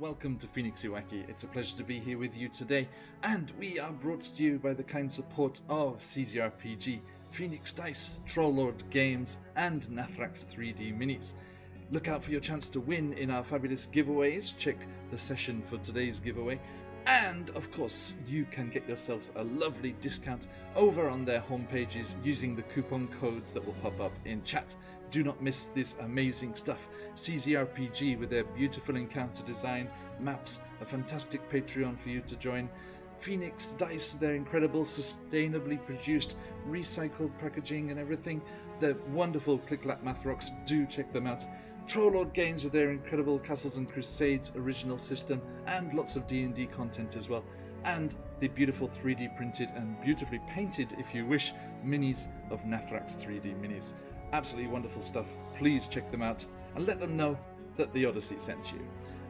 welcome to QuestJunkiesUK. It's a pleasure to be here with you today, and we are brought to you by the kind support of CZRPG, Phoenix Dice, Trollord Games, and Nathrax 3D Minis. Look out for your chance to win in our fabulous giveaways. Check the session for today's giveaway. And, of course, you can get yourselves a lovely discount over on their homepages using the coupon codes that will pop up in chat. Do not miss this amazing stuff. CZRPG with their beautiful encounter design, maps, a fantastic Patreon for you to join. Phoenix Dice, their incredible, sustainably produced, recycled packaging and everything. The wonderful Click-Clap Math Rocks, do check them out. Trollord Games with their incredible Castles and Crusades original system and lots of D&D content as well. And the beautiful 3D printed and beautifully painted, if you wish, minis of Nathrax 3D Minis. Absolutely wonderful stuff. Please check them out and let them know that the Odyssey sent you.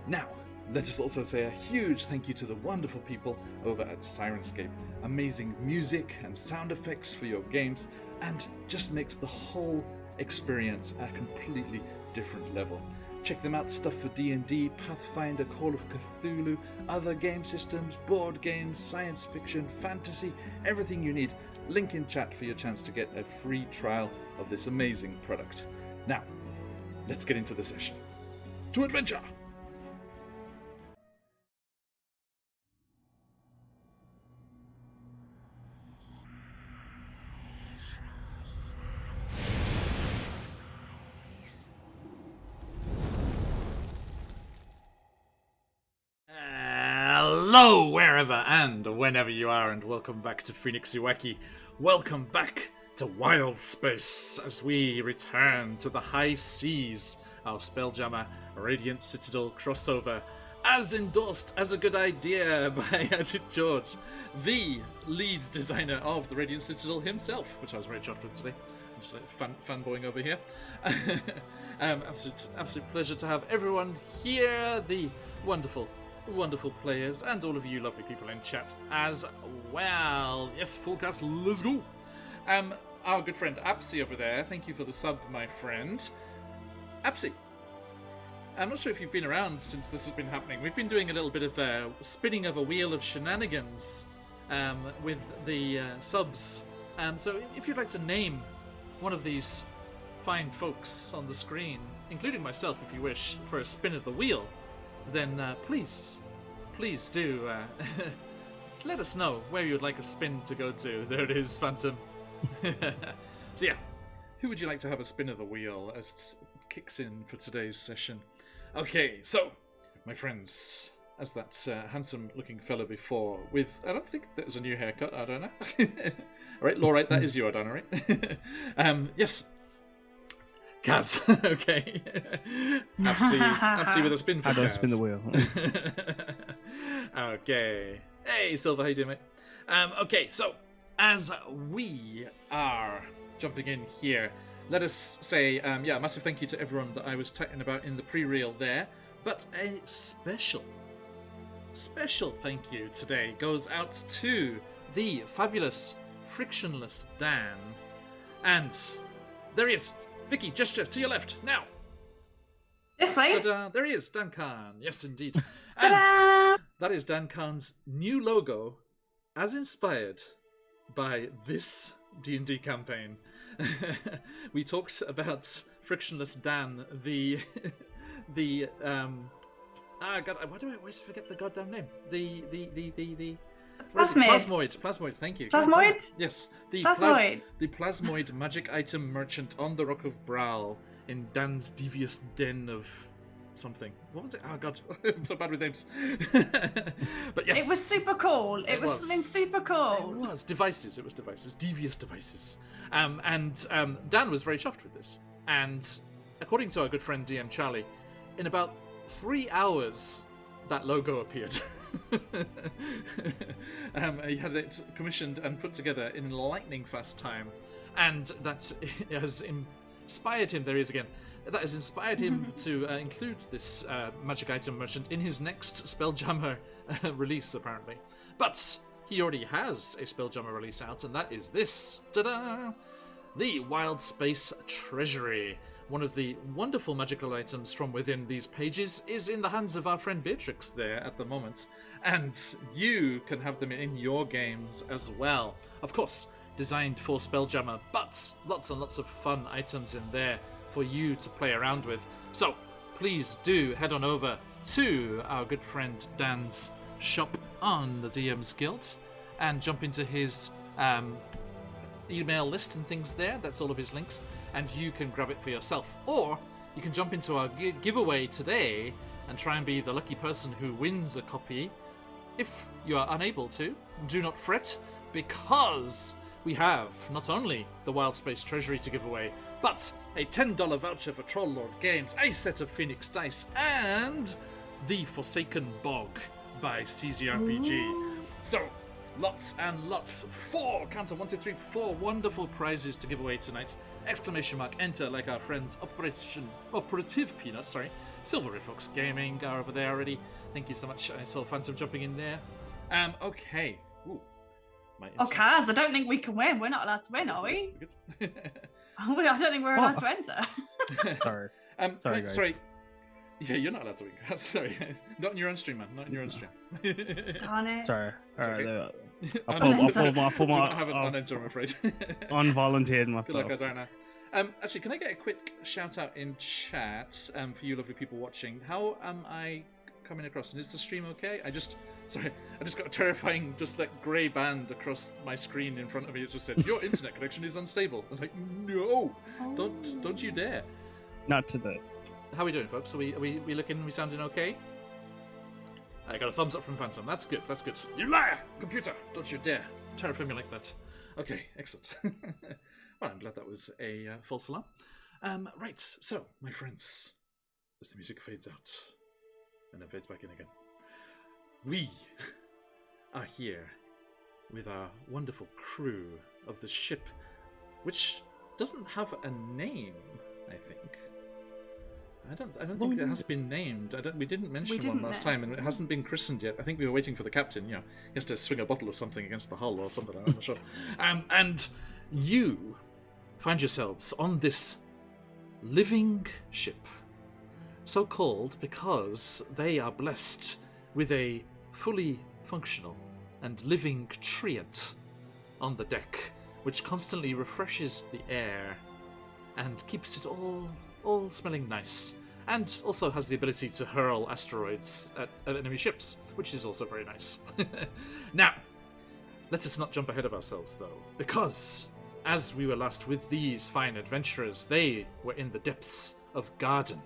Now, let us also say a huge thank you to the wonderful people over at Sirenscape. Amazing music and sound effects for your games, and just makes the whole experience a completely different level. Check them out, stuff for D&D, Pathfinder, Call of Cthulhu, other game systems, board games, science fiction, fantasy, everything you need. Link in chat for your chance to get a free trial of this amazing product. Now, let's get into the session. To adventure! Hello, wherever and whenever you are, and welcome back to QuestJunkiesUK. Welcome back to Wild Space as we return to the high seas, our Spelljammer Radiant Citadel crossover, as endorsed as a good idea by Edit George, the lead designer of the Radiant Citadel himself, which I was very chuffed with today. Just like fanboying over here. Absolute pleasure to have everyone here, the wonderful players, and all of you lovely people in chat as well. Yes, full cast, let's go. Our good friend Apsy over there, thank you for the sub, my friend. Apsy, I'm not sure if you've been around since this has been happening. We've been doing a little bit of spinning of a wheel of shenanigans with the subs. So if you'd like to name one of these fine folks on the screen, including myself if you wish, for a spin of the wheel, then please do let us know where you'd like a spin to go to. There it is, Phantom. So yeah, who would you like to have a spin of the wheel as it kicks in for today's session? Okay, so, my friends, as that handsome-looking fella before with, I don't think there's a new haircut, I don't know. Alright, Laurite, that is you, I don't know, right? Yes. Kaz, okay. Apsy with a spin for Kaz. How do I spin the wheel? Okay. Hey, Silver, how you doing, mate? Okay, so, as we are jumping in here, let us say, massive thank you to everyone that I was chatting about in the pre-reel there, but a special thank you today goes out to the fabulous, frictionless Dan, and there he is. Vicky, gesture to your left, now. This way. Ta-da, there he is, Dan Khan. Yes, indeed. And that is Dan Khan's new logo, as inspired by this D&D campaign. We talked about Frictionless Dan, God, why do I always forget the goddamn name? The Plasmoid, thank you. Plasmoid? Yes. The Plasmoid magic item merchant on the Rock of Bral in Dan's devious den of something. What was it? Oh god, I'm so bad with names. But yes. It was super cool. It was something super cool. It was. Devious devices. And Dan was very chuffed with this. And according to our good friend DM Charlie, in about 3 hours, that logo appeared. He had it commissioned and put together in lightning fast time, and that has inspired him. There he is again. That has inspired him to include this magic item merchant in his next Spelljammer release, apparently. But he already has a Spelljammer release out, and that is this. Ta-da! The Wild Space Treasury. one of the wonderful magical items from within these pages is in the hands of our friend Beatrix there at the moment. And you can have them in your games as well. Of course, designed for Spelljammer, but lots and lots of fun items in there for you to play around with. So please do head on over to our good friend Dan's shop on the DM's Guild and jump into his email list and things there. That's all of his links, and you can grab it for yourself. Or you can jump into our giveaway today and try and be the lucky person who wins a copy. If you are unable to, do not fret, because we have not only the Wild Space Treasury to give away, but a $10 voucher for Troll Lord Games, a set of Phoenix Dice, and the Forsaken Bog by CZRPG. Ooh. So, lots and lots. 4 wonderful prizes to give away tonight. ! Enter like our friends Operative Peanuts, Silver Fox Gaming are over there already. Thank you so much. I saw Phantom jumping in there. Okay. Ooh. Oh, Kaz, I don't think we can win. We're not allowed to win, are we? I don't think we're allowed to enter. Sorry. Sorry, guys. Sorry. Yeah, you're not allowed to win. Sorry. Not in your own stream, man. Not in your own stream. Darn it. Sorry. Okay. I'll pull my... I haven't unentered, I'm afraid. Unvolunteered myself. Good luck, I don't know. Actually, can I get a quick shout out in chat for you lovely people watching? How am I coming across? And is the stream okay? I just got a terrifying grey band across my screen in front of me. It just said, your internet connection is unstable. I was like, no, don't you dare. Not today. How are we doing, folks? Are we sounding okay? I got a thumbs up from Phantom. That's good. You liar! Computer! Don't you dare terrify me like that. Okay, excellent. Well, I'm glad that was a false alarm. Right, so, my friends, as the music fades out and then fades back in again, we are here with our wonderful crew of the ship, which doesn't have a name, I think. I don't think it has been named. We didn't mention one last time, and it hasn't been christened yet. I think we were waiting for the captain. He has to swing a bottle of something against the hull or something. I'm not sure. And you find yourselves on this living ship, so called because they are blessed with a fully functional and living treant on the deck, which constantly refreshes the air and keeps it all smelling nice, and also has the ability to hurl asteroids at enemy ships, which is also very nice. Now, let us not jump ahead of ourselves, though, because as we were last with these fine adventurers, they were in the depths of Garden,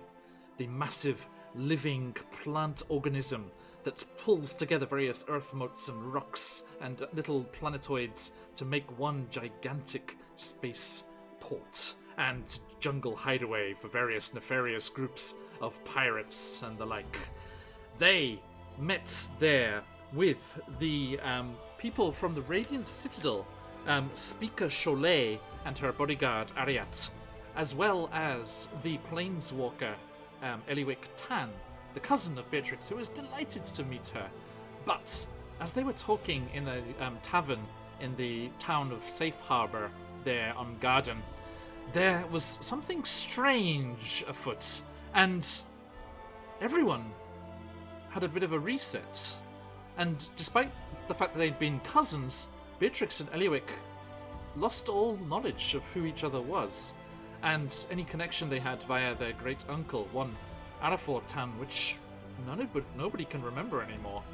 the massive living plant organism that pulls together various earth motes and rocks and little planetoids to make one gigantic space port and jungle hideaway for various nefarious groups of pirates and the like. They met there with the people from the Radiant Citadel, Speaker Cholet and her bodyguard Ariat, as well as the planeswalker Eliwick Tan, the cousin of Beatrix, who was delighted to meet her. But as they were talking in a tavern in the town of Safe Harbor there on Garden, there was something strange afoot, and everyone had a bit of a reset. And despite the fact that they'd been cousins, Beatrix and Eliwick lost all knowledge of who each other was, and any connection they had via their great uncle, one Arafor Tan, which nobody can remember anymore.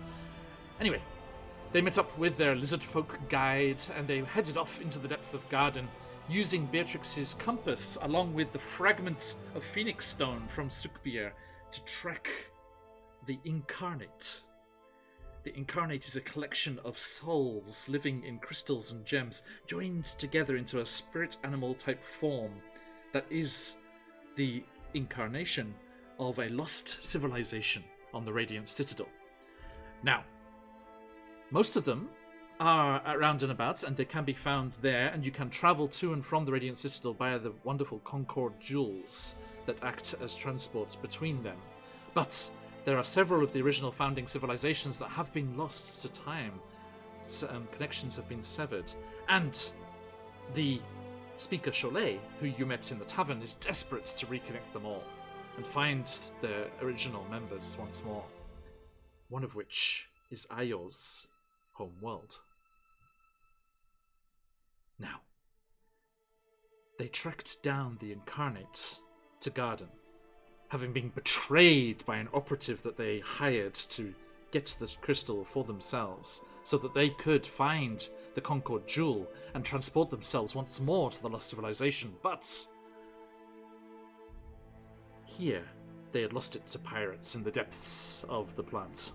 Anyway, they met up with their lizard folk guide, and they headed off into the depths of Garden, using Beatrix's compass along with the fragment of Phoenix Stone from Sukbir to track the Incarnate. The Incarnate is a collection of souls living in crystals and gems, joined together into a spirit animal type form that is the incarnation of a lost civilization on the Radiant Citadel. Now, most of them are around and about, and they can be found there, and you can travel to and from the Radiant Citadel via the wonderful Concord jewels that act as transport between them. But there are several of the original founding civilizations that have been lost to time. Connections have been severed, and the Speaker Cholet, who you met in the tavern, is desperate to reconnect them all and find their original members once more, one of which is Ayo's home world. Now, they trekked down the Incarnate to Garden, having been betrayed by an operative that they hired to get the crystal for themselves, so that they could find the Concord Jewel and transport themselves once more to the Lost Civilization. But here, they had lost it to pirates in the depths of the plant.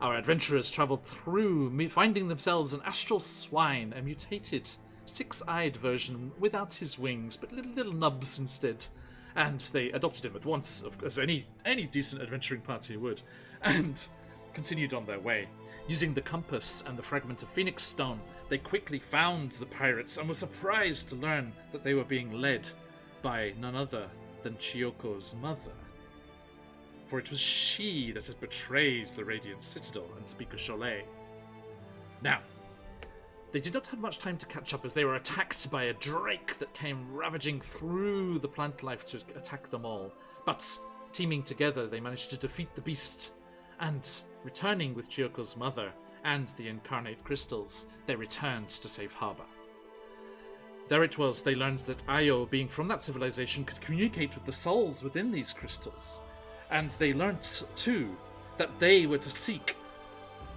Our adventurers travelled through, finding themselves an astral swine, a mutated, six-eyed version without his wings, but little nubs instead. And they adopted him at once, as any decent adventuring party would, and continued on their way. Using the compass and the fragment of Phoenix Stone, they quickly found the pirates and were surprised to learn that they were being led by none other than Chiyoko's mother. For it was she that had betrayed the Radiant Citadel and Speaker Cholet. Now, they did not have much time to catch up as they were attacked by a drake that came ravaging through the plant life to attack them all. But, teaming together, they managed to defeat the beast, and returning with Chiyoko's mother and the incarnate crystals, they returned to Safe Harbor. There it was, they learned that Ayo, being from that civilization, could communicate with the souls within these crystals. And they learnt, too, that they were to seek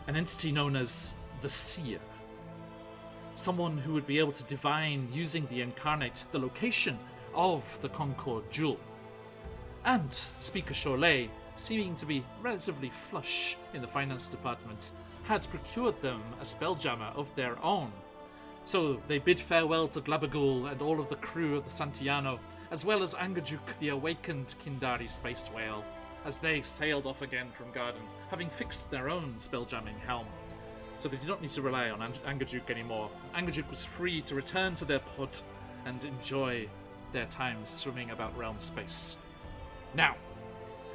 an entity known as the Seer. Someone who would be able to divine, using the incarnate, the location of the Concord Jewel. And Speaker Cholet, seeming to be relatively flush in the finance department, had procured them a spelljammer of their own. So they bid farewell to Glabagul and all of the crew of the Santiano, as well as Angajuk, the awakened Kindari space whale, as they sailed off again from Garden, having fixed their own spelljamming helm. So they did not need to rely on Angajuk anymore. Angajuk was free to return to their pod and enjoy their time swimming about realm space. Now,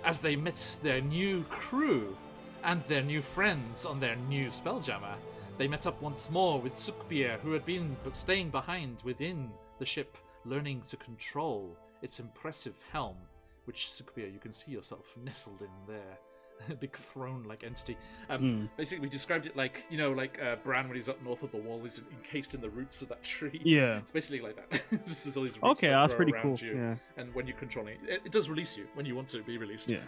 as they met their new crew and their new friends on their new spelljammer, they met up once more with Sukbir, who had been staying behind within the ship, learning to control its impressive helm, which, Sukbir, you can see yourself nestled in there. A big throne-like entity. Basically, we described it like, Bran when he's up north of the wall is encased in the roots of that tree. Yeah. It's basically like that. This is all these roots Okay, that that's grow pretty around cool. you. Yeah. And when you're controlling it, it does release you when you want to be released. Yeah.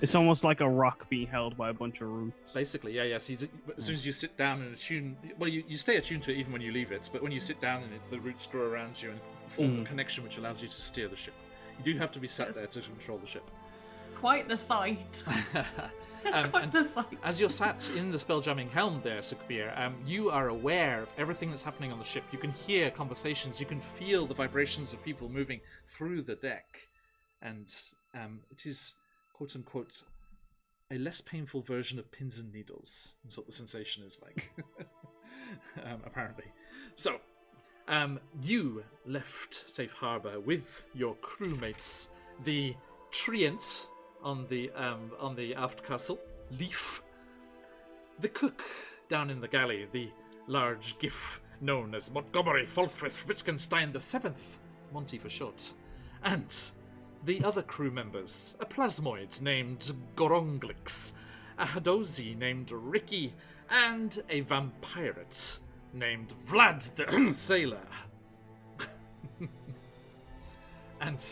It's almost like a rock being held by a bunch of roots. Basically, yeah. So as soon as you sit down and attune, well, you stay attuned to it even when you leave it, but when you sit down and the roots grow around you and form a connection which allows you to steer the ship. You do have to be sat there to control the ship. Quite the sight. Quite the sight. As you're sat in the spelljamming helm there, Sukbir, you are aware of everything that's happening on the ship. You can hear conversations, you can feel the vibrations of people moving through the deck. And it is, quote-unquote, a less painful version of pins and needles. That's what the sensation is like, apparently. So, you left Safe Harbor with your crewmates, the Trient on the aft castle, Leaf, the cook down in the galley, the large gif known as Montgomery Falfrith Wittgenstein VII, Monty for short, and the other crew members, a plasmoid named Goronglix, a Hadozi named Ricky, and a vampirate named Vlad the Sailor. And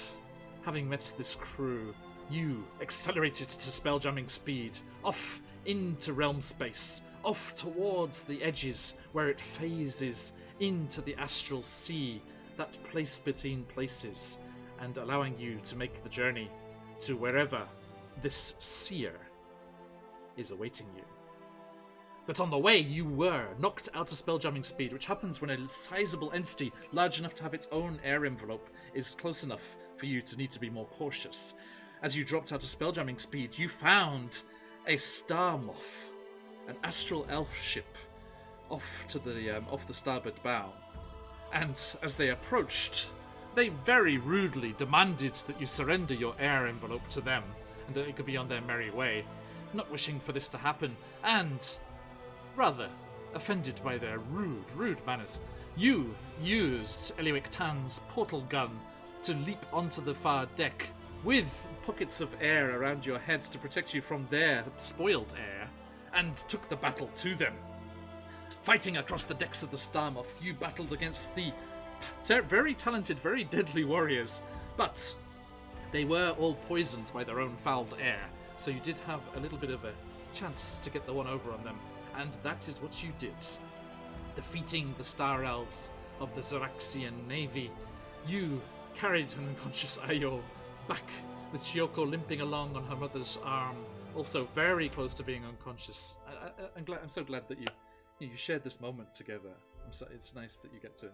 having met this crew, you accelerated to spelljamming speed, off into realm space, off towards the edges where it phases into the astral sea, that place between places, and allowing you to make the journey to wherever this seer is awaiting you. But on the way, you were knocked out of spelljamming speed, which happens when a sizable entity, large enough to have its own air envelope, is close enough for you to need to be more cautious. As you dropped out of spelljamming speed, you found a star moth, an astral elf ship, off the starboard bow. And as they approached, they very rudely demanded that you surrender your air envelope to them, and that they could be on their merry way, not wishing for this to happen, and rather offended by their rude manners. You used Eliwick Tan's portal gun to leap onto the far deck with pockets of air around your heads to protect you from their spoiled air, and took the battle to them. Fighting across the decks of the Starmoth, you battled against the very talented, very deadly warriors, but they were all poisoned by their own fouled air, so you did have a little bit of a chance to get the one over on them, and that is what you did. Defeating the Star Elves of the Xeraxian Navy, you carried an unconscious Ayo back, with Chioko limping along on her mother's arm, also very close to being unconscious. I'm so glad that you shared this moment together. It's nice that you get to,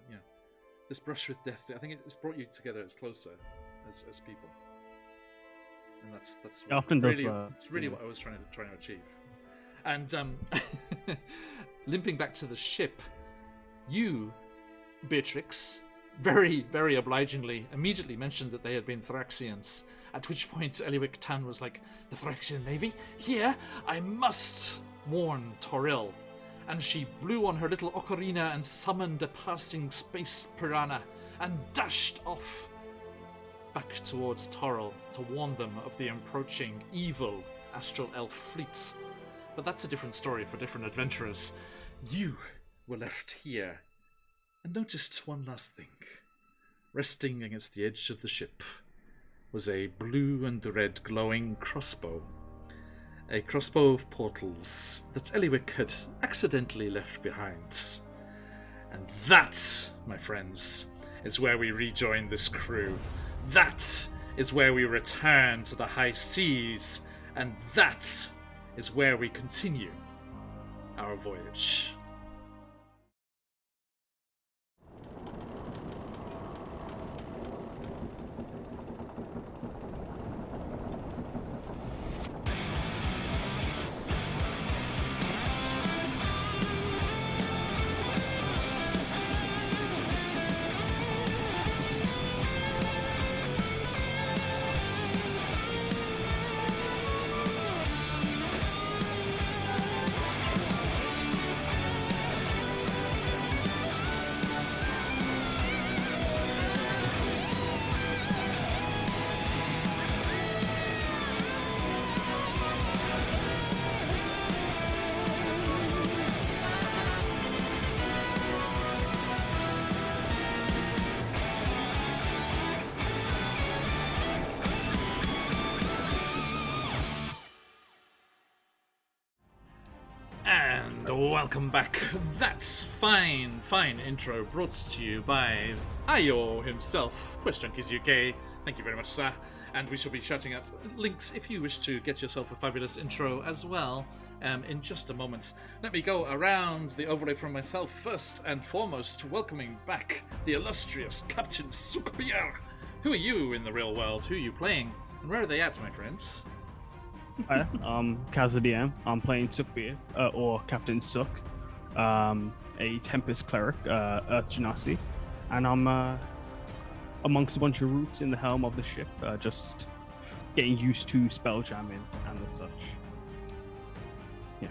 this brush with death. I think it's brought you together as closer as people, and that's it often really, does. it's really what I was trying to achieve. And limping back to the ship, you, Beatrix, very, very obligingly, immediately mentioned that they had been Thraxians, at which point Eliwick Tan was like, the Thraxian Navy? Here? I must warn Toril. And she blew on her little ocarina and summoned a passing space piranha and dashed off back towards Toril to warn them of the approaching evil Astral Elf fleet. But that's a different story for different adventurers. You were left here and noticed one last thing. Resting against the edge of the ship was a blue and red glowing crossbow. A crossbow of portals that Eliwick had accidentally left behind. And that, my friends, is where we rejoin this crew. That is where we return to the high seas. And that is where we continue our voyage. Welcome back. That's fine intro brought to you by Ayo himself, QuestJunkiesUK. Thank you very much, sir. And we shall be shouting out links if you wish to get yourself a fabulous intro as well in just a moment. Let me go around the overlay from myself first and foremost, welcoming back the illustrious Captain Sukbier. Who are you in the real world? Who are you playing? And where are they at, my friends? Hi, KazDM. I'm playing Sukbeer, or Captain Suk, a Tempest Cleric, Earth Genasi, and I'm amongst a bunch of roots in the helm of the ship, just getting used to spell jamming and the such. Yeah.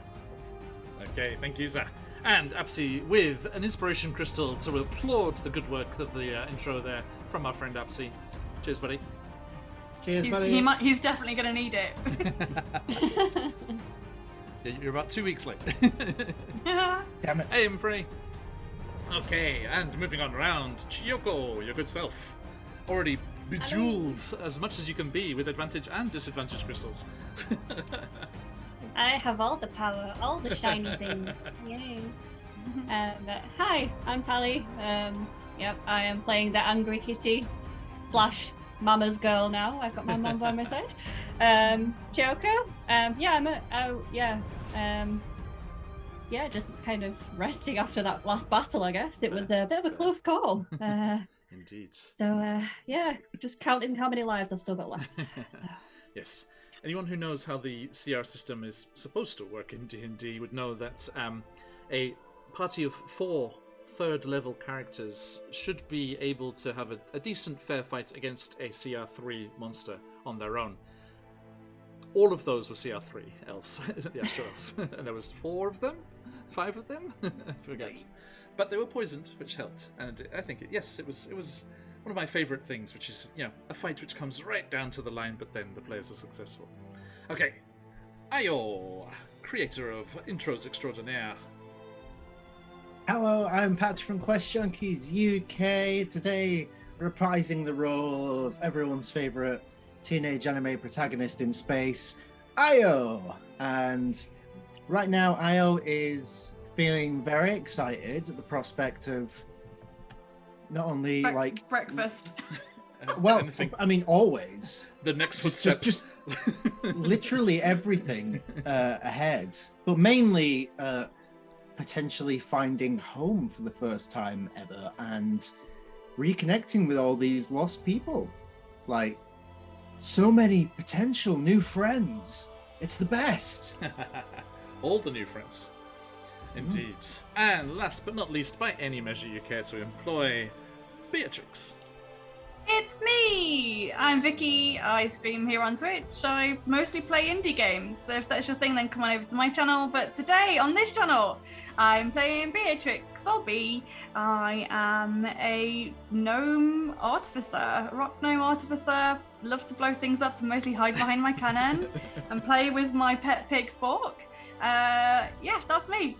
Okay, thank you, sir. And Apsy with an inspiration crystal to applaud the good work of the intro there from our friend Apsy. Cheers, buddy. Cheers, buddy. He's definitely going to need it. Yeah, you're about 2 weeks late. Damn it. Hey, I'm free. Okay, and moving on around, Chiyoko, your good self. Already bejeweled as much as you can be with advantage and disadvantage crystals. I have all the power, all the shiny things. Yay. Hi, I'm Tally. Yep, I am playing the angry kitty / mama's girl now. I've got my mum by my side. Chiyoko. Just kind of resting after that last battle, I guess. It was a bit of a close call. Indeed. So, just counting how many lives I've still got left. So. Yes. Anyone who knows how the CR system is supposed to work in D&D would know that a party of 4 third-level characters should be able to have a decent fair fight against a CR3 monster on their own. All of those were CR3 elves, the Astro Elves, and there was 4 of them. 5 of them. I forget, but they were poisoned, which helped. And I think it was one of my favourite things, which is a fight which comes right down to the line, but then the players are successful. Okay, Ayo, creator of intros extraordinaire. Hello, I'm Patch from QuestJunkiesUK. Today, reprising the role of everyone's favourite teenage anime protagonist in space, Ayo. And right now, Ayo is feeling very excited at the prospect of not only breakfast. Well, Anything. I mean, always. The next footstep. Just literally everything ahead, but mainly potentially finding home for the first time ever and reconnecting with all these lost people. Like, so many potential new friends. It's the best. All the new friends. Indeed. And last but not least, by any measure you care to employ, Beatrix. It's me! I'm Vicky. I stream here on Twitch. I mostly play indie games, so if that's your thing, then come on over to my channel. But today, on this channel, I'm playing Beatrix, or B. I am a gnome artificer, rock gnome artificer. Love to blow things up and mostly hide behind my cannon and play with my pet pig Spork. Yeah, that's me.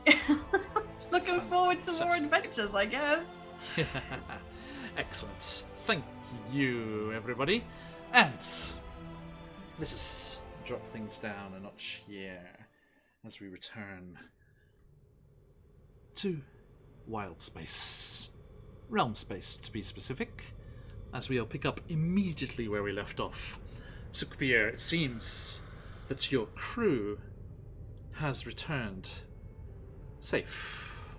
Looking forward to more adventures, I guess. Excellent. Thank you, everybody. And let us drop things down a notch here as we return to Wild Space. Realm Space, to be specific, as we'll pick up immediately where we left off. Sukbir, it seems that your crew has returned safe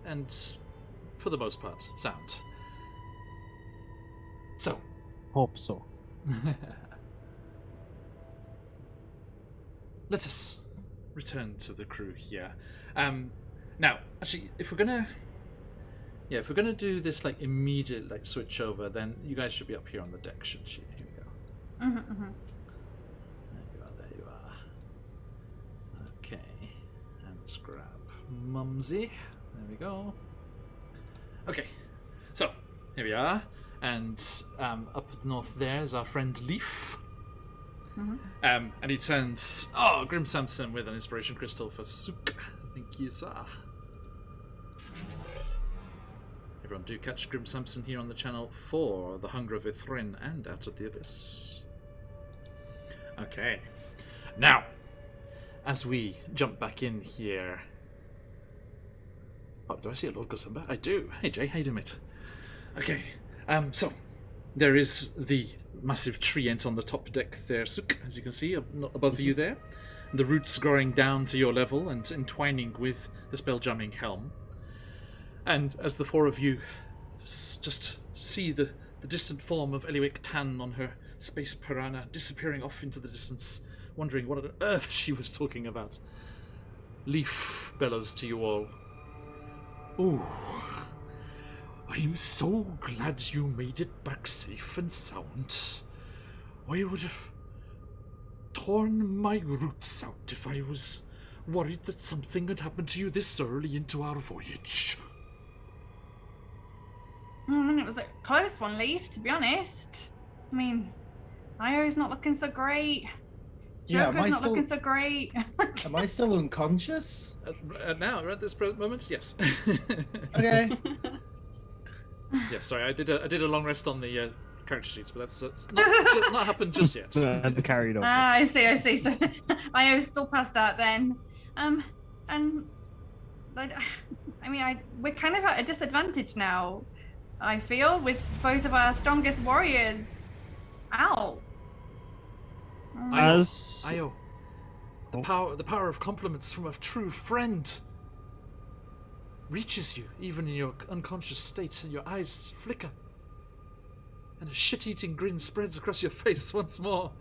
and, for the most part, sound. So, Hope so. let us return to the crew here. Now, actually, if we're gonna do this like immediate like switch over, then you guys should be up here on the deck, shouldn't you? Here we go. Mm-hmm. There you are. Okay, and let's grab Mumsy. There we go. Okay, so here we are. And up north there is our friend Leaf. Mm-hmm. And he turns, Grim Samson with an inspiration crystal for Suk. Thank you, sir. Everyone do catch Grim Samson here on the channel for The Hunger of Ithrin and Out of the Abyss. Okay. Now, as we jump back in here... Oh, do I see a Lord Gosumba? I do. Hey, Jay, how you doing, mate? Okay. So, there is the massive treant on the top deck there, Suk, as you can see, above you there. The roots growing down to your level and entwining with the spell-jamming helm. And as the 4 of you just see the distant form of Eliwick Tan on her space piranha disappearing off into the distance, wondering what on earth she was talking about, Leaf bellows to you all. Ooh. I'm so glad you made it back safe and sound. I would have torn my roots out if I was worried that something had happened to you this early into our voyage. I mean, it was a close one, Leaf, to be honest. I mean, Io's not looking so great. Yeah, Joker's not looking so great. Am I still unconscious? Now, at this moment, yes. Okay. Yeah, sorry, I did a long rest on the character sheets, but that's not happened just yet. Had to carry it over. I see. So Io's still passed out then. And we're kind of at a disadvantage now, I feel, with both of our strongest warriors out. Io, the power of compliments from a true friend reaches you, even in your unconscious state, and your eyes flicker. And a shit-eating grin spreads across your face once more.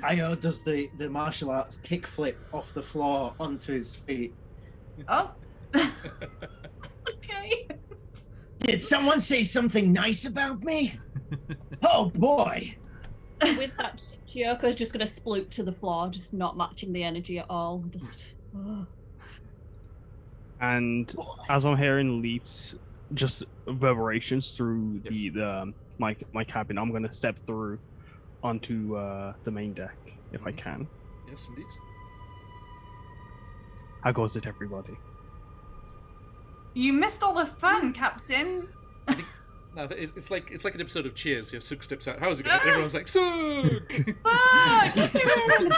Io does the martial arts kickflip off the floor onto his feet. Oh. Okay. Did someone say something nice about me? Oh boy! With that Chioko's just gonna sploot to the floor, just not matching the energy at all. Just. And as I'm hearing leaves, just reverberations through my cabin, I'm gonna step through onto the main deck if I can. Yes, indeed. How goes it, everybody? You missed all the fun, Captain. No, it's like an episode of Cheers. Suk steps out. How's it going? Everyone's like, Suk!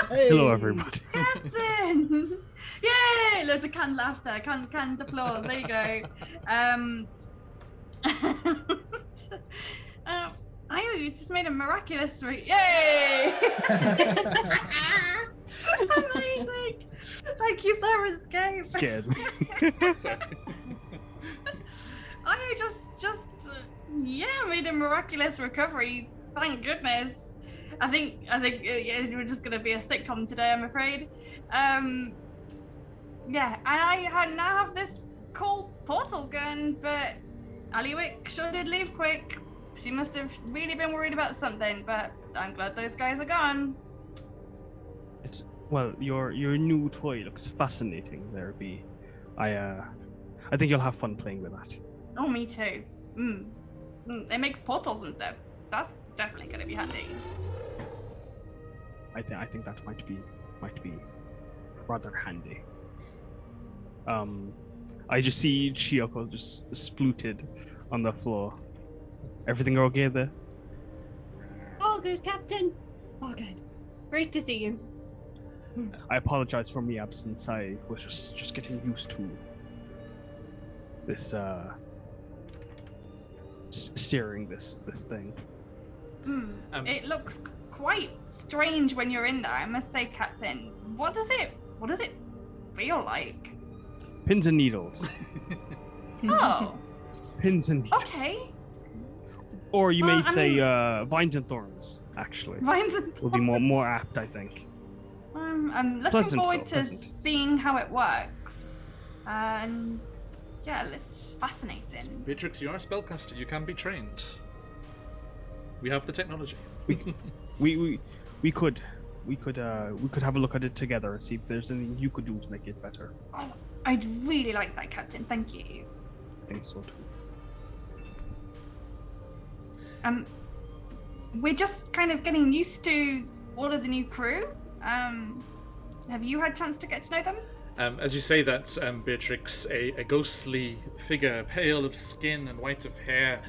Hello, everybody. Captain! Yay! Loads of canned laughter, canned applause. There you go. You just made a miraculous Yay! Amazing! Thank you, Sarah Escape. Scared me. I just made a miraculous recovery. Thank goodness. I think we're just gonna be a sitcom today, I'm afraid. And I now have this cool portal gun, but Aliwick sure did leave quick. She must have really been worried about something, but I'm glad those guys are gone. Well, your new toy looks fascinating there, B. I think you'll have fun playing with that. Oh, me too. It makes portals and stuff. That's definitely going to be handy. I think that might be rather handy. I just see Chiyoko just splooted on the floor. Everything okay there? All good, Captain. All good. Great to see you. I apologize for my absence. I was just getting used to this steering this thing. It looks quite strange when you're in there, I must say, Captain. What does it feel like? Pins and needles. Oh. Pins and needles. Okay. Or you may say vines and thorns, actually. Vines and would be more apt, I think. I'm looking forward to seeing how it works. And yeah, it's fascinating. Beatrix, you are a spellcaster. You can be trained. We have the technology. we could have a look at it together and see if there's anything you could do to make it better. Oh, I'd really like that, Captain. Thank you. I think so too. We're just kind of getting used to all of the new crew. Have you had a chance to get to know them? As you say that, Beatrix, a ghostly figure, pale of skin and white of hair,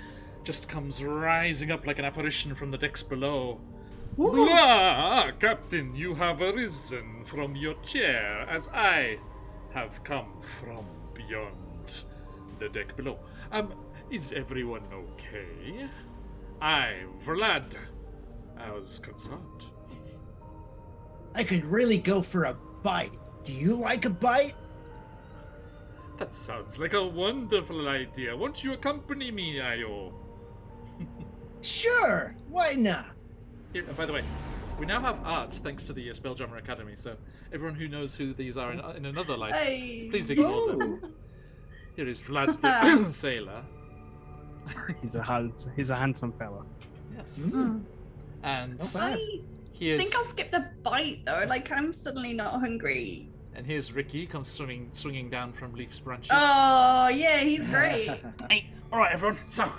just comes rising up like an apparition from the decks below. Blah! Captain, you have arisen from your chair as I have come from beyond the deck below. Is everyone okay? I'm Vlad, as concerned. I could really go for a bite. Do you like a bite? That sounds like a wonderful idea. Won't you accompany me, Ayo? Sure, why not? Here, by the way, we now have art thanks to the Spelljammer Academy, so everyone who knows who these are in another life, please ignore them. Here is Vlad the sailor. He's a handsome fella. Yes. And I think I'll skip the bite though. Like I'm suddenly not hungry. And here's Ricky comes swinging down from Leaf's branches. Oh yeah, he's great. Hey, all right, everyone. So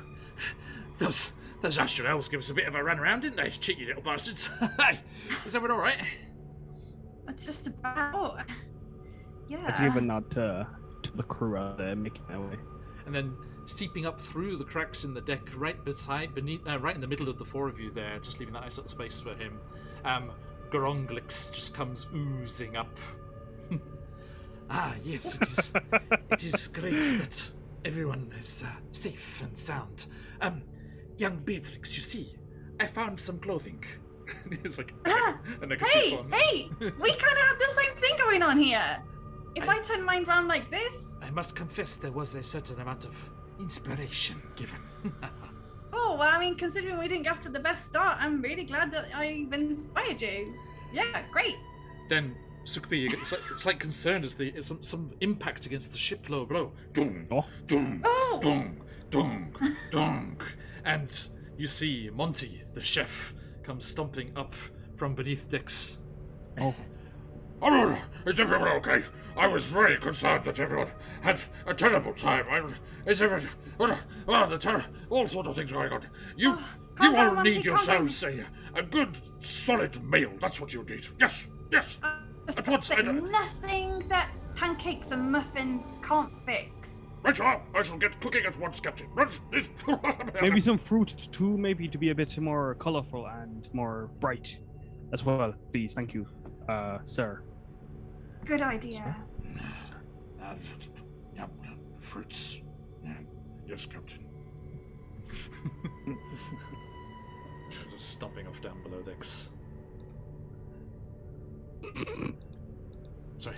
those astral elves give us a bit of a run around, didn't they? Cheeky little bastards. Hey, is everyone all right? Just about. Yeah. Let's give a nod to the crew out there making their way. And then seeping up through the cracks in the deck, right in the middle of the four of you there, just leaving that nice little space for him. Goronglix just comes oozing up. Yes, it is great that everyone is safe and sound. Young Beatrix, you see, I found some clothing. It's like hey, we kind of have the same thing going on here. If I turn mine round like this, I must confess there was a certain amount of inspiration given. Oh, well, I mean, considering we didn't get off to the best start, I'm really glad that I've inspired you. Yeah, great. Then, Sukbi, you get slight concerned as some impact against the ship below. Dung, dung, Oh. dung, dung, dung. And you see Monty, the chef, come stomping up from beneath decks. Oh, Oh, is everyone okay? I was very concerned that everyone had a terrible time. Is everyone... all sorts of things going on. You calm down, all Monty, need calm yourselves a good, solid meal. That's what you need. Yes. At once, But nothing that pancakes and muffins can't fix. Right, I shall get cooking at once, Captain. maybe some fruit too, maybe to be a bit more colourful and more bright as well, please. Thank you, sir. Good idea. Fruits. Yes, Captain. There's a stomping off down below decks. Sorry,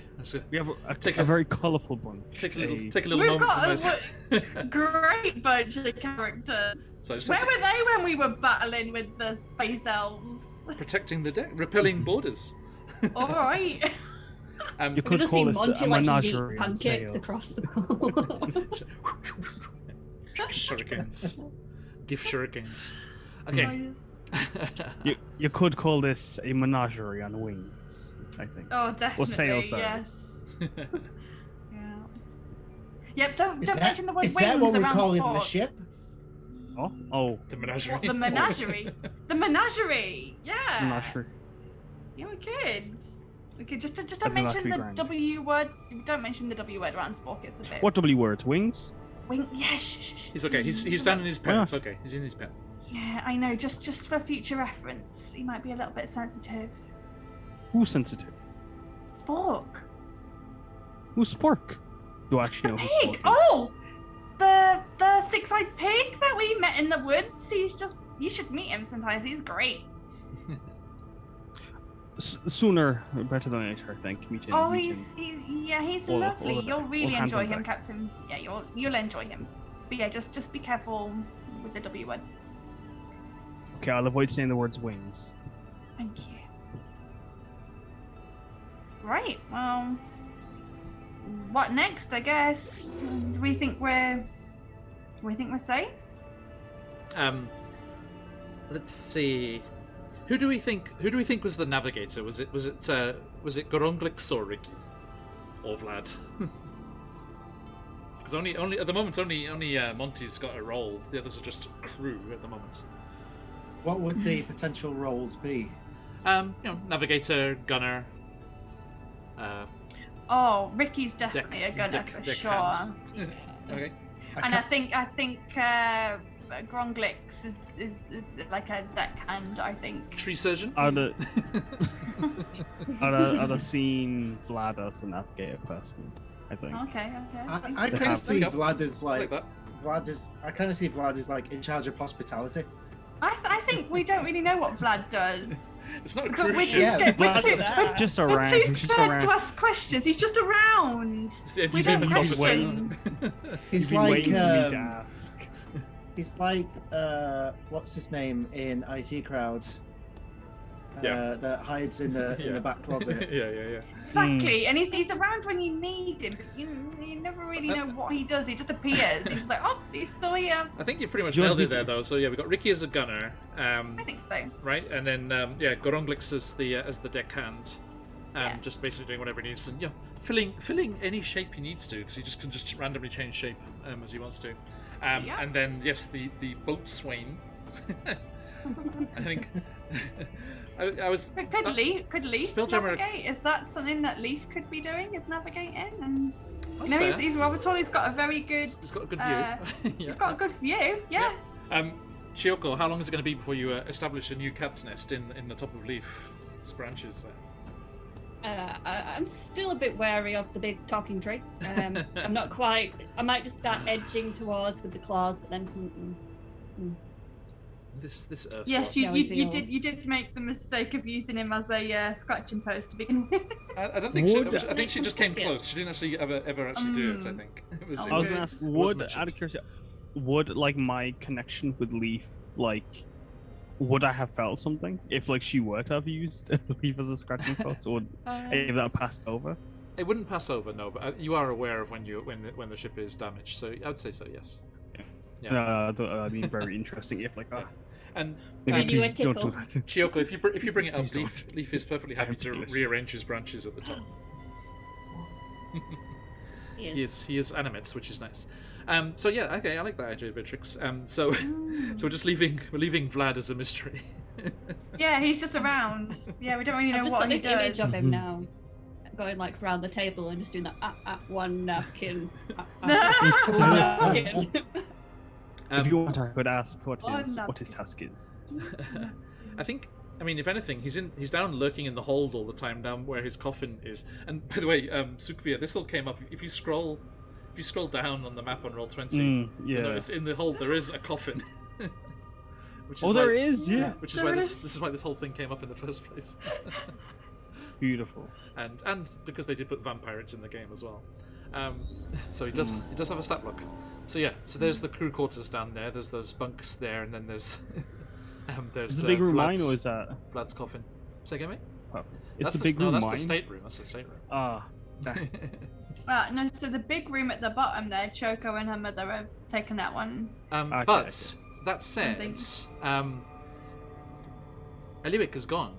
We have Take a a- very colourful bunch. take a little We've moment for got myself. a great bunch of characters. So I just Where have were they when we were battling with the space elves? protecting the deck, repelling borders. All right. You could just call see this Monty a like menagerie yeet on pancakes sails. across the bowl. Shurikens. Gift shurikens. Okay. You could call this a menagerie on wings, I think. Oh, definitely. sails, sorry. Yes. Yeah. Yep. Don't Is mention the word is wings that what we're around calling sport. the ship? Oh, The menagerie. What, the menagerie? The menagerie. Yeah. menagerie. Yeah, we could. We could just think don't mention that'd be the grand. W word. Don't mention the W word around Spork. It's a bit. What W words? Wings? Wing. Yeah. Shh. He's okay. He's down in his pen. Yeah. It's okay. He's in his pen. Yeah, I know. Just for future reference, he might be a little bit sensitive. Who's sensitive? Spork. Who's Spork? Do I actually know who Spork Pig. is? Oh, the six-eyed pig that we met in the woods. You should meet him sometimes. He's great. Sooner better than later, I think. Meeting. Oh, meeting. he's All lovely. of You'll that. really All hands enjoy on him, deck. Captain. Yeah, you'll enjoy him. But yeah, just be careful with the W word. Okay, I'll avoid saying the words wings. Thank you. Right. Well, what next? I guess. Do we think we're safe? Let's see. Who do we think was the navigator? Was it Goronglix or Ricky? Or Vlad? Because only at the moment only Monty's got a role. The others are just crew at the moment. What would the potential roles be? Navigator, gunner. Oh, Ricky's definitely a gunner deck- for deck sure. hand. Okay. And I think Gronglix is like a deckhand. I think. Tree surgeon. I'd have seen Vlad as a navigator person, I think. Okay. I They kind have- of see There you go. Vlad as Like like that. I kind of see Vlad as like in charge of hospitality. I think we don't really know what Vlad does. It's not a But cruise we're ship. too scared. We're Vlad- too, Just we're around. too He's just scared around. to ask questions. He's just around. It's the We don't entertainment officer. question. He's He'd be waiting for me to like ask. he's like what's his name in IT Crowd? Yeah. That hides in the Yeah. back closet. yeah. Exactly, and he's around when you need him. But you never really know what he does. He just appears. He's just like, oh, he's still here. I think you pretty much Do you nailed want it me there, though. So yeah, we got Ricky as a gunner, I think so. right, and then Goronglix as the deckhand, Yeah. just basically doing whatever he needs, and filling any shape he needs to, because he can just randomly change shape as he wants to. Yeah. And then yes, the boatswain. I think I was. But could Leaf Spelljammer- navigate? Is that something that Leaf could be doing? Is navigating? And That's you know, fair. he's rather tall. He's got a very good. He's got a good view. Yeah. He's got a good view. Yeah. Chiyoko, how long is it going to be before you establish a new cat's nest in the top of Leaf's branches there? I'm still a bit wary of the big talking tree. I'm not quite. I might just start edging towards with the claws, but then. This earth. Yes, force. you, how you, he you feels. did. You did make the mistake of using him as a scratching post to begin with. I don't think Would- I think she just came Yeah. close. She didn't actually ever actually do it. I think it was. Oh, I was good. gonna ask, It was would mentioned. out of curiosity, would like my connection with Leaf, like, would I have felt something if like she were to have used Leaf as a scratching post, or would any of that passed over? It wouldn't pass over, no. But you are aware of when the ship is damaged, so I'd say so. Yes. Yeah. That'd be very interesting if like that. And Maybe Give you a please don't do tickle. that. Chiyoko, if you bring it up, Please don't. Leaf is perfectly I happy am to ticklish. rearrange his branches at the top. Yes. He is animate, which is nice. So yeah, okay, I like that idea, Beatrix. So we're just leaving Vlad as a mystery. Yeah, he's just around. Yeah, we don't really know I've just what got he this image does. of him now, going like round the table and just doing that one napkin. Napkin. If you want, I could ask what Oh, his no. task is. I mean, if anything, he's down lurking in the hold all the time, down where his coffin is. And by the way, Sukvia, this all came up. If you scroll down on the map on Roll20, Yeah. you'll notice in the hold there is a coffin. Which is There why, is, yeah. Which is There why is. this is why this whole thing came up in the first place. Beautiful. and because they did put vampires in the game as well. So he does have a stat block. So yeah, so there's the crew quarters down there. There's those bunks there, and then there's Is the big room mine, Vlad's- or is that? Vlad's coffin. Say again, mate. Is That's the big room that's mine? the stateroom. That's the stateroom. Ah, No, so the big room at the bottom there, Choco and her mother have taken that one. But okay. that said, Eliwick is gone.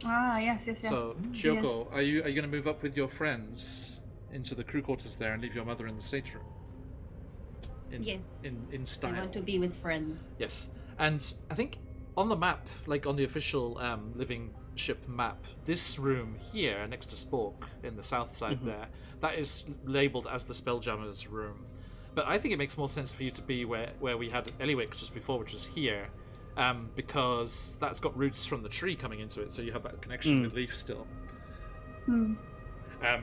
Ah, yes. So Chioko, are you going to move up with your friends into the crew quarters there and leave your mother in the stateroom? Yes. In I style. want to be with friends. Yes, and I think on the map, like on the official living ship map, this room here next to Spork in the south side there, that is labelled as the Spelljammer's room. But I think it makes more sense for you to be where we had Eliwick just before, which was here, because that's got roots from the tree coming into it, so you have that connection with Leaf still.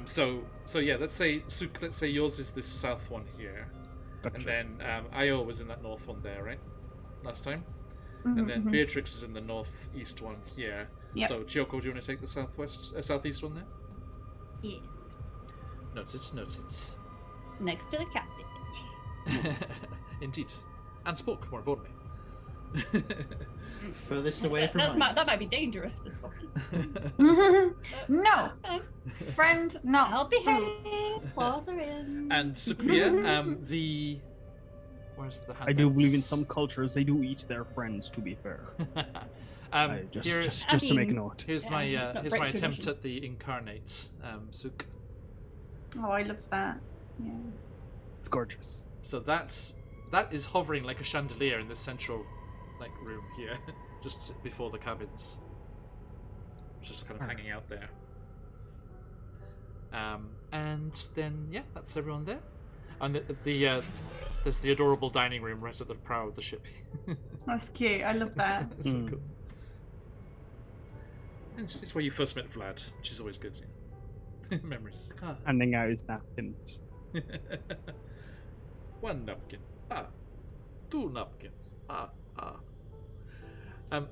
So yeah, let's say Suk, let's say yours is this south one here. gotcha. And then Io was in that north one there, right? Last time? And then Beatrix is in the northeast one here. Yep. So, Chioko, do you want to take the southeast one there? Yes. Noted. Next to the captain. Indeed. And Spork, more importantly. Furthest away from mine. That might be dangerous as fuck. No, That's fine. friend, not. I'll behave. Claws are in. And Sukvia, where's the I do believe in handbags? some cultures they do eat their friends. To be fair, just I to make a mean- note. Here's Yeah, my it's not here's great my attempt tradition. at the incarnate, Suk. Oh, I love that. Yeah. It's gorgeous. So that is hovering like a chandelier in this central room here, just before the cabins. Just kind of hanging out there. And then yeah, that's everyone there. And there's the adorable dining room right at the prow of the ship. That's cute. I love that. It's so cool. It's where you first met Vlad, which is always good. Memories. Handing out his napkins. One napkin. Two napkins. I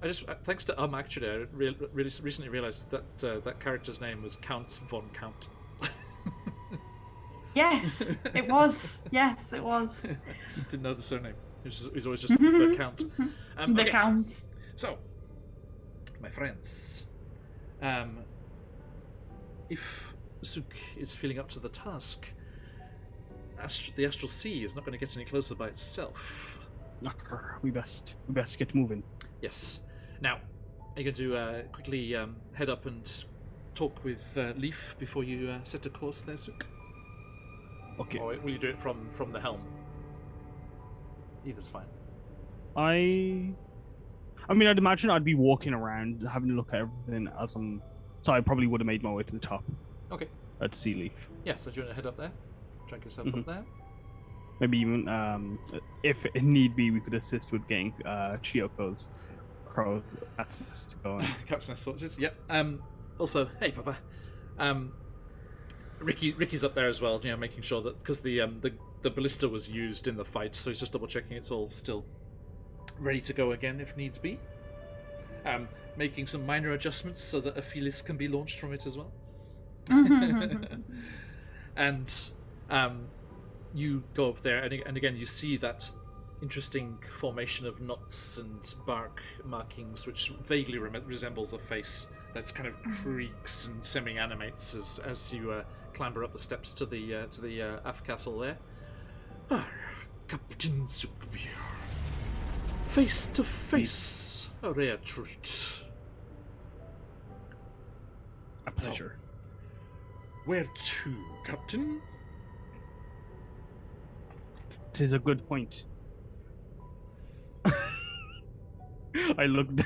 just thanks to actually, I really recently realised that that character's name was Count von Count. Yes, it was. Yes, it was. Didn't know the surname. He's always just the Count. The Okay. count. So, my friends, if Suk is feeling up to the task, the Astral Sea is not going to get any closer by itself. We best get moving. Yes. Now, are you going to quickly head up and talk with Leaf before you set a course there, Suk? Okay. Or will you do it from the helm? Either's fine. I mean, I'd imagine I'd be walking around, having a look at everything as I'm. So I probably would have made my way to the top. Okay. At Sea Leaf. Yeah, so do you want to head up there? Drag yourself up there? Maybe even, if it need be, we could assist with getting Chioko's crow cat's nest going. Cat's nest sorted. Yep. Also, hey Papa. Ricky's up there as well. You know, making sure that because the ballista was used in the fight, so he's just double checking it's all still ready to go again if needs be. Making some minor adjustments so that Ophelis can be launched from it as well. And you go up there, and again you see that interesting formation of knots and bark markings, which vaguely resembles a face that kind of creaks and semi-animates as you clamber up the steps to the aft castle there. Captain Sukbir, Face to face, a rare treat. A pleasure. Where to, Captain? 'Tis a good point. I looked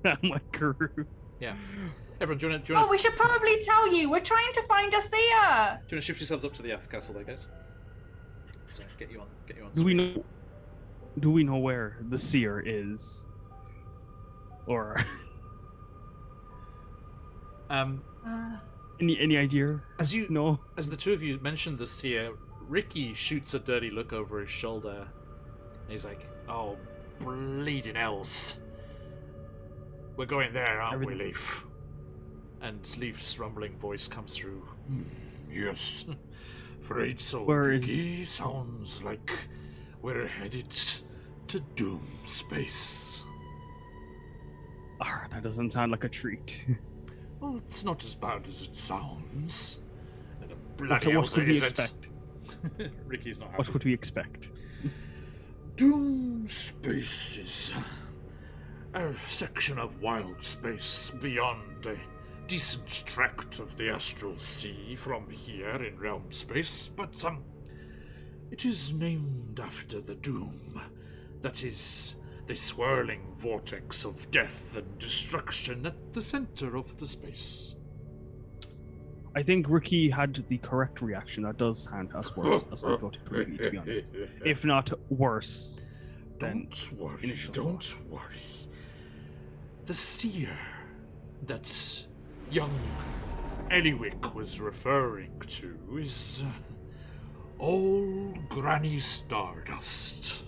at my crew. Yeah. Everyone, do you want Oh, we should probably tell you. We're trying to find a seer. to shift yourselves up to the F castle there, guys? Let's get you on. Do we know where the seer is? Or any idea? as you No. as the two of you mentioned the seer, Ricky shoots a dirty look over his shoulder. He's like, "Oh, bleeding elves. We're going there, aren't we, Leaf?" And Leaf's rumbling voice comes through. Yes. Afraid so. Where is- Ricky. Sounds like we're headed to Doom Space. That doesn't sound like a treat. Oh, it's not as bad as it sounds. And a What bloody hell could we is it? expect? Ricky's not happy. What could we expect? Doom Space is a section of wild space beyond a decent tract of the astral sea from here in realm space, but it is named after the Doom. That is the swirling vortex of death and destruction at the center of the space. I think Ricky had the correct reaction. That does sound as worse as I thought it would be, to be honest. If not worse than Don't worry, initial don't worry. The seer that young Eliwick was referring to is old Granny Stardust.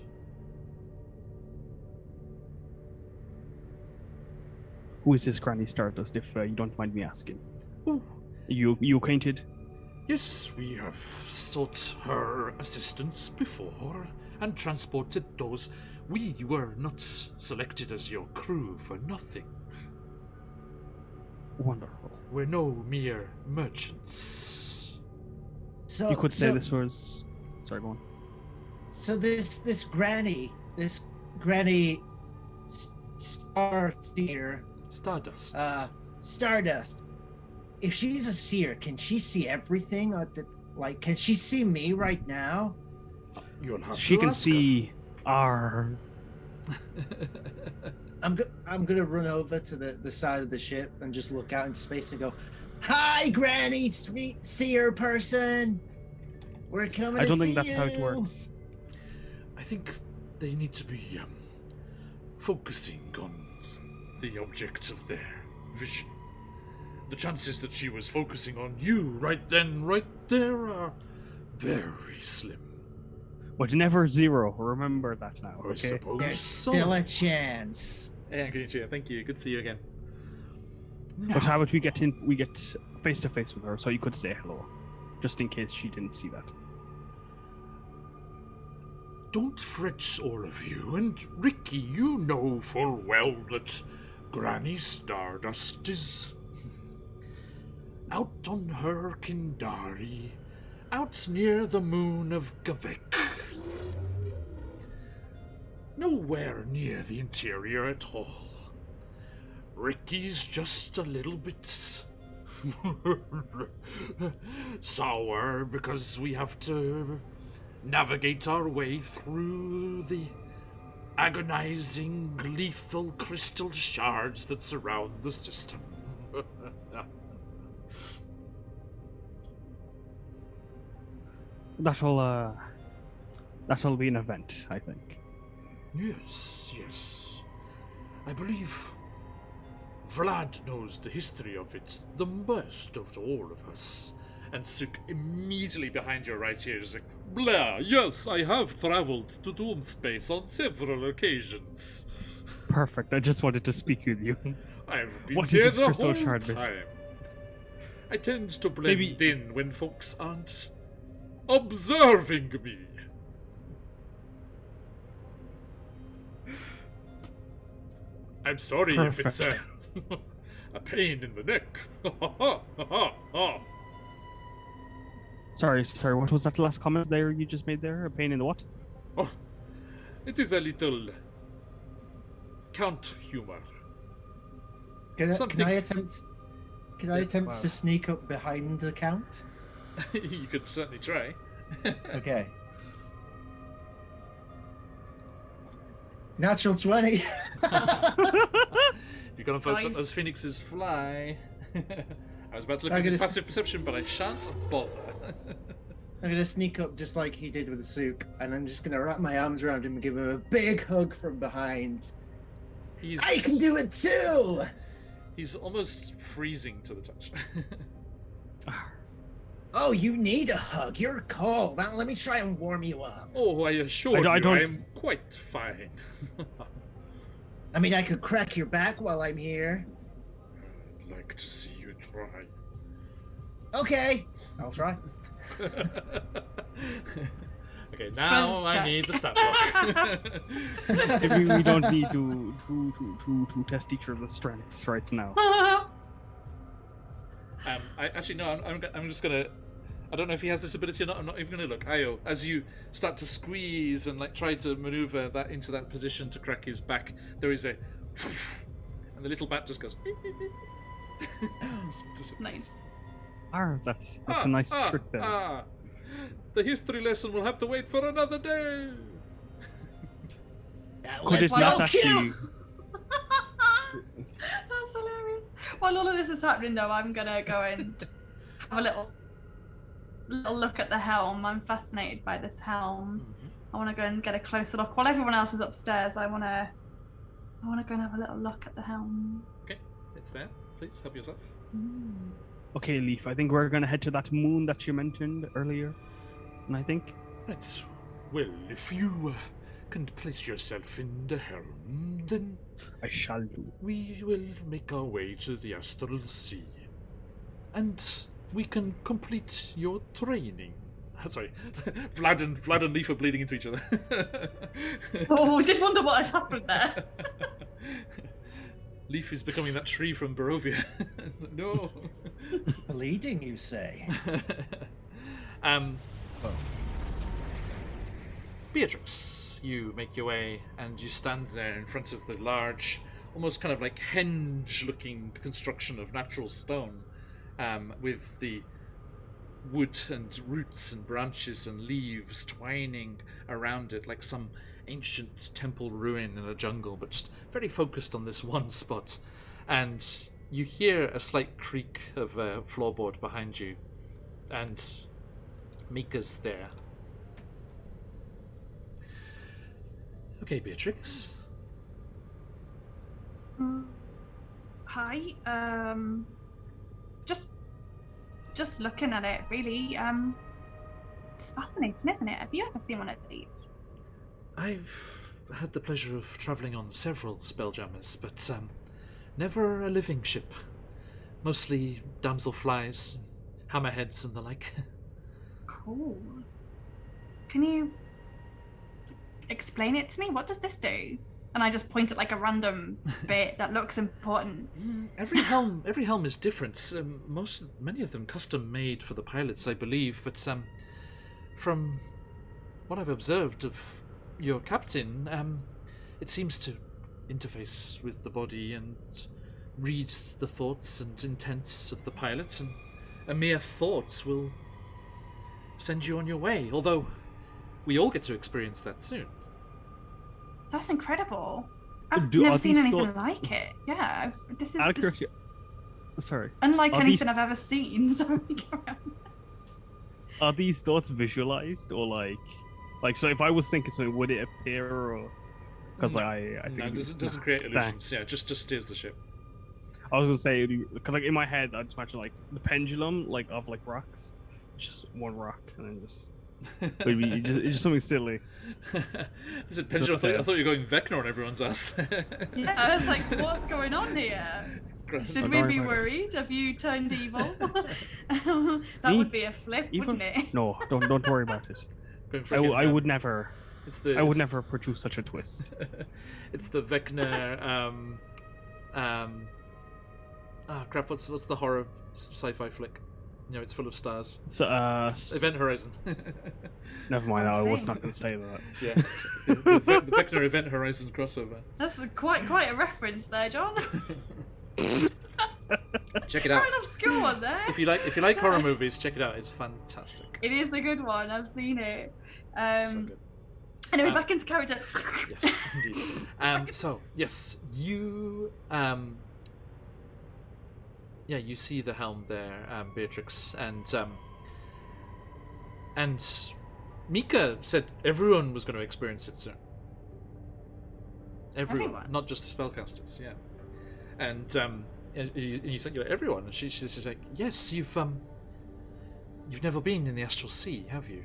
Who is this Granny Stardust, if you don't mind me asking? Oh, You acquainted? yes, we have sought her assistance before and transported those. We were not selected as your crew for nothing. Wonderful. We're no mere merchants. So You could say so, this was... Sorry, go on. So this granny star seer, Stardust. Stardust. If she's a seer, can she see everything? Can she see me right now? You'll have She to can ask see our... I'm gonna run over to the side of the ship and just look out into space and go, "Hi, Granny, sweet seer person. We're coming." I don't to think see that's how it you." works. I think they need to be focusing on the object of their vision. The chances that she was focusing on you right then, right there, are very slim. But never zero. Remember that now, I okay? suppose There's so. still a chance. Hey, Konnichiwa, thank you. Good to see you again. But how about we get face to face with her so you could say hello, just in case she didn't see that. Don't fret, all of you, and Ricky, you know full well that Granny Stardust is out on her Kindari, out near the moon of Gavek. Nowhere near the interior at all. Ricky's just a little bit sour because we have to navigate our way through the agonizing, lethal crystal shards that surround the system. That'll be an event, I think. Yes. I believe Vlad knows the history of it the best of all of us. And Suk immediately behind your right ear is like, Blair, yes, I have traveled to Doom Space on several occasions. Perfect. I just wanted to speak with you. I've been What is here this the crystal whole shard miss? time. I tend to blend in when folks aren't observing me. I'm sorry if it's a pain in the neck. Sorry. What was that last comment there you just made there? A pain in the what? Oh, it is a little Count humor. Can Something- I attempt? Can I attempt wow. to sneak up behind the count? You could certainly try. Okay. Natural 20. You're gonna focus on Nice. those phoenixes fly. I was about to look I'm at his gonna passive perception, but I shan't bother. I'm gonna sneak up just like he did with Sook, and I'm just gonna wrap my arms around him and give him a big hug from behind. He's I can do it too. He's almost freezing to the touch. Oh, you need a hug. You're cold. Now let me try and warm you up. Oh, I assure I you, I don't- am quite fine. I mean, I could crack your back while I'm here. I'd like to see you try. Okay, I'll try. Okay, now Strength I check. need the stat block. Maybe we don't need to test each other's strengths right now. I actually no. I'm just gonna. I don't know if he has this ability or not. I'm not even gonna look. Io, as you start to squeeze and like try to maneuver that into that position to crack his back, there is a, and the little bat just goes. Nice. That's a nice trick there. The history lesson will have to wait for another day. That Could it was not so actually? cute. That's hilarious. While all of this is happening, though, I'm gonna go and have a little look at the helm. I'm fascinated by this helm. I want to go and get a closer look. While everyone else is upstairs, I want to go and have a little look at the helm. Okay, it's there. Please help yourself. Okay, Leaf. I think we're gonna head to that moon that you mentioned earlier. And I think Right. Well, if you can place yourself in the helm, then I shall do. we will make our way to the Astral Sea. And we can complete your training. Sorry, Vlad and Leaf are bleeding into each other. Oh, I did wonder what had happened there. Leaf is becoming that tree from Barovia. It's like, no. Bleeding, you say? Beatrix, you make your way and you stand there in front of the large, almost kind of like henge-looking construction of natural stone, with the wood and roots and branches and leaves twining around it like some ancient temple ruin in a jungle, but just very focused on this one spot. And you hear a slight creak of floorboard behind you, and Mika's there. Okay, Beatrix. Hi. Just looking at it, really. It's fascinating, isn't it? Have you ever seen one of these? I've had the pleasure of travelling on several spelljammers, but never a living ship. Mostly damselflies, hammerheads, and the like. Cool. Can you explain it to me? What does this do? And I just point at like a random bit that looks important. Every helm is different. Many of them custom made for the pilots, I believe. But from what I've observed of your captain, it seems to interface with the body and read the thoughts and intents of the pilots, and a mere thought will send you on your way. Although we all get to experience that soon. That's incredible. I've Are never seen these anything thought- like it. Yeah, this is Out of this- curiosity, sorry. unlike Are anything these- I've ever seen. So Are these thoughts visualized or like? So if I was thinking something, would it appear or? Because I think No, it it's- doesn't create Dang. illusions. Yeah, just steers the ship. I was gonna say, because like in my head, I just imagine like the pendulum, like of like rocks, just one rock, and then just maybe just something silly. Is it pendulum? So I thought you were going Vecna on everyone's ass. yeah, I was like, what's going on here? Should we be worried? Have you turned evil? That Me? would be a flip, Evil? wouldn't it? No, don't worry about it. Going I freaking, would never. It's the, I would it's- never produce such a twist. It's the Vecna. Crap! What's the horror sci-fi flick? it's full of stars. So, Event Horizon. never mind. I was see. not going to say that. Yeah, the Vecna Event Horizon crossover. That's quite a reference there, John. Check it out. Quite an obscure one there. If you like horror movies, check it out. It's fantastic. It is a good one. I've seen it. So good. Anyway, back into character. Yes, indeed. So yes, you you see the helm there, Beatrix, and Mika said everyone was going to experience it soon. Everyone, not just the spellcasters. Yeah, and you said everyone, and she's like, yes, you've never been in the Astral Sea, have you?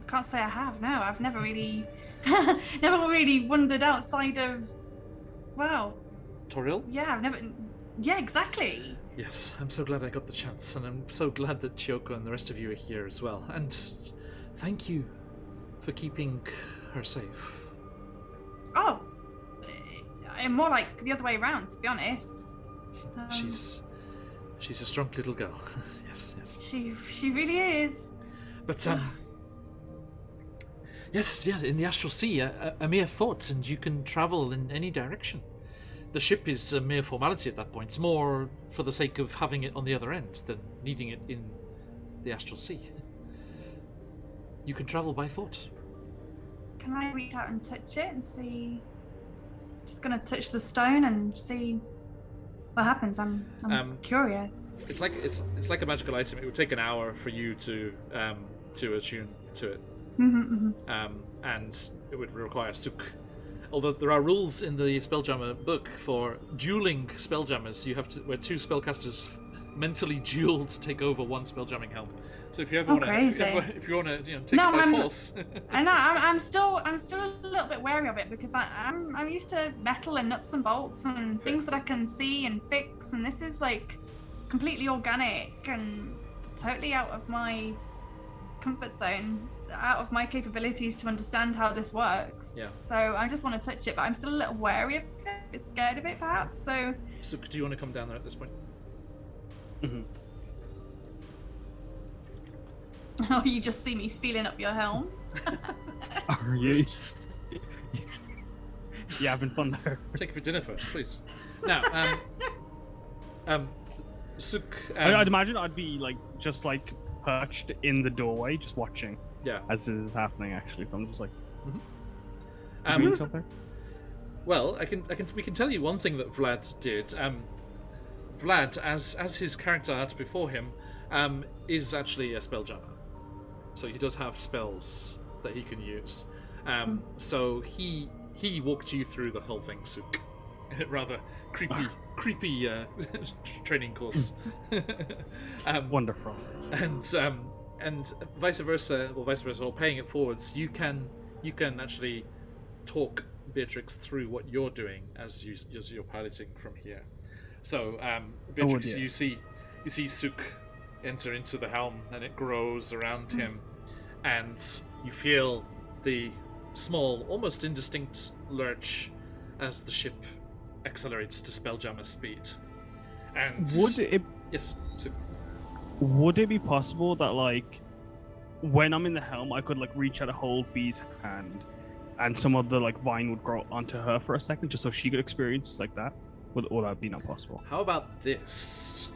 Can't say I have. No, I've never really, never really wandered outside of. Well, Toril? yeah, I've never. Yeah, exactly. Yes, I'm so glad I got the chance, and I'm so glad that Chiyoko and the rest of you are here as well. And thank you for keeping her safe. Oh, I'm more like the other way around, to be honest. She's a strong little girl. Yes. She really is. But yes, in the Astral Sea, a mere thought, and you can travel in any direction. The ship is a mere formality at that point. It's more for the sake of having it on the other end than needing it in the Astral Sea. You can travel by thought. Can I reach out and touch it and see? Just gonna touch the stone and see what happens. I'm curious. It's like a magical item. It would take an hour for you to attune to it, and it would require Suk. Although there are rules in the Spelljammer book for dueling Spelljammers, you have to where two spellcasters mentally duel to take over one Spelljamming helm. So if you ever want to, if you want to, take it by force. I know. I'm still a little bit wary of it because I'm used to metal and nuts and bolts and things that I can see and fix, and this is like completely organic and totally out of my comfort zone, out of my capabilities to understand how this works. Yeah. So I just want to touch it, but I'm still a little wary of it, a bit scared of it perhaps. So do you want to come down there at this point? Mm-hmm. Oh, you just see me feeling up your helm. Are you? Yeah, having fun there. Take it for dinner first, please. Now, Suk. I'd imagine I'd be just perched in the doorway, just watching. Yeah. As this is happening, actually, so I'm just like. Mm-hmm. Something. Well, we can tell you one thing that Vlad did. Vlad, as his character art before him, is actually a spelljammer. So he does have spells that he can use. So he walked you through the whole thing, Suk. Rather creepy training course. Wonderful. And vice versa, or paying it forwards, you can actually talk Beatrix through what you're doing as you're piloting from here. So Beatrix, you see Suk enter into the helm, and it grows around him, and you feel the small, almost indistinct lurch as the ship accelerates to spelljammer speed. And yes, Suk. Would it be possible that when I'm in the helm, I could reach out and hold Bee's hand, and some of the vine would grow onto her for a second, just so she could experience that? Would that be not possible? How about this?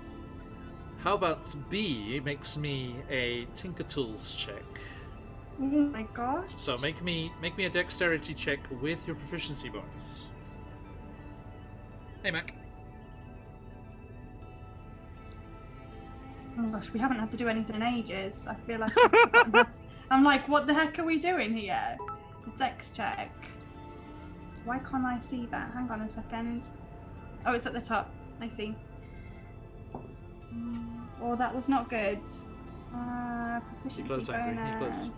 How about B makes me a Tinker Tools check? Oh my gosh. So make me a dexterity check with your proficiency bonus. Hey, Mac. Oh my gosh, we haven't had to do anything in ages. I feel like I've forgotten I'm like, what the heck are we doing here? The dex check. Why can't I see that? Hang on a second. Oh, it's at the top. I see. Oh, that was not good. Proficiency bonus.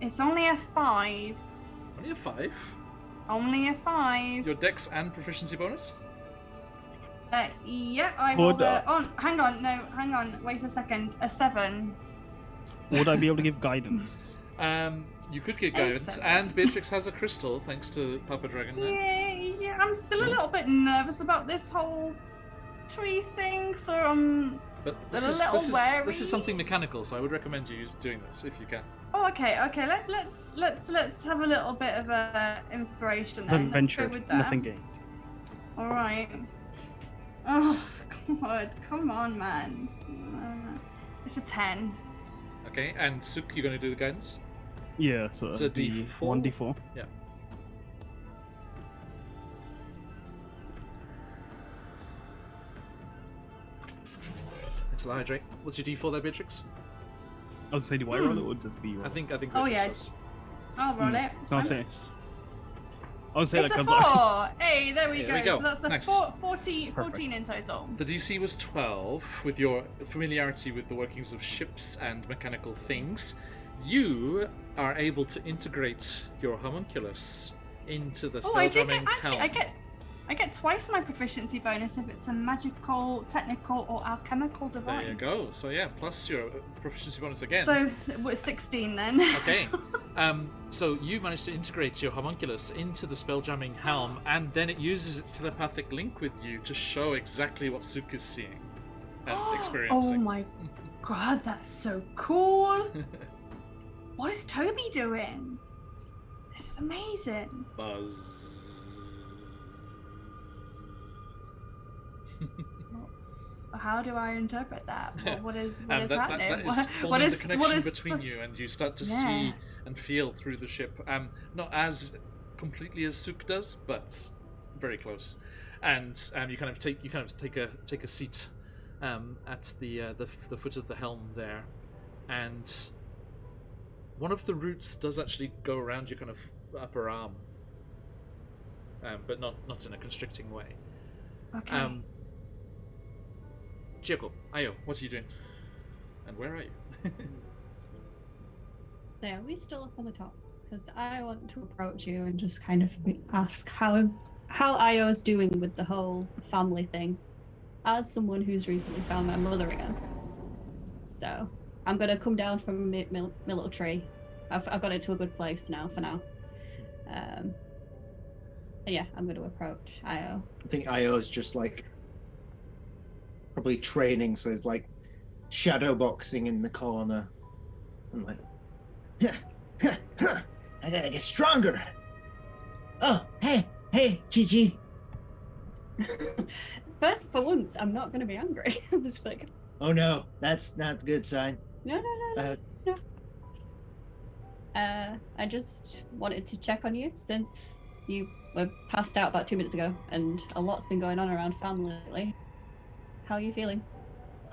It's only a 5. Only a 5? Only a 5. Your dex and proficiency bonus? Yeah, I rolled hang on, wait a second. A 7. Would I be able to give guidance? You could get guidance, and Beatrix has a crystal, thanks to Papa Dragon. Yeah, I'm still a little bit nervous about this whole fluttery thing, so But a little wary. this is something mechanical, so I would recommend you doing this if you can. Oh, okay. Let's have a little bit of a inspiration then. Let's Adventure, go with that. nothing gained. All right. Oh God, come on, man. It's a 10. Okay, and Suk, you're going to do the guidance? Yeah, so It's a it'd be D4? 1d4. Yeah. Thanks for the hydrate. What's your D4 there, Beatrix? I was saying, do I roll it or does B roll? I think Oh, Beatrix yeah. does. I'll roll it. It's No, I'm fine. saying. I would say It's like a 4! Hey, there we There we go. go. So that's a Nice. 14 in total. The DC was 12. With your familiarity with the workings of ships and mechanical things, you are able to integrate your homunculus into the Oh, I do spell-jamming get actually. helm. I get twice my proficiency bonus if it's a magical, technical, or alchemical device. There you go. So yeah, plus your proficiency bonus again. So we're 16 then. Okay. So you managed to integrate your homunculus into the spell-jamming helm, and then it uses its telepathic link with you to show exactly what Suk is seeing and Oh experiencing. my God, that's so cool. What is Toby doing? This is amazing. Buzz. How do I interpret that? What is That happening? is What forming the is connection between you, and you start to Yeah. see and feel through the ship. Not as completely as Suk does, but very close. And you kind of take a seat at the foot of the helm there, and one of the roots does actually go around your kind of upper arm, but not in a constricting way. Okay. Chieko, Ayo, what are you doing? And where are you? There, we still up on the top because I want to approach you and just kind of ask how Io's doing with the whole family thing, as someone who's recently found my mother again. So I'm gonna come down from my little tree. I've got it to a good place now for now. And yeah, I'm going to approach Io. I think Io is just like probably training, so he's like shadow boxing in the corner. I'm like, I gotta get stronger. Oh, hey, Chi. First, for once, I'm not going to be angry. I'm just like, Oh no, that's not a good sign. no. I just wanted to check on you since you were passed out about 2 minutes ago, and a lot's been going on around family lately. How are you feeling?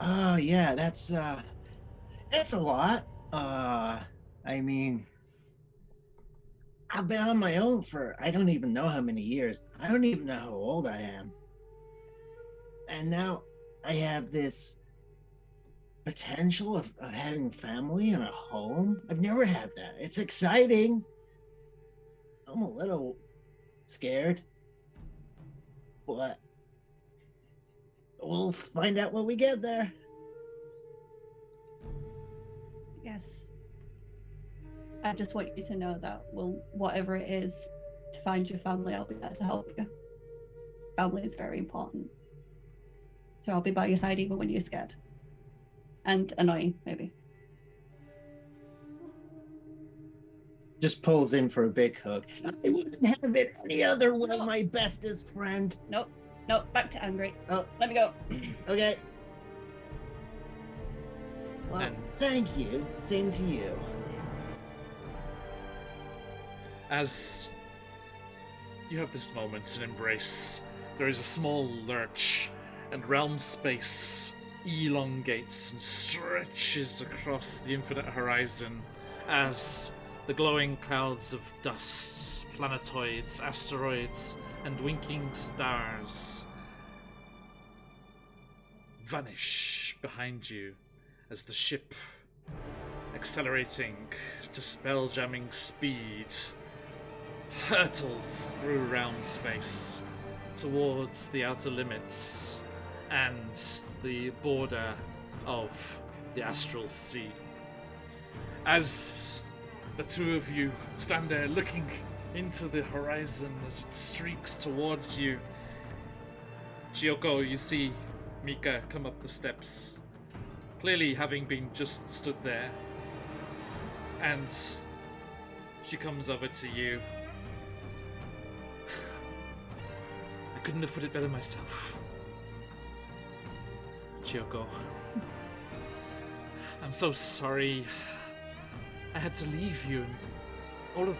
Oh yeah, that's a lot. I mean, I've been on my own for I don't even know how many years. I don't even know how old I am. And now I have this potential of having family and a home. I've never had that. It's exciting. I'm a little scared, but we'll find out when we get there. Yes. I just want you to know that, well, whatever it is to find your family, I'll be there to help you. Family is very important. So I'll be by your side even when you're scared. And annoying, maybe. Just pulls in for a big hug. I wouldn't have it any other way, my bestest friend. Nope, back to angry. Oh. Let me go. Okay. Well, And- thank you. Same to you. As you have this moment and embrace, there is a small lurch, and realm space elongates and stretches across the infinite horizon as the glowing clouds of dust, planetoids, asteroids, and winking stars vanish behind you as the ship, accelerating to spell-jamming speed, hurtles through realm space towards the outer limits and the border of the astral sea. As the two of you stand there looking into the horizon as it streaks towards you, Chieko, you see Mika come up the steps, clearly having been just stood there. And she comes over to you. I couldn't have put it better myself. Chiyoko, I'm so sorry. I had to leave you. All of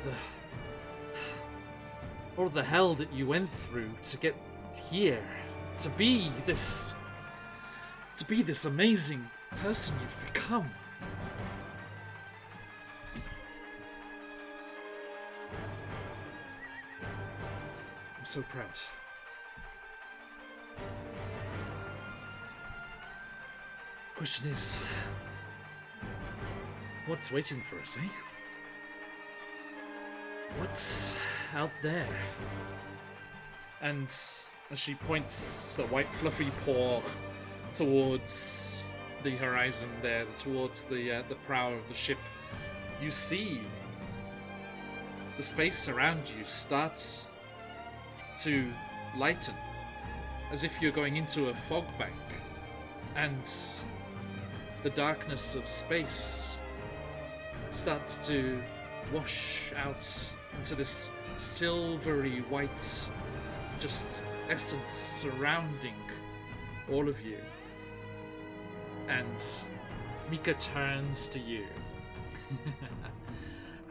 the hell that you went through to get here, to be this amazing person you've become. I'm so proud. Question is, what's waiting for us, eh? What's out there? And as she points a white fluffy paw towards the horizon there, towards the prow of the ship, you see the space around you start to lighten, as if you're going into a fog bank, and the darkness of space starts to wash out into this silvery white just essence surrounding all of you. And Mika turns to you.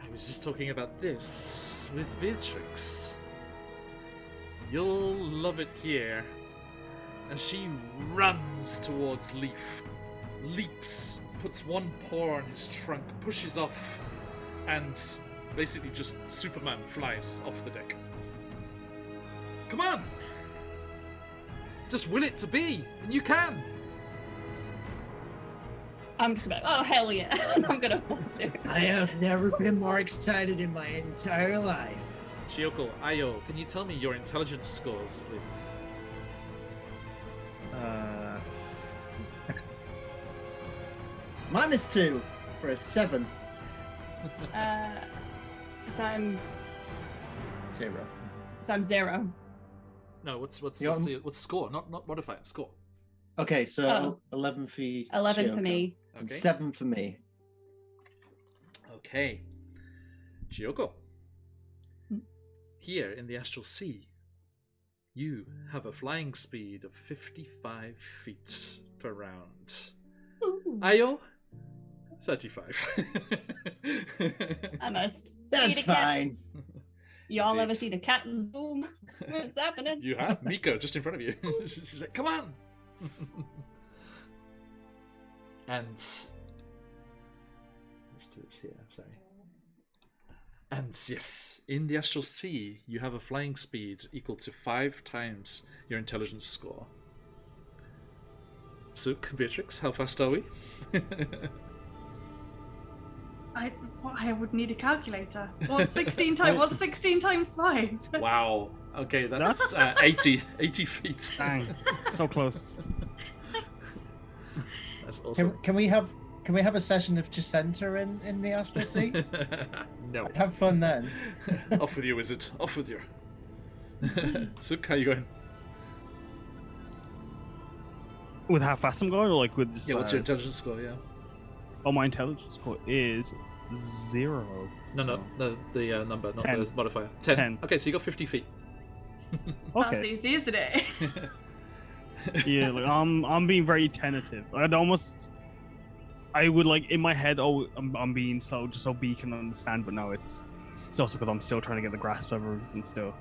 I was just talking about this with Beatrix. You'll love it here. And she runs towards Leaf, leaps, puts one paw on his trunk, pushes off, and basically just Superman flies off the deck. Come on! Just will it to be, and you can! I'm just gonna, oh hell yeah, I'm gonna force it. I have never been more excited in my entire life. Chiyoko, Ayo, can you tell me your intelligence scores, please? -2 for a 7. So I'm 0. So I'm 0. No, what's the score? Not modifier, score. Okay, so Oh. 11 for 11 for Chiyoko. me. And Okay. 7 for me. Okay. Chiyoko. Hmm? Here in the Astral Sea, you have a flying speed of 55 feet per round. Ooh. Ayo, 35. I must. That's see the cat. fine. Y'all ever Indeed. seen a cat zoom? What's happening? You have Miko just in front of you. She's like, come on! And let's do this here, sorry. And yes, in the Astral Sea, you have a flying speed equal to 5 times your intelligence score. Suk, Beatrix, how fast are we? I would need a calculator. What's 16 times? What's 16 times 5? Wow. Okay, that's 80 feet. Dang, so close. That's awesome. Can we have a session of Chicenta in the Astral Sea? No. I'd have fun then. Off with you, wizard. Off with you. Suk, how you going? With how fast I'm going, or like with just, Yeah, what's your intelligence score? Yeah. Oh, my intelligence score is 0. No, so- the number, not 10. the modifier. 10. 10. Okay, so you got 50 feet. That's Okay. easy, isn't it? Yeah, like, I'm being very tentative. I would like in my head. Oh, I'm being slow, just so B can understand. But no, it's also because I'm still trying to get the grasp of everything still.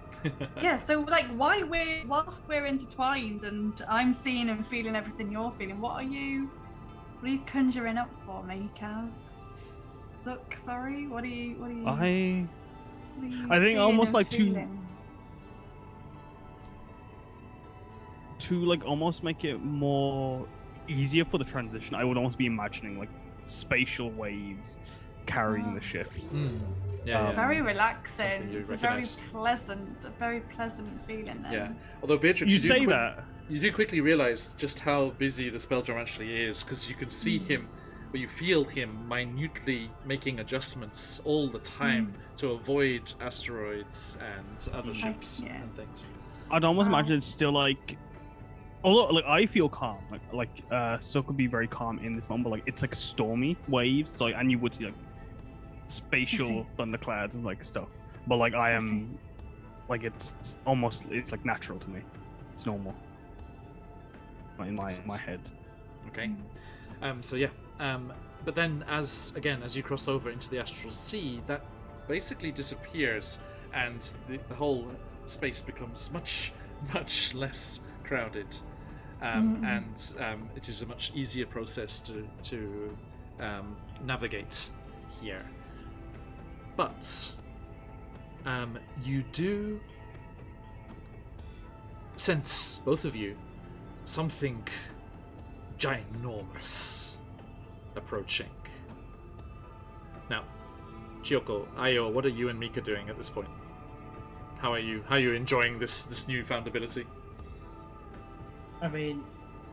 Yeah, so like whilst we're intertwined and I'm seeing and feeling everything you're feeling, what are you conjuring up for me, Kaz? Zook, sorry, what are you I think seeing almost and like feeling? to like almost make it more easier for the transition. I would almost be imagining like spatial waves carrying the ship. Yeah, Very Something relaxing. you It's recognise. a very pleasant feeling then. Yeah. Although Beatrix, You'd say that. You do quickly realise just how busy the Spelljammer actually is, because you can see him, or you feel him minutely making adjustments all the time to avoid asteroids and other ships yeah. and things. I'd almost Wow. imagine it's still like Although, like, I feel calm. So could be very calm in this moment, but like it's like stormy waves, like, and you would see like spatial thunderclouds and like stuff. But like I am, like it's like natural to me. It's normal. In my head. Okay. So yeah. But then as you cross over into the astral sea, that basically disappears, and the whole space becomes much less crowded. And it is a much easier process to navigate here. But you do sense, both of you, something ginormous approaching. Now, Chiyoko, Ayo, what are you and Mika doing at this point? How are you enjoying this newfound ability? I mean,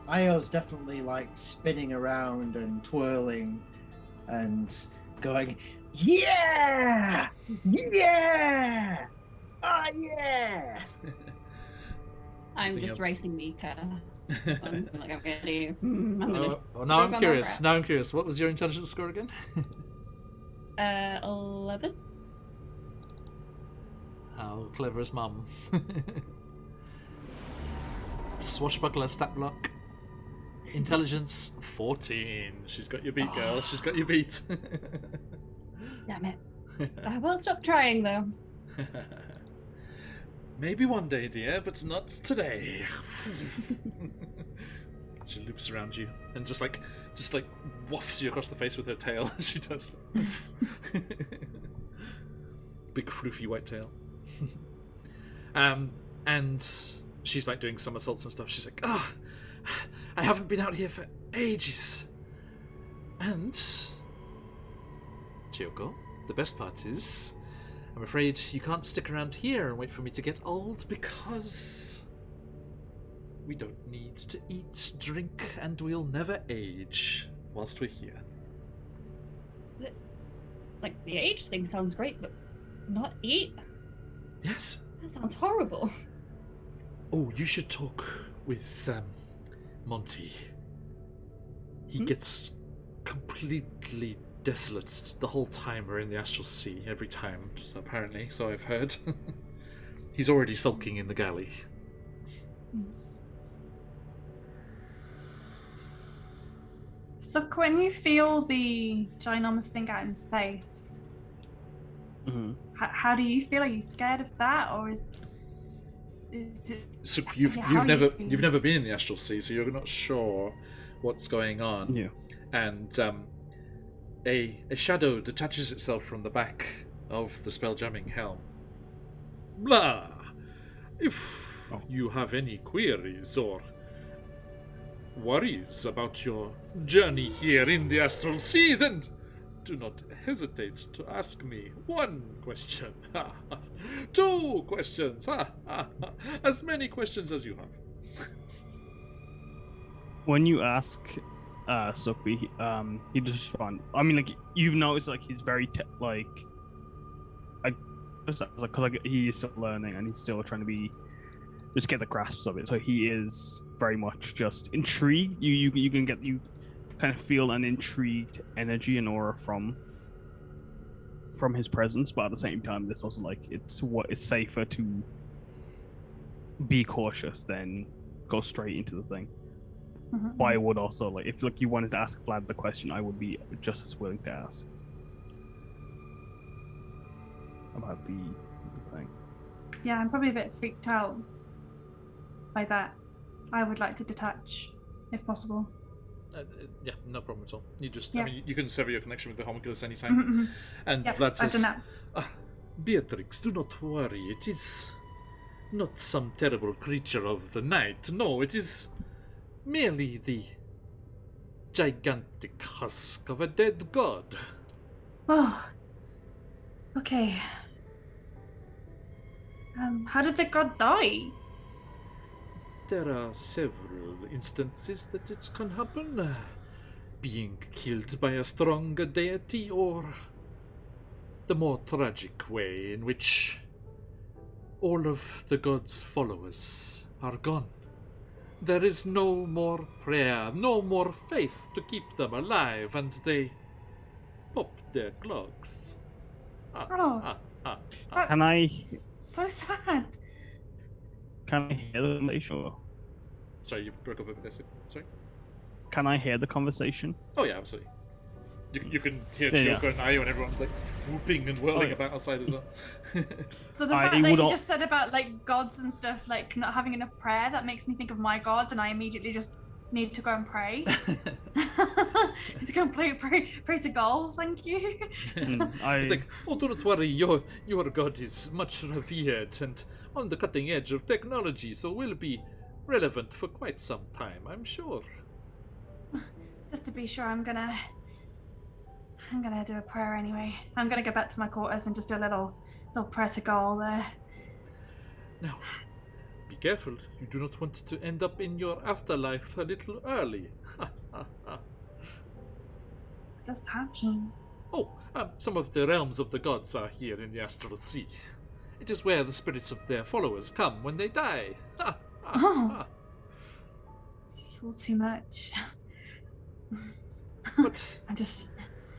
Io's definitely like spinning around and twirling and going, yeah! Yeah! Oh, yeah! I'm just racing Mika. I'm like, I'm ready. Now I'm curious. What was your intelligence score again? 11. How clever is Mum? Swashbuckler stat block. Intelligence 14. She's got your beat, girl. She's got your beat. Damn it. I won't stop trying, though. Maybe one day, dear, but not today. She loops around you and just like wafts you across the face with her tail. She does. Big floofy white tail. And she's like doing somersaults and stuff. She's like, I haven't been out here for ages. And Chiyoko, the best part is, I'm afraid you can't stick around here and wait for me to get old, because we don't need to eat, drink, and we'll never age whilst we're here. Like, the age thing sounds great, but not eat? Yes. That sounds horrible. Oh, you should talk with Monty. He gets completely desolate the whole time we're in the astral sea, every time, apparently, so I've heard. He's already sulking in the galley. So when you feel the ginormous thing out in space, how do you feel? Are you scared of that, or is it... So you've never been in the astral sea, so you're not sure what's going on. Yeah. And a shadow detaches itself from the back of the spell-jamming helm. Blah! If you have any queries or worries about your journey here in the astral sea, then do not hesitate to ask me 1 question. 2 questions. As many questions as you have. When you ask Sukbi, he just respond. I mean, like, you've noticed, like, he's very because he is still learning and he's still trying to just get the grasps of it. So he is very much just intrigued. You kind of feel an intrigued energy and aura from his presence, but at the same time, this also, like, it's safer to be cautious than go straight into the thing. But I would also, like, if you wanted to ask Vlad the question, I would be just as willing to ask about the thing. Yeah, I'm probably a bit freaked out by that. I would like to detach, if possible. Yeah, no problem at all. You just, Yeah. I mean, you can sever your connection with the homunculus anytime. And Yeah, Vlad says, I've done that. Beatrix, do not worry. It is not some terrible creature of the night. No, it is merely the gigantic husk of a dead god. Oh, okay. How did the god die? There are several instances that it can happen. Being killed by a stronger deity, or the more tragic way in which all of the god's followers are gone. there is no more prayer, no more faith to keep them alive, and they pop their clogs. Oh. Ah. That's Can I- so sad. Can I hear the conversation? Sorry, you broke up a bit. Sorry. Can I hear the conversation? Oh yeah, absolutely. You can hear Yeah, Chiyoko and Ayo and everyone like whooping and whirling yeah. about outside as well. So the I fact that would you al- just said about like gods and stuff, like not having enough prayer, that makes me think of my god, and I immediately just need to go and pray. To go and pray to God. Thank you. It's like, oh, don't worry, your god is much revered and on the cutting edge of technology, so will be relevant for quite some time, I'm sure. Just to be sure, I'm gonna do a prayer anyway. I'm gonna go back to my quarters and just do a little prayer to God there. Now, be careful. You do not want to end up in your afterlife a little early. What does that mean? Oh, some of the realms of the gods are here in the Astral Sea. It is where the spirits of their followers come when they die. Oh. It's all too much. But I just.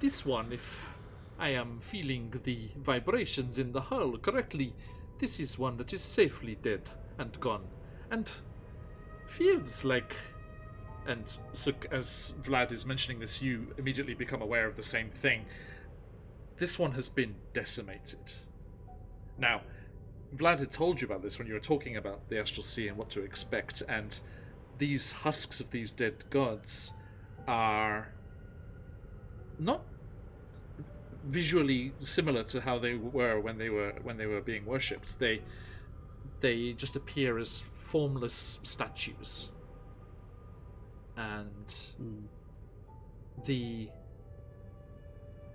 this one, if I am feeling the vibrations in the hull correctly, this is one that is safely dead and gone. And feels like... And Suk, as Vlad is mentioning this, you immediately become aware of the same thing. This one has been decimated. Now, Vlad had told you about this when you were talking about the Astral Sea and what to expect, and these husks of these dead gods are not visually similar to how they were when they were being worshipped. They just appear as formless statues. And the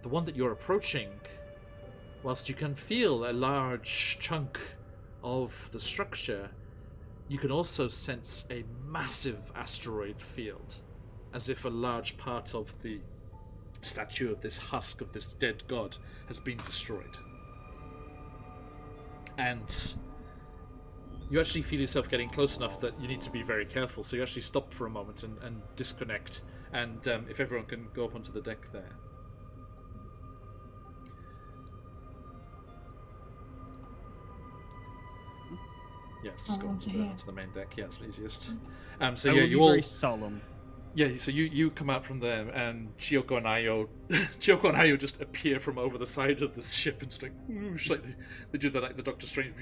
one that you're approaching, whilst you can feel a large chunk of the structure, you can also sense a massive asteroid field, as if a large part of the statue of this husk of this dead god has been destroyed. And you actually feel yourself getting close enough that you need to be very careful, so you actually stop for a moment and disconnect. And if everyone can go up onto the deck there. Yes, just go onto the main deck. Yeah, it's the easiest. So I yeah, will you be all. very solemn. Yeah, so you come out from there, and Chiyoko and Ayo just appear from over the side of the ship and just like, whoosh, like they do the Doctor Strange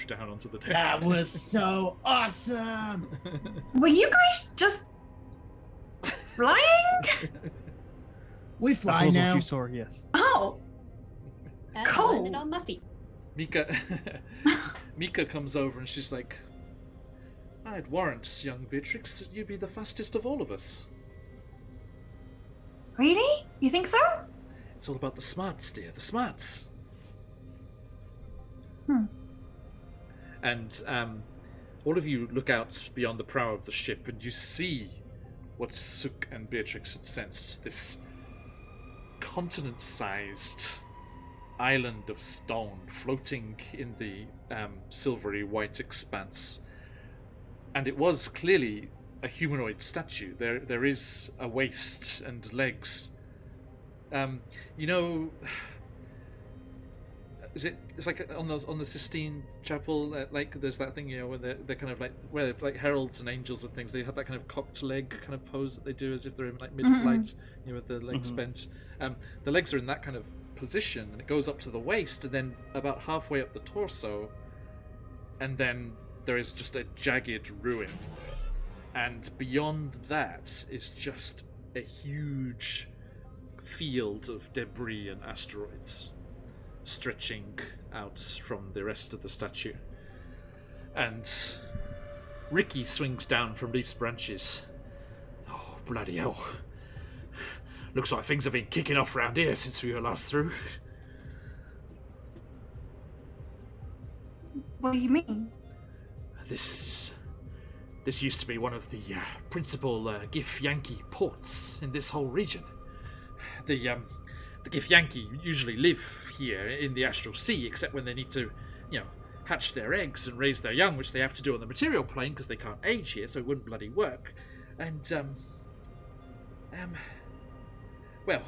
down onto the deck. That was so awesome. Were you guys just flying? We That fly was now. what you saw, yes. Oh, And Cool. I landed on my feet. Mika comes over and she's like, I'd warrant, young Beatrix, that you be the fastest of all of us. really? You think so? It's all about the smarts, dear, the smarts. And all of you look out beyond the prow of the ship and you see what Suk and Beatrix had sensed, this continent-sized island of stone floating in the silvery white expanse. And it was clearly a humanoid statue. There is a waist and legs. You know, it's like on the Sistine Chapel, like there's that thing, you know, when they're kind of like where like heralds and angels and things. They have that kind of cocked leg kind of pose that they do as if they're in like mid-flight, you know, with the legs bent. The legs are in that kind of position, and it goes up to the waist, and then about halfway up the torso, and then there is just a jagged ruin, and beyond that is just a huge field of debris and asteroids stretching out from the rest of the statue. And Ricky swings down from Leaf's branches. Oh, bloody hell. Looks like things have been kicking off round here since we were last through. What do you mean? This used to be one of the principal Githyanki ports in this whole region. The Githyanki usually live here in the Astral Sea, except when they need to, you know, hatch their eggs and raise their young, which they have to do on the material plane because they can't age here, so it wouldn't bloody work. And well,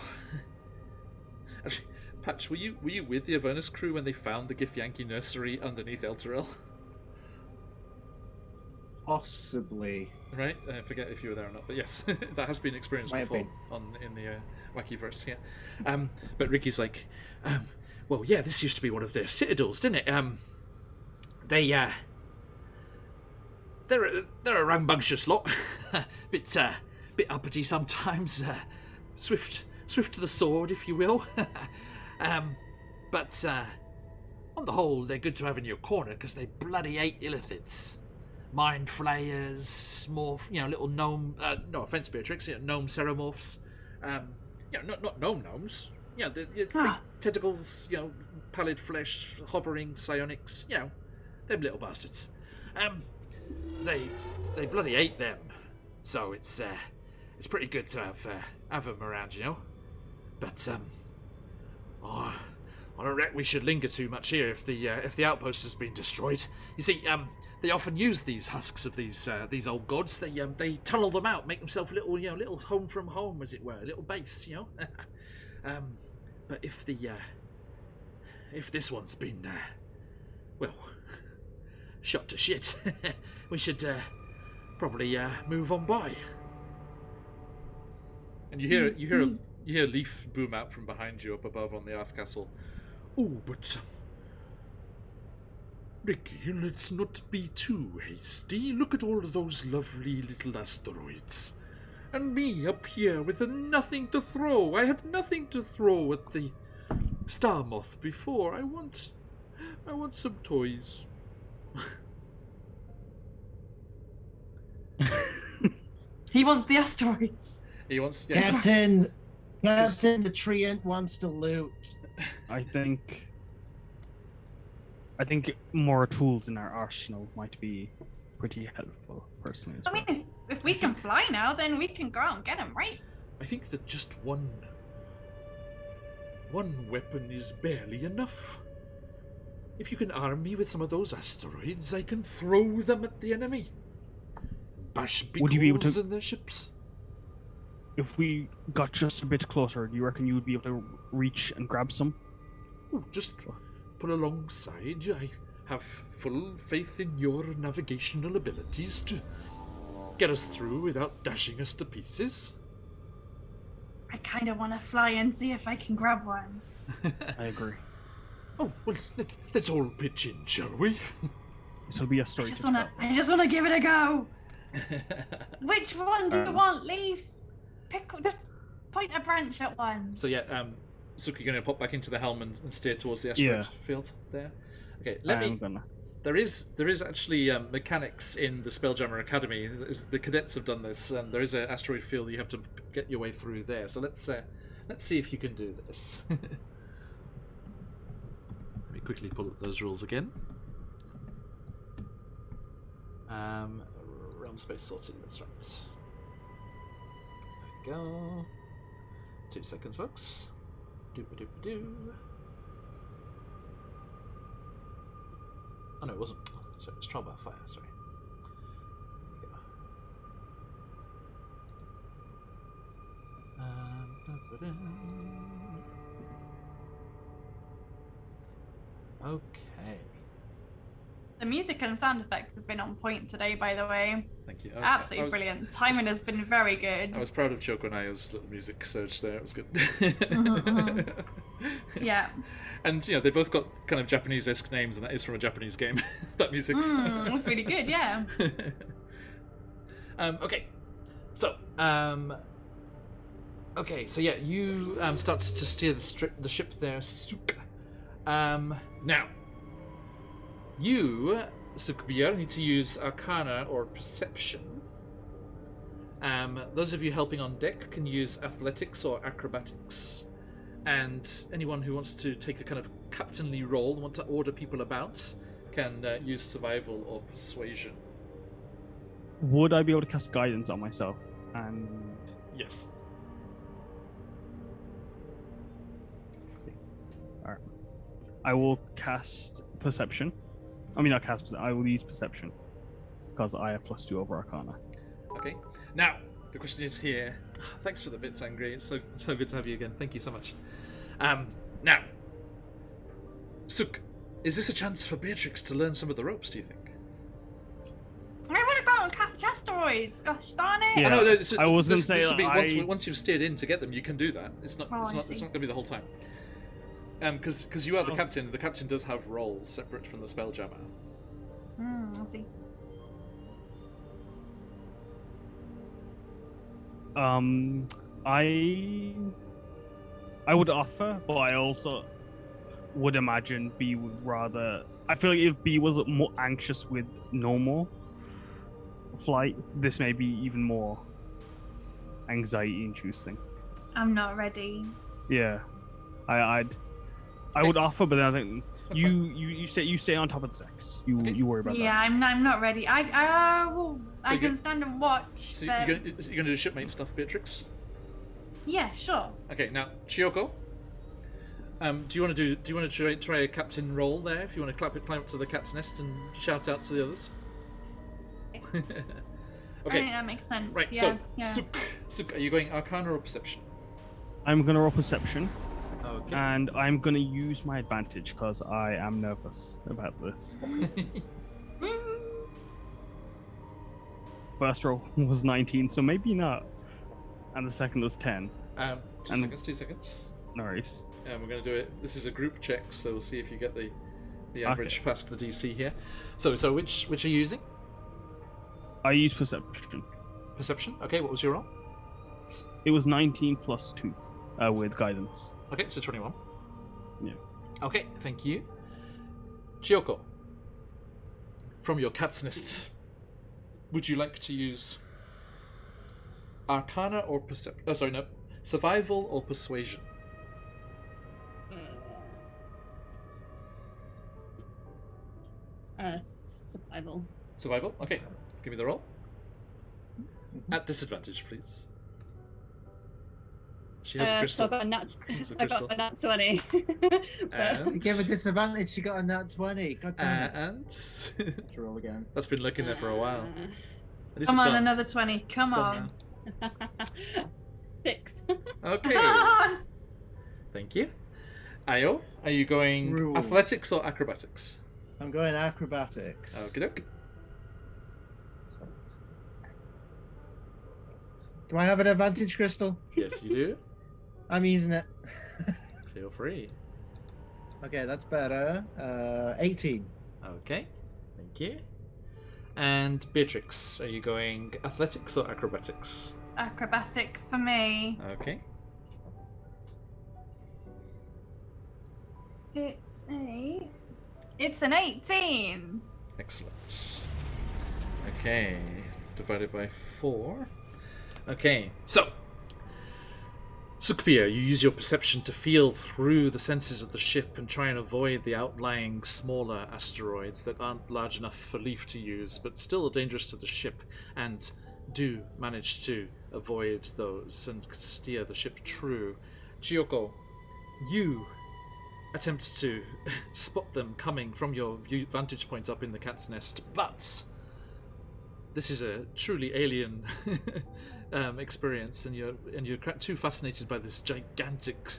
actually, Patch, were you with the Avernus crew when they found the Githyanki nursery underneath Elturel? Possibly. Right? I forget if you were there or not, but yes, that has been experienced Might have before in the Wackyverse, yeah. But Ricky's like, well, yeah, this used to be one of their citadels, didn't it? They're a rambunctious lot, bit uppity sometimes, swift to the sword, if you will. But on the whole, they're good to have in your corner because they bloody hate illithids. Mind flayers, more, little gnome, no offense, Beatrix, gnome ceremorphs. Not gnomes. The big tentacles, pallid flesh, hovering psionics, them little bastards. They bloody hate them. So it's pretty good to have them around, But I don't reckon we should linger too much here if the outpost has been destroyed. You see, they often use these husks of these old gods. They tunnel them out, make themselves little home from home, as it were, a little base, But if this one's been shot to shit, we should probably move on by. And you hear Leaf boom out from behind you up above on the Arth Castle. Oh, but Ricky, let's not be too hasty. Look at all of those lovely little asteroids. And me up here with nothing to throw. I had nothing to throw at the star moth before. I want some toys. He wants the asteroids. He wants... Yeah. Captain, the treant wants to loot. I think more tools in our arsenal might be pretty helpful, personally. As I mean, if we can fly now, then we can go out and get them, right? I think that just one weapon is barely enough. If you can arm me with some of those asteroids, I can throw them at the enemy. Bash big holes in their ships. If we got just a bit closer, do you reckon you would be able to reach and grab some? Oh, just pull alongside. I have full faith in your navigational abilities to get us through without dashing us to pieces. I kind of want to fly and see if I can grab one. I agree. Oh, well, let's all pitch in, shall we? It'll be a story to tell. I just want to give it a go. Which one do you want, Leaf? Just point a branch at one. So yeah, Suki, you're going to pop back into the helm and steer towards the asteroid field there. Okay, There is actually mechanics in the Spelljammer Academy. The cadets have done this. There is an asteroid field you have to get your way through there. So let's see if you can do this. Let me quickly pull up those rules again. Realm space sorting. That's right. There we go. 2 seconds, folks. Doop-a-doop-a-doo. Oh no, it wasn't. Sorry, it's trial by fire, sorry. There we go. Okay. The music and sound effects have been on point today, by the way. Thank you. Absolutely brilliant. Timing has been very good. I was proud of Choco Nayo's little music surge there. It was good. Yeah. And, they both got kind of Japanese-esque names, and that is from a Japanese game, that music. That's really good, yeah. Okay. So, yeah, you start to steer the ship there, Suk. Now, you, Sukbir, need to use Arcana or Perception. Those of you helping on deck can use Athletics or Acrobatics. And anyone who wants to take a kind of captainly role and want to order people about can use Survival or Persuasion. Would I be able to cast Guidance on myself? And yes. Alright. I will cast Perception. I mean, not cast. I will use perception because I have +2 over Arcana. Okay. Now the question is here. Thanks for the bits, Angry. It's so good to have you again. Thank you so much. Now, Suk, is this a chance for Beatrix to learn some of the ropes? Do you think? I want to go out and catch asteroids. Gosh darn it! Yeah. No, I was gonna this say, will be, like, once you've steered in to get them, you can do that. It's not. Oh, it's I not. see. It's not going to be the whole time. Because you are the captain. The captain does have roles separate from the spelljammer. I see. I would offer, but I also would imagine B would rather. I feel like if B was more anxious with normal flight, this may be even more anxiety-inducing. I'm not ready. Yeah, I would offer, but then I think That's you stay on top of the sex. You worry about Yeah, that. I'm not ready. So I you can get- stand and watch. So but... you're gonna do shipmate stuff, Beatrix? Yeah, sure. Okay. Now, Chiyoko. Do you want to try a captain role there? If you want to climb up to the cat's nest and shout out to the others. I think Okay. that makes sense. Right. Yeah, So, Suk, are you going Arcana or Perception? I'm gonna roll perception, Okay. and I'm gonna use my advantage because I am nervous about this. First roll was 19, so maybe not. And the second was 10. 2 seconds. No worries. We're going to do it. This is a group check, so we'll see if you get the average Okay. past the DC here. So which are you using? I used perception. Perception. Okay, what was your roll? It was 19 plus 2 with guidance. Okay, so 21. Yeah. Okay, thank you. Chiyoko, from your cat's nest, would you like to use Arcana or Perception? Oh, sorry, no. Survival or Persuasion? Survival. Survival? Okay, give me the roll. At disadvantage, please. She has a So crystal. I got a nat, It's a I crystal. got a nat 20. And, Give a disadvantage. She got a nat 20. God damn it. and Let's roll again. that's been lurking there for a while. At least Come it's on, gone. another 20. Come It's gone on. 6. now. Okay, thank you. Ayo, are you going Rule. athletics or acrobatics? I'm going acrobatics. Okie doke. Do I have an advantage, Crystal? Yes, you do. I'm using it. Feel free. Okay, that's better. 18. Okay, thank you. And Beatrix, are you going athletics or acrobatics? Acrobatics for me. Okay. It's an 18. Excellent. Okay, divided by 4. Okay, so Sukpia, you use your perception to feel through the senses of the ship and try and avoid the outlying smaller asteroids that aren't large enough for Leaf to use, but still dangerous to the ship, and do manage to avoid those and steer the ship true. Chiyoko, you attempt to spot them coming from your vantage point up in the cat's nest, but this is a truly alien experience, and you're too fascinated by this gigantic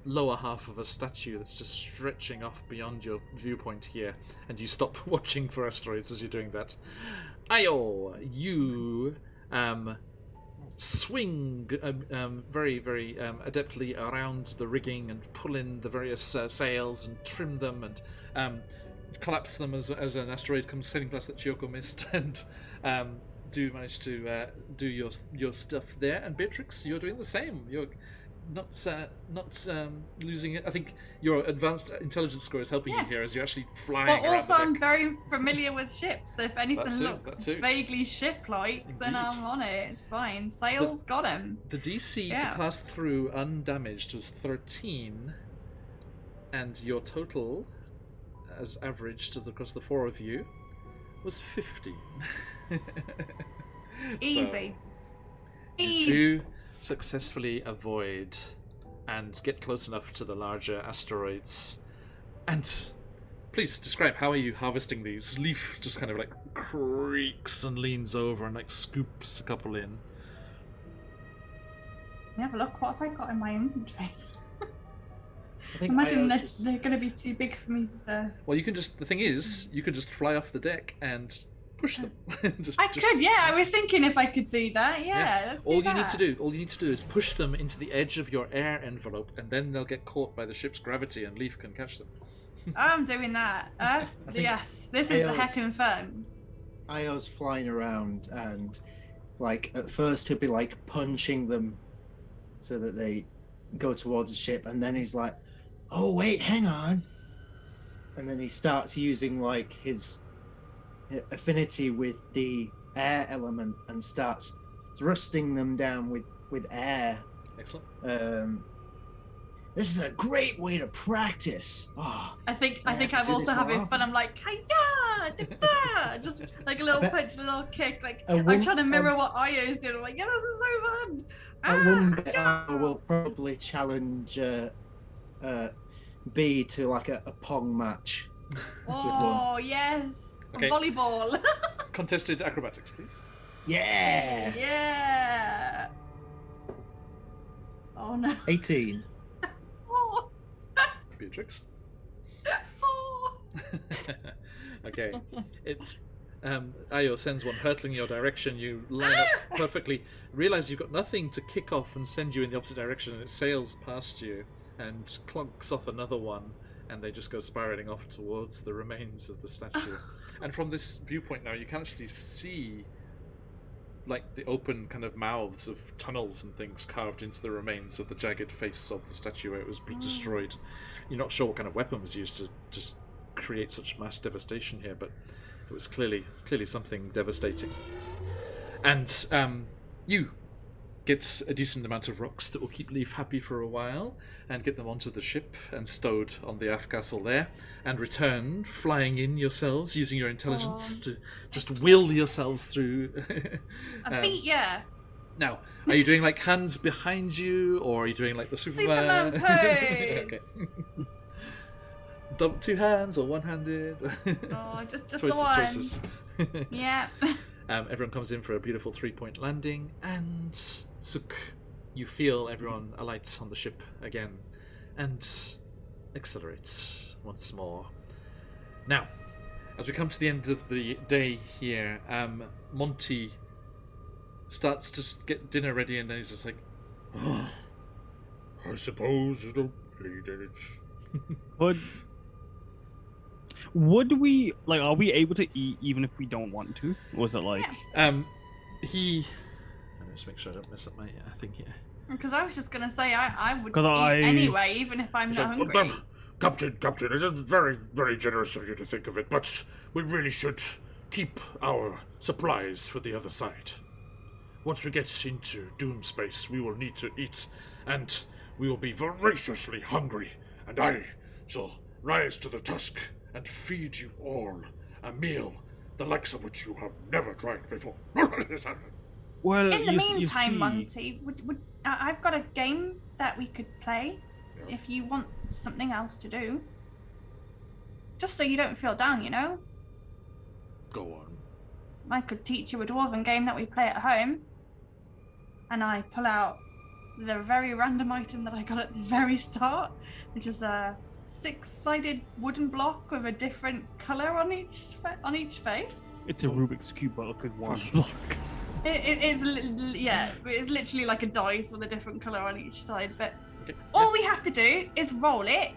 lower half of a statue that's just stretching off beyond your viewpoint here, and you stop watching for asteroids as you're doing that. Ayo, you swing very, very adeptly around the rigging and pull in the various sails and trim them and collapse them as an asteroid comes sailing past that Chiyoko missed, and do manage to do your stuff there. And Beatrix, you're doing the same. You're not losing it. I think your advanced intelligence score is helping you Yeah. here as you're actually flying But around also, the I'm deck. very familiar with ships. If anything That too, looks that too. vaguely ship-like, then Indeed. I'm on it. It's fine. Sails got him. The DC to Yeah. pass through undamaged was 13, and your total, as averaged across the 4 of you, was 15. Easy. So, you Easy. do successfully avoid and get close enough to the larger asteroids, and please describe, how are you harvesting these? Leaf just kind of like creaks and leans over and like scoops a couple in. Let me have a look. What have I got in my inventory? I think Imagine Io's they're going to be too big for me to... Well, the thing is, you could just fly off the deck and push them. I could, yeah. I was thinking if I could do that. Yeah, let's do all that. you need to do is push them into the edge of your air envelope, and then they'll get caught by the ship's gravity, and Leaf can catch them. I'm doing that. Yes, this is heckin' fun. Io's flying around, and like at first he'll be like punching them so that they go towards the ship, and then he's like, "Oh wait, hang on," and then he starts using like his affinity with the air element and starts thrusting them down with air. Excellent. This is a great way to practice. Oh, I think I'm also having fun. I'm like, hiya, da-da! Just like a little punch, a little kick. Like I'm trying to mirror what Io's doing. I'm like, yeah, this is so fun. At one bit, I will probably challenge B to like a pong match. Oh yes, Okay. volleyball. Contested acrobatics, please. Yeah. Yeah. Oh no. 18. Oh. Beatrix. Oh. Okay. It's Ayo sends one hurtling your direction. You line up perfectly. Realize you've got nothing to kick off and send you in the opposite direction, and it sails past you and clunks off another one, and they just go spiraling off towards the remains of the statue. And from this viewpoint now, you can actually see like the open kind of mouths of tunnels and things carved into the remains of the jagged face of the statue where it was destroyed. You're not sure what kind of weapon was used to just create such mass devastation here, but it was clearly something devastating. And you get a decent amount of rocks that will keep Leaf happy for a while, and get them onto the ship and stowed on the aft castle there, and return flying in yourselves using your intelligence to just will yourselves through. I beat ya. Now, are you doing like hands behind you, or are you doing like the Superman pose. Okay. Two hands or one-handed? Oh, just the Choices, one. choices. Yeah. Everyone comes in for a beautiful 3-point landing, and Suk, you feel everyone alight on the ship again, and accelerates once more. Now, as we come to the end of the day here, Monty starts to get dinner ready, and then he's just like, I suppose it'll need it. Would we, like, are we able to eat even if we don't want to? Or is it like... let me just make sure I don't mess up my thing here. Because I was just going to say I would eat 'Cause anyway, even if I'm not hungry. Captain, it is very, very generous of you to think of it, but we really should keep our supplies for the other side. Once we get into Doom Space, we will need to eat, and we will be voraciously hungry, and I shall rise to the task and feed you all a meal the likes of which you have never tried before. Well, In the you meantime, see... Monty, I've got a game that we could play if you want something else to do. Just so you don't feel down, you know? Go on. I could teach you a dwarven game that we play at home. And I pull out the very random item that I got at the very start, which is a 6-sided wooden block with a different colour on each face. It's a Rubik's Cube block with one block. It's literally like a dice with a different colour on each side. But all we have to do is roll it,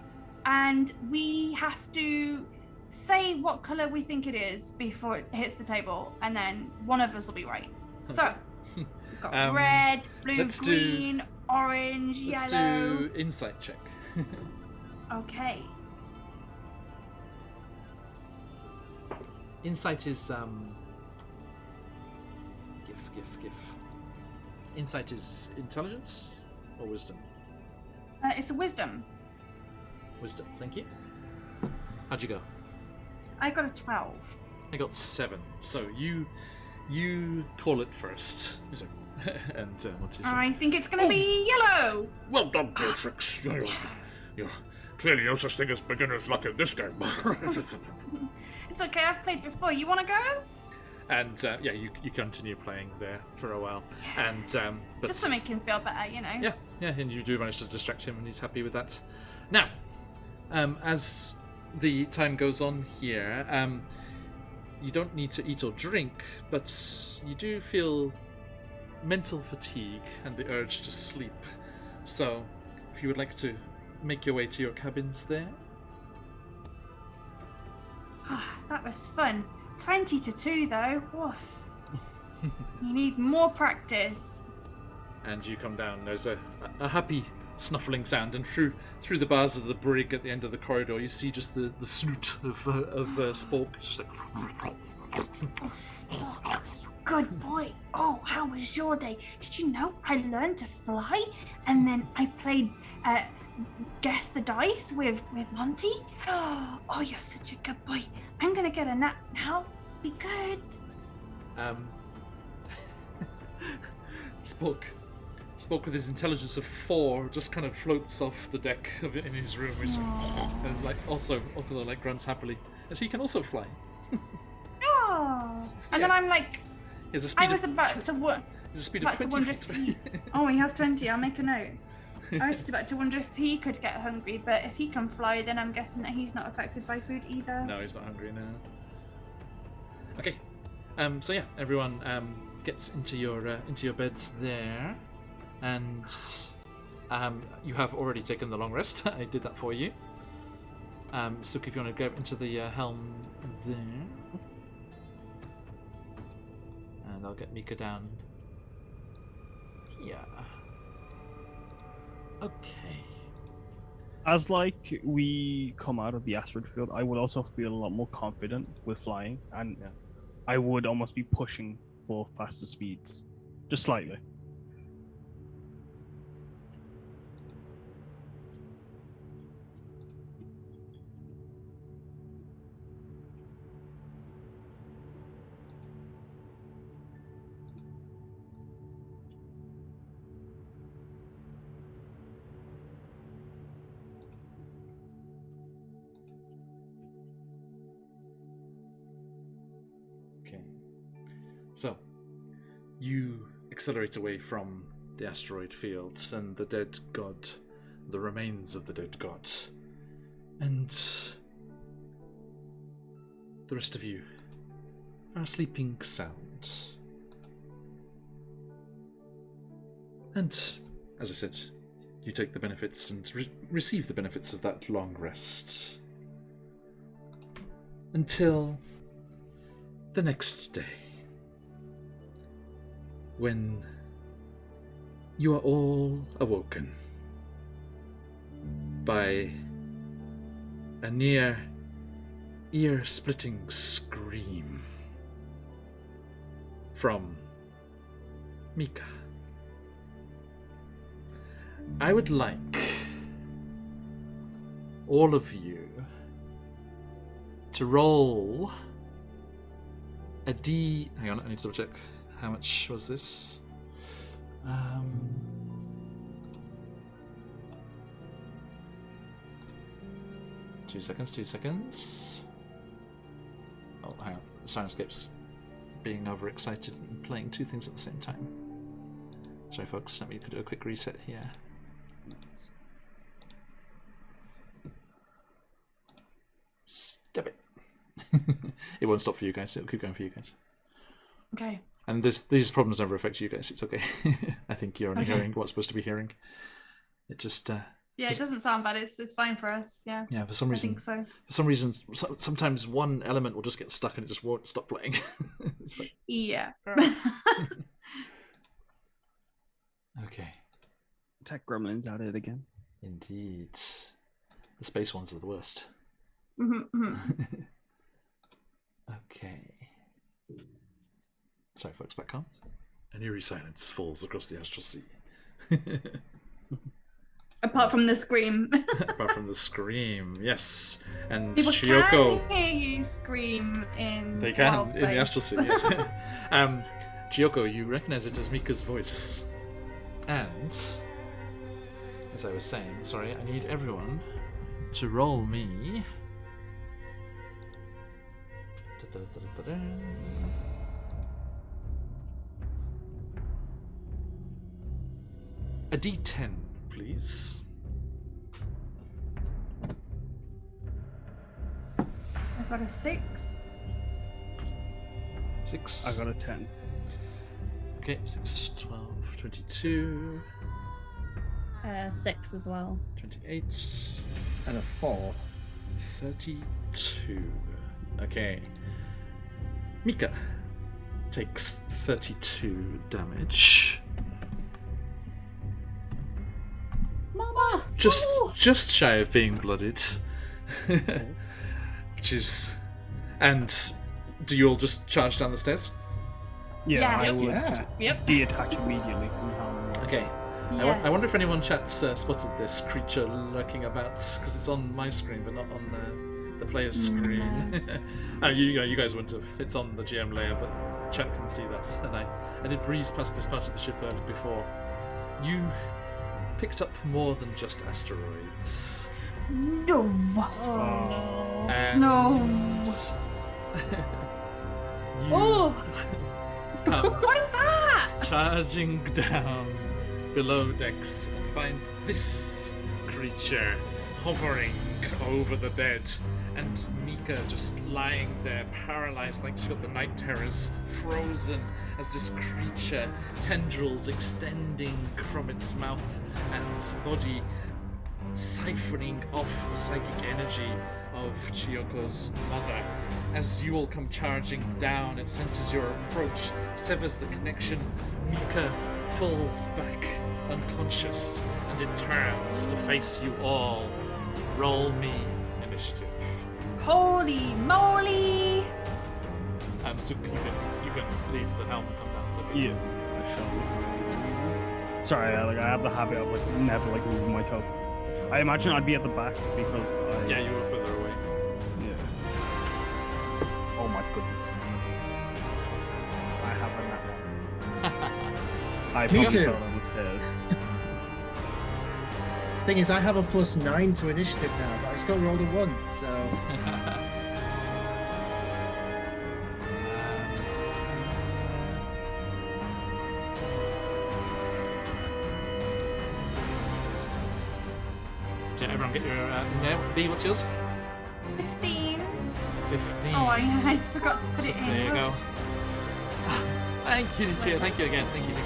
and we have to say what colour we think it is before it hits the table, and then one of us will be right. So we've got red, blue, green, orange, yellow. Let's do insight check. Okay. Insight is GIF. Insight is intelligence or wisdom? It's a wisdom. Wisdom, thank you. How'd you go? I got a 12. I got 7. So you call it first. And Monty's like, I think it's going to be yellow. Well done, Beatrix. clearly no such thing as beginner's luck in this game. It's okay, I've played before. You want to go? And you continue playing there for a while, and but Just to make him feel better, you know. yeah, and you do manage to distract him, and he's happy with that. Now, as the time goes on here, you don't need to eat or drink, but you do feel mental fatigue and the urge to sleep. So, if you would like to make your way to your cabins there. That was fun. 20-2 though. Woof. You need more practice. And you come down. There's a happy snuffling sound, and through the bars of the brig at the end of the corridor, you see just the snoot of Spork. Just like... Oh, Spock, you good boy. Oh, how was your day? Did you know I learned to fly? And then I played Guess the Dice with Monty? Oh, you're such a good boy. I'm gonna get a nap now. Be good. Spoke with his intelligence of 4, just kind of floats off the deck of it in his room, and like also like grunts happily as he can also fly. Oh, and then I'm like, I was about to what? There's a speed of 20. Oh, he has 20. I'll make a note. I was just about to wonder if he could get hungry, but if he can fly, then I'm guessing that he's not affected by food either. No, he's not hungry now. Okay, so yeah, everyone gets into your beds there. And you have already taken the long rest. I did that for you. Suk, if you want to grab into the helm there. And I'll get Mika down here. Okay. As like we come out of the asteroid field, I would also feel a lot more confident with flying, and I would almost be pushing for faster speeds, just slightly. So, you accelerate away from the asteroid field and the dead god, the remains of the dead god, and the rest of you are sleeping sound. And, as I said, you take the benefits and receive the benefits of that long rest until the next day, when you are all awoken by a near ear-splitting scream from Mika. I would like all of you to roll a D. Hang on, I need to double check. How much was this? 2 seconds, 2 seconds. Oh, hang on. Sirescape's being overexcited and playing 2 things at the same time. Sorry, folks. Let me do a quick reset here. Stop it. It won't stop for you guys. It'll keep going for you guys. Okay. And these problems never affect you guys. It's okay. I think you're only hearing what's supposed to be hearing. It just yeah, it doesn't sound bad. It's fine for us. Yeah. Yeah. For some reason, I think so. For some reason, sometimes one element will just get stuck and it just won't stop playing. It's like, yeah. Okay. Tech gremlins at it again. Indeed. The space ones are the worst. Mm-hmm. Okay. Sorry, folks, back on. An eerie silence falls across the astral sea. Apart from the scream. Apart from the scream, yes. And People Chiyoko. can hear you scream in They can, wild in the astral space. sea, yes. Chiyoko, you recognize it as Mika's voice. And, as I was saying, sorry, I need everyone to roll me a D10, please. I've got a 6. 6. I got a 10. Okay, 6, 12, 22, 6 as well. 28, And a 4. 32. Okay. Mika takes 32 damage. Mama! Just shy of being bloodied. Which is... And do you all just charge down the stairs? Yeah, I Yes. would Yeah. Yep. detach immediately from Helm. Okay. I wonder if anyone chat spotted this creature lurking about, because it's on my screen but not on the player's screen. Oh, you guys wouldn't have. It's on the GM layer, but chat can see that. And I did breeze past this part of the ship earlier before. You picked up more than just asteroids. No. Oh no. And No. you Oh! come What is that? charging down below decks and find this creature hovering over the bed, and Mika just lying there paralyzed like she's got the night terrors, frozen as this creature, tendrils extending from its mouth and body, siphoning off the psychic energy of Chiyoko's mother. As you all come charging down, it senses your approach, severs the connection. Mika falls back unconscious, and it turns to face you all. Roll me initiative. Holy moly! So you can leave the helm and come down. So Yeah, I shall. Sorry, I have the habit of never moving my toe. I imagine I'd be at the back because Yeah, you were further away. Yeah. Oh my goodness. I have a nap. I Me probably too. fell down the stairs. Thing is, I have a +9 to initiative now, but I still rolled a 1, so... Did everyone get your yeah, B, what's yours? 15. 15. Oh, I forgot to put So it in. there you go. Thank you, Chia. Thank you again. Thank you. I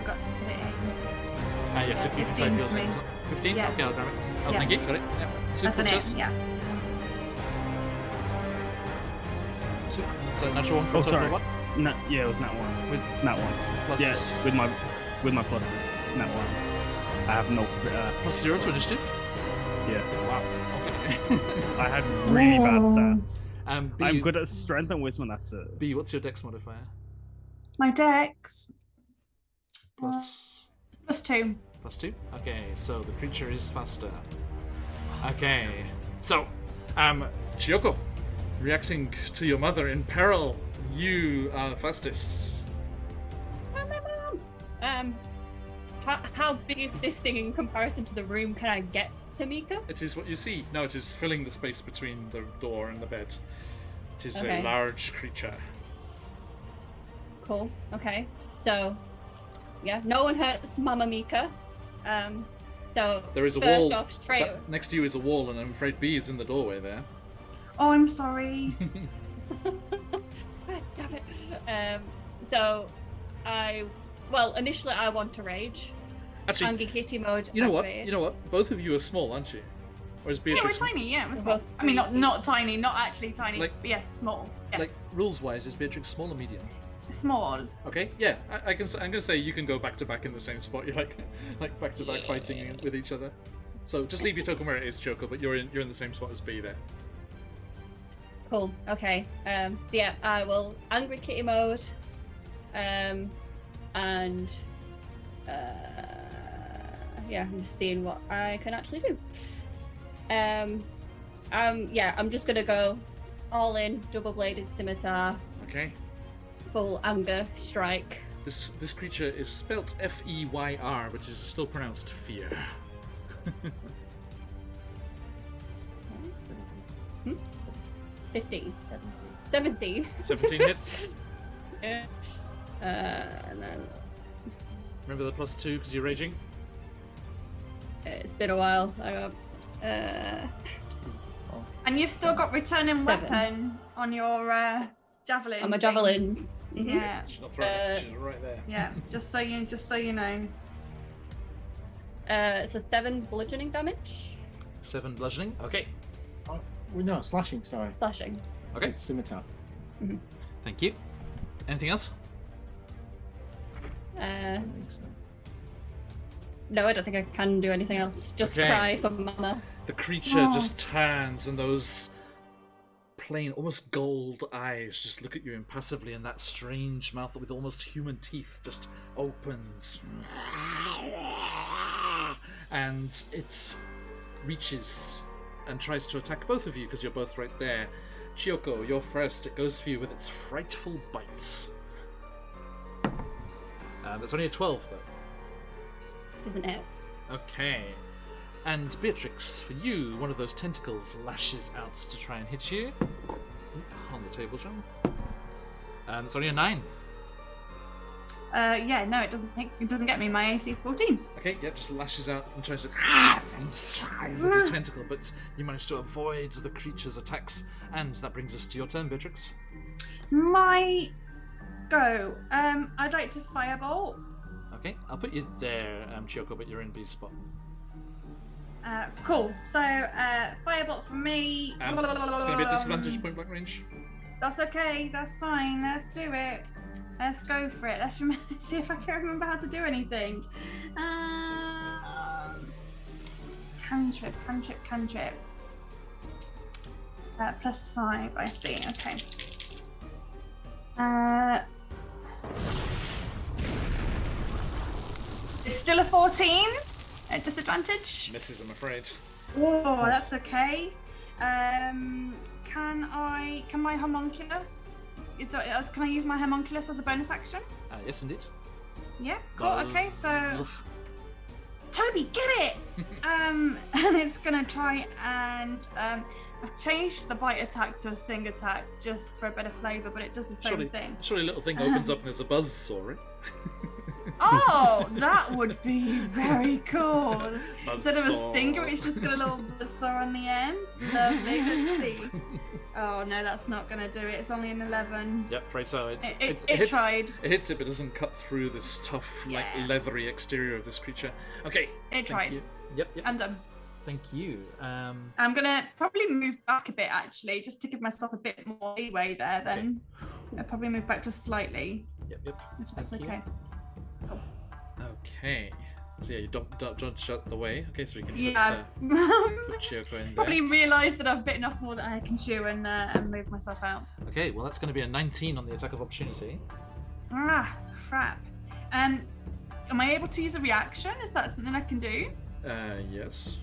forgot to put it in. Yes, if you can type 15 yours for in. me. 15? Yeah. Okay, I'll grab it. Oh, Yeah. thank you. You got it. Yeah. Super, That's an what's yours? 8, yeah. Super. So natural one for Oh, a total sorry. of what? Yeah, it was nat 1. With Nat 1s. plus, Yes, with my pluses. Nat 1. I have no. plus 0 to initiative? Yeah. Wow. Okay. I had really bad stats. B, I'm good at strength and wisdom. That's it. B, what's your dex modifier? My dex. Plus... +2. +2? Okay, so the creature is faster. Okay, so, Chiyoko, reacting to your mother in peril, you are fastest. How big is this thing in comparison to the room? Can I get to Mika? It is what you see. No, it is filling the space between the door and the bed. It is Okay. a large creature. Cool. Okay. So, yeah, no one hurts Mama Mika. So There is a first wall. off, straight. Next to you is a wall, and I'm afraid B is in the doorway there. Oh, I'm sorry. God damn it. Initially I want to rage. Actually, Angry Kitty mode. you know what? activated. You know what? Both of you are small, aren't you? Or is Yeah, we're Beatrix... tiny, yeah. We're We're small. both I mean, not pretty- not tiny, not actually tiny. Like- but yes, small. Yes. Like, rules-wise, is Beatrix small or medium? Small. Okay, yeah, I'm gonna say you can go back to back in the same spot. You're like back to back fighting with each other. So just leave your token where it is, Choco. But you're in the same spot as B there. Cool. Okay. So yeah, I will Angry Kitty mode. Yeah, I'm just seeing what I can actually do. Yeah, I'm just gonna go all in, double-bladed scimitar, Okay. full anger strike. This creature is spelt Feyr, but is still pronounced fear. 15. 17. 17. 17 hits. And then Remember the +2 because you're raging. it's been a while. I got, And you've still got returning weapon on your javelin. on my thing. javelins. Yeah, She's not throwing it. She's right there. yeah. Just so you know. So 7 bludgeoning damage. 7 bludgeoning. Okay. Oh, well, no, slashing, sorry. Slashing. Okay. It's scimitar. Thank you. Anything else? I don't think so. No, I don't think I can do anything else. Just Okay. cry for mama. The creature Oh. just turns, and those plain, almost gold eyes just look at you impassively, and that strange mouth with almost human teeth just opens. And it reaches and tries to attack both of you because you're both right there. Chiyoko, you're first. It goes for you with its frightful bites. That's only a 12, though. Isn't it? Okay. And Beatrix, for you, one of those tentacles lashes out to try and hit you. On the table, John. And it's only a 9. Yeah, no, it doesn't get me. My AC is 14. Okay, yeah, just lashes out and tries to with the tentacle, but you manage to avoid the creature's attacks. And that brings us to your turn, Beatrix. My go. I'd like to firebolt. Okay, I'll put you there, Chiyoko, but you're in B's spot. Cool. So, firebolt for me. It's going to be a disadvantage point blank range. That's okay. That's fine. Let's do it. Let's go for it. Let's see if I can remember how to do anything. Cantrip. +5. I see. Okay. It's still a 14 at disadvantage. Misses, I'm afraid. Oh, that's okay. Can my homunculus? Can I use my homunculus as a bonus action? Yes, indeed. Yeah. Cool. Okay. So, Toby, get it. And it's gonna try and I've changed the bite attack to a sting attack just for a bit of flavour, but it does the same thing. Surely a little thing opens up and there's a buzzsaw, right? Oh, that would be very cool. Instead of a Buzzsaw. stinger, it's just got a little buzzsaw on the end. Lovely, let's see. Oh no, that's not gonna do it. It's only an 11. Yep, right. So It hits, tried. It hits it, but doesn't cut through this tough, Yeah. leathery exterior of this creature. Okay. It thank tried. you. Yep. I'm done. Thank you. I'm gonna probably move back a bit actually, just to give myself a bit more leeway there. Then I'll probably move back just slightly, Yep. if that's Thank you. okay. Cool. Okay. So yeah, you dodge out the way. Okay, so we can Yeah. put Chiyoko in there. Probably realised that I've bitten off more than I can chew and move myself out. Okay, well that's going to be a 19 on the attack of opportunity. Ah, crap. Am I able to use a reaction? Is that something I can do? Yes.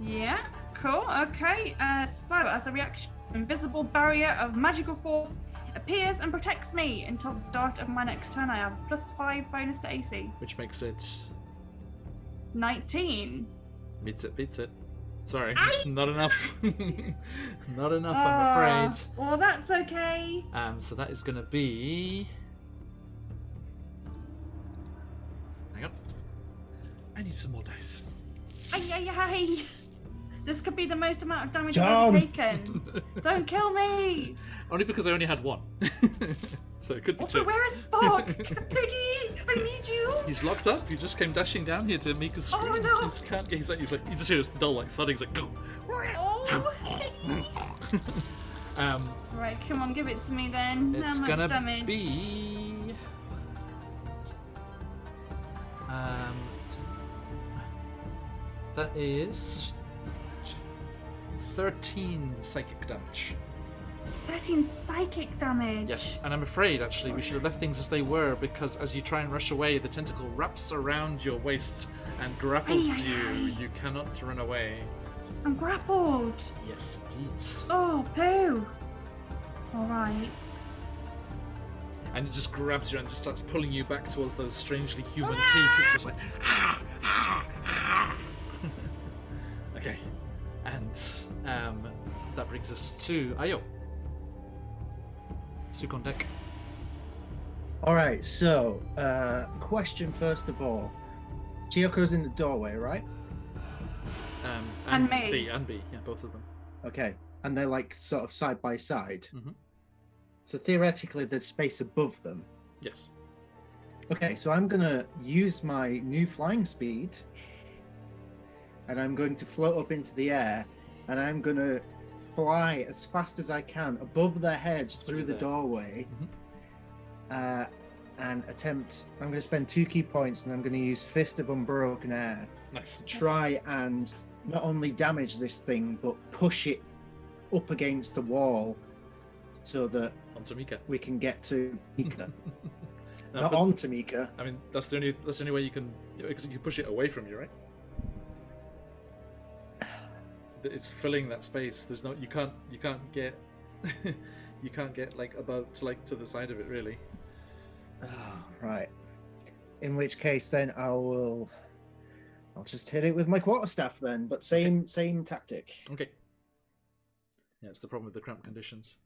Yeah, cool. Okay. So as a reaction, invisible barrier of magical force appears and protects me until the start of my next turn. I have +5 bonus to AC. Which makes it 19. beats it. Sorry, not enough. Not enough, I'm afraid. Well, that's okay. So that is going to be. Hang on. I need some more dice. Ay. This could be the most amount of damage John! I've ever taken. Don't kill me. Only because I only had one. So it could be Also, two. where is Spock? Piggy, I need you. He's locked up. He just came dashing down here to make us scream. Oh, no. He's like, you just hear this dull like thudding. He's like, go. Oh. Right, come on, give it to me then. It's How much gonna damage? be. That is 13 psychic damage. 13 psychic damage. Yes, and I'm afraid actually we should have left things as they were because as you try and rush away, the tentacle wraps around your waist and grapples Ay, you. ay, ay. You cannot run away. I'm grappled. Yes, indeed. Oh, poo. All right. And it just grabs you and just starts pulling you back towards those strangely human teeth. It's just like. Okay, and that brings us to Ayo. Suk on deck. All right, so question first of all. Chiyoko's in the doorway, right? And me. B, and B, yeah, both of them. Okay, and they're like sort of side by side. Mhm. So theoretically, there's space above them. Yes. Okay, so I'm gonna use my new flying speed, and I'm going to float up into the air, and I'm gonna fly as fast as I can above their heads through the there. doorway, Mhm. and attempt. I'm going to spend 2 key points, and I'm going to use Fist of Unbroken Air Nice. to try and not only damage this thing, but push it up against the wall so that Onto Mika. we can get to Mika. No, Not but- on to Mika. I mean, that's the only way you can, because you can push it away from you, right? It's filling that space. There's no, you can't get, you can't get like above to the side of it really. Oh, right. In which case, then I'll just hit it with my quarterstaff then, but same tactic. Okay. Yeah, it's the problem with the cramped conditions.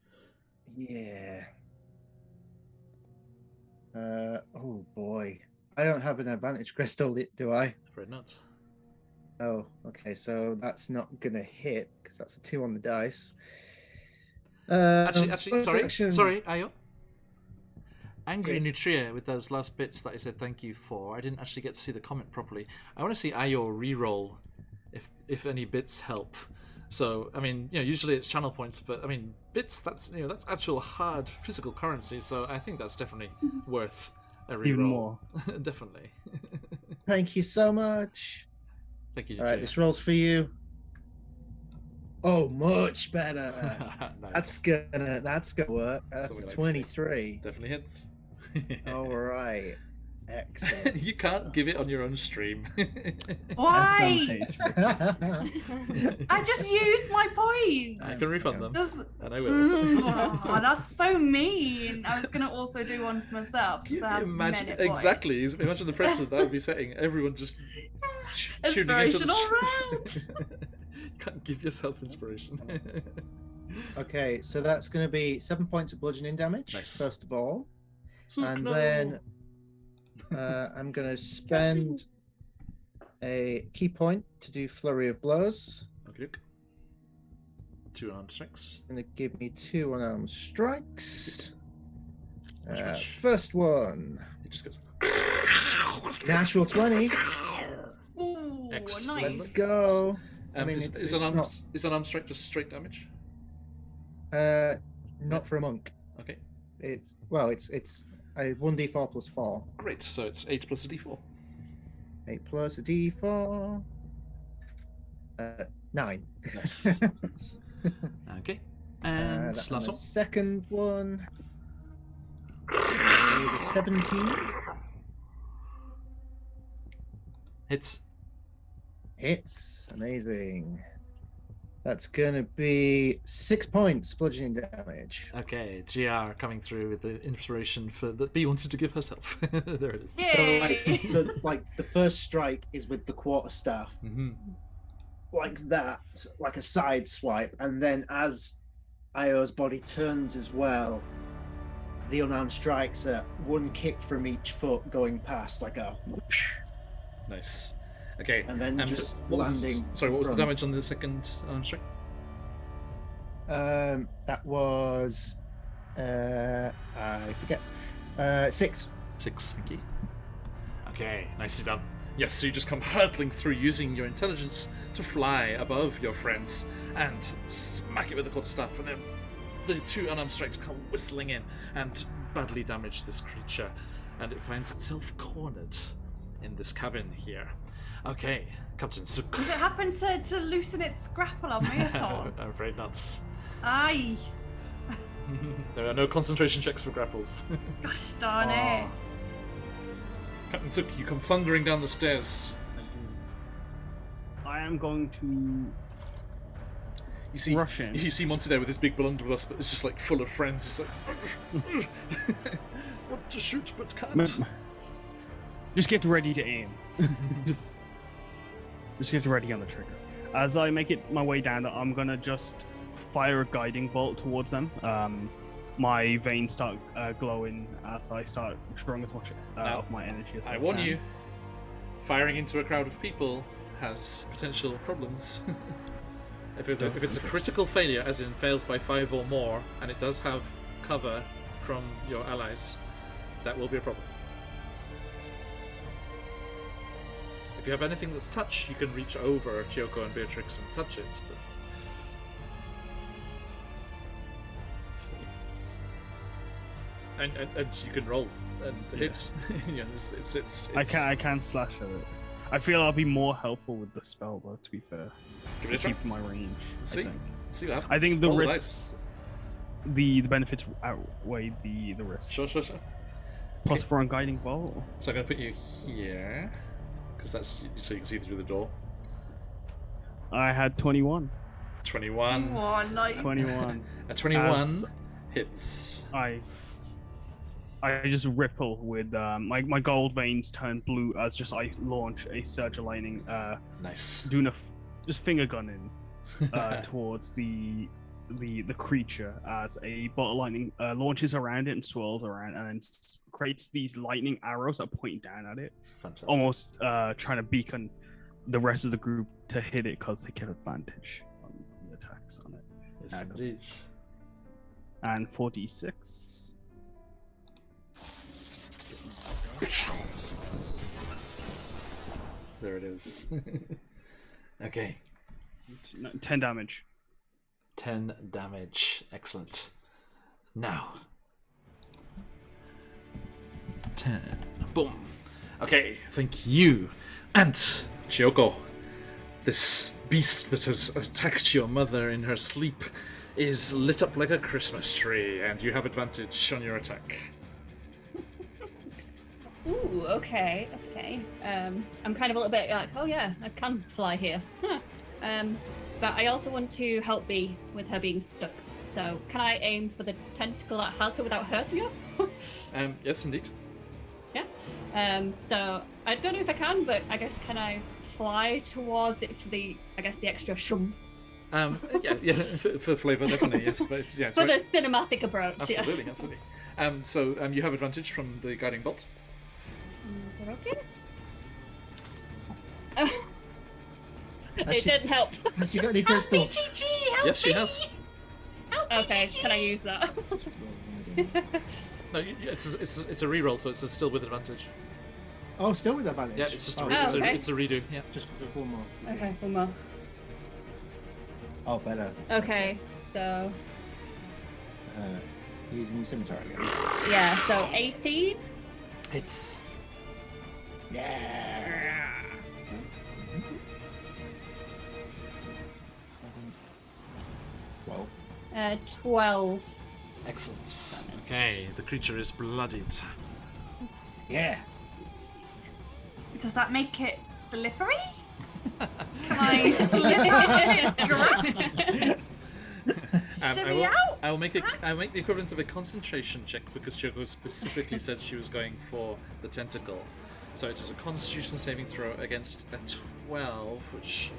Yeah. Oh boy. I don't have an advantage crystal, do I? Afraid not. Oh, okay, so that's not gonna hit, because that's a 2 on the dice. Actually, bonus action. sorry, Ayo. Angry Yes. Nutria with those last bits that I said thank you for. I didn't actually get to see the comment properly. I want to see Ayo re-roll if any bits help. So, I mean, usually it's channel points, but I mean, bits, that's actual hard physical currency, so I think that's definitely worth a re-roll. Even more. Definitely. Thank you so much. Thank you, All right, Nutria. this roll's for you. Oh, much better. Nice. That's gonna work. That's what we a like to see. 23. Definitely hits. All right. Excellent. You can't give it on your own stream. Why? SMH. I just used my I points. can refund them, Does- and I will. Oh, that's so mean. I was gonna also do one for myself. Can you to have imagine minute points. exactly? Imagine the precedent that would be setting. Everyone just tuning into Inspirational the round. Can't give yourself inspiration. Okay, so that's going to be 7 points of bludgeoning damage, Nice. first of all. So And no. then I'm going to spend a key point to do Flurry of Blows. Okay, look. 2 unarmed strikes. Going to give me 2 unarmed strikes. Smash. First one, It just goes. natural 20. Ooh, Excellent. nice. Let's go. I mean, is it's unarmed, not- is unarmed strike just straight damage? Not for a monk. Okay, It's a 1d4 plus 4. great. So it's 8 plus a d4. 8 plus a d4. 9. Nice. Okay, and That's last the one. second one. Is a 17. Hits. Hits. Amazing. That's gonna be 6 points bludgeoning damage. Okay, GR coming through with the inspiration for that B wanted to give herself. There it is. Yay. So like the first strike is with the quarterstaff, Mm-hmm. like that, like a side swipe, and then as Io's body turns as well, the unarmed strikes are 1 kick from each foot going past, like a whoosh, Nice. Okay. and then so just what was landing. sorry, what was the from- damage on the second strike? That was I forget. 6. 6, thank you. Okay, nicely done. Yes, so you just come hurtling through using your intelligence to fly above your friends and smack it with the quarterstaff, and then the 2 unarmed strikes come whistling in and badly damage this creature, and it finds itself cornered in this cabin here. Okay, Captain Suk. Does it happen to loosen its grapple on me at all? I'm afraid not. Aye. There are no concentration checks for grapples. Gosh darn it. Captain Suk, you come thundering down the stairs. I am going to You see, rush in. you see Monty there with his big blunderbuss, but it's just like full of friends. It's like want to shoot but can't. Just get ready to aim. just get ready on the trigger. As I make it my way down, I'm gonna just fire a guiding bolt towards them. my veins start glowing as I start drawing as much Now, of my energy as I warn can. you, firing into a crowd of people has potential problems. if it's a critical failure, as in fails by 5 or more, and it does have cover from your allies, that will be a problem. If you have anything that's touch, you can reach over Chiyoko and Beatrix and touch it. But... And you can roll and hit. You know, it's I can slash at it. I feel I'll be more helpful with the spell, though. To be fair, Give it a try. keep my range. See? I think. See what happens. I think the Roll risks, the benefits outweigh the risks. Sure. Plus 4 on guiding bolt. So I'm going to put you here, because that's so you can see through the door. I had 21. 21. Oh, nice. 21. A 21 As hits. I just ripple with my gold veins turn blue as just I launch a surge of lightning, Nice. doing just finger gunning towards the creature as a bolt of lightning launches around it and swirls around and then creates these lightning arrows that point down at it, Fantastic. almost trying to beacon the rest of the group to hit it because they get advantage on the attacks on it. Yes, indeed. And 46. There it is. Okay. 10 damage. 10 damage. Excellent. Now. 10. Boom. Okay, thank you. And Chiyoko, this beast that has attacked your mother in her sleep is lit up like a Christmas tree, and you have advantage on your attack. Ooh, okay. I'm kind of a little bit like, oh yeah, I can fly here. Huh. But I also want to help Bee with her being stuck. So can I aim for the tentacle that has her without hurting her? Yes, indeed. Yeah. So I don't know if I can, but I guess can I fly towards it for the extra shum? Yeah, for flavour, definitely, yes. But it's For right. the cinematic approach. Absolutely. So you have advantage from the guiding bolt. Yeah. Okay. It didn't help. Has she got any crystals? BGG, help Yes, she me! has. Help me, Okay, GG. can I use that? No, it's a reroll, so it's still with advantage. Oh, still with advantage? Yeah, it's just oh, it's a redo. Yeah. just one more. Okay, one more. Oh, better. Okay, so Using the scimitar again. yeah, so 18. Hits. Yeah. 12. 12. Excellent. Okay, the creature is bloodied. Yeah. Does that make it slippery? Can I slip on its grass? Shimmy out? I will make the equivalent of a concentration check because Chiyoko specifically said she was going for the tentacle. So it is a Constitution saving throw against a 12, which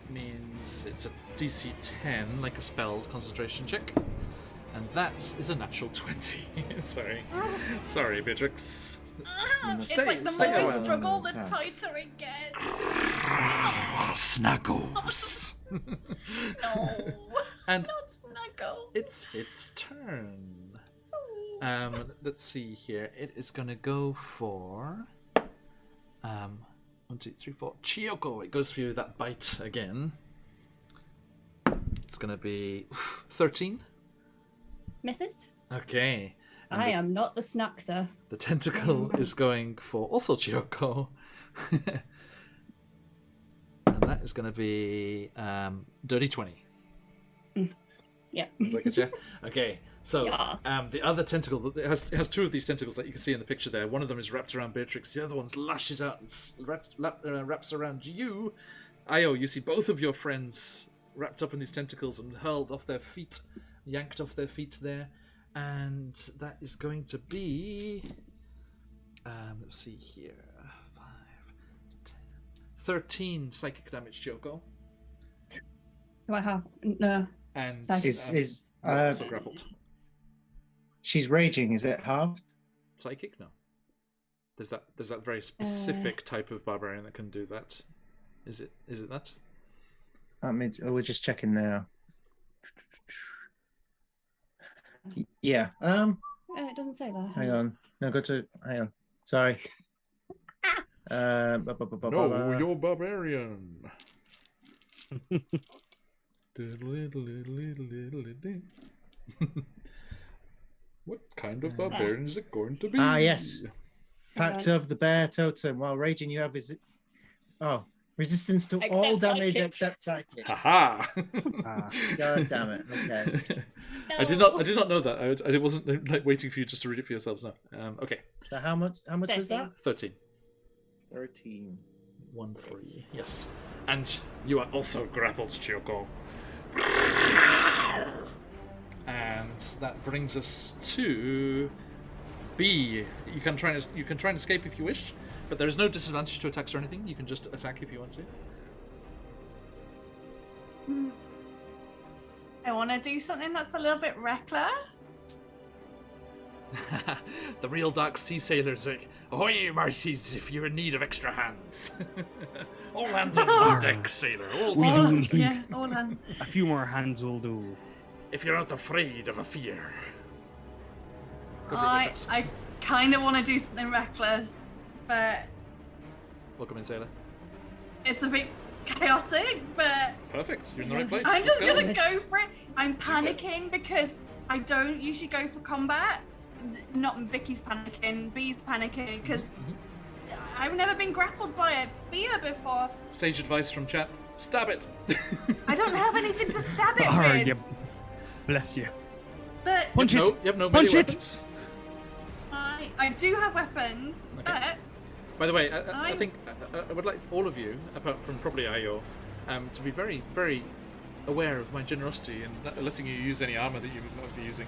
means it's a DC 10, like a spell concentration check, and that is a natural 20. Sorry, Beatrix. It's like the stay more away. we struggle, the tighter it gets. Snuggles. No. And Not snuggle. it's turn. Let's see here. It is gonna go for 1, 2, 3, 4. Chiyoko. It goes for you that bite again. It's gonna be 13. Misses? Okay. And I am not the snackser. the tentacle is going for also Chiyoko. And that is gonna be dirty 20. Yeah. It's like it's, yeah. Okay, so Yes. the other tentacle it has two of these tentacles that you can see in the picture there. One of them is wrapped around Beatrix. The other one lashes out and wraps around you. Io, you see both of your friends wrapped up in these tentacles and hurled off their feet, yanked off their feet there, and that is going to be. Let's see here, 5, 10, 13 psychic damage, Chiyoko, Do I have no? and Psychic. Is also grappled. she's raging. Is it halved? Psychic? No. There's that very specific type of barbarian that can do that. Is it that? We're just checking now. Yeah. It doesn't say that. Hang on. No, hang on. Sorry. No, you're barbarian. What kind of barbarian is it going to be? Ah, yes. Pact of the Bear Totem. While raging, you have resistance to all Except damage psychic. except psychic. Haha. God damn it. Okay. I did not know that. I wasn't like waiting for you just to read it for yourselves now. Okay. So how much was that? 13. 13. 1-3. Yes. And you are also grappled, Chiyoko. And that brings us to B. You can try and escape if you wish, but there is no disadvantage to attacks or anything. You can just attack if you want to. I want to do something that's a little bit reckless. The real Dark Sea sailors like, ahoy, Marties, if you're in need of extra hands. All hands on deck, sailor. All hands. Yeah, all hands. A few more hands will do. If you're not afraid of a fear. Go for it, Witches. I kind of want to do something reckless, but Welcome in, sailor. it's a bit chaotic, but Perfect. You're in the right place. I'm Let's just go. gonna go for it. I'm panicking because I don't usually go for combat. Not Vicky's panicking, B's panicking, because I've never been grappled by a fear before. Sage advice from chat. Stab it. I don't have anything to stab it Arr, with. yeah. Bless you. But Punch You it. have no Punch melee it. weapons. I do have weapons, but By the way, I think I would like all of you, apart from probably IO, to be very, very aware of my generosity and not letting you use any armor that you would not be using,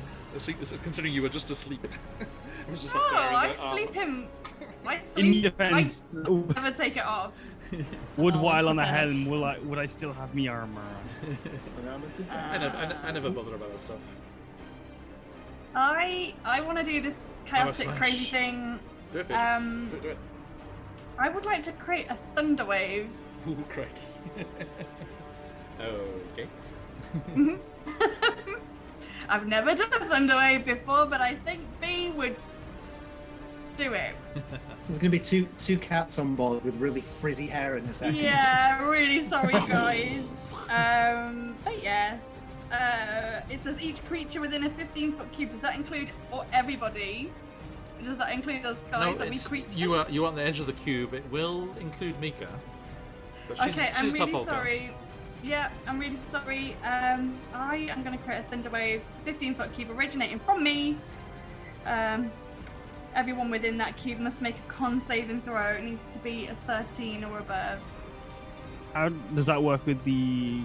considering you were just asleep. I was just oh, there in I the armor. sleep him. I In sleep. defense, I never take it off. would Oh, while on the prepared. helm, would I still have me armor on? I never bother about that stuff. I want to do this chaotic, smash. crazy thing. Do it, bitches. Do it. I would like to create a thunder wave. Ooh, crikey. Okay. I've never done a thunder wave before, but I think B would do it. There's gonna be two cats on board with really frizzy hair in a second. Yeah, really sorry, guys. But yes. It says each creature within a 15-foot cube. Does that include everybody? Does that include us guys? No, Are we it's, creatures? you are on the edge of the cube. It will include Mika. But she's, Okay, I'm she's a tough really old girl. sorry. Yeah, I'm really sorry. I am going to create a thunder wave, 15-foot cube originating from me. Everyone within that cube must make a con saving throw. It needs to be a 13 or above. How does that work with the?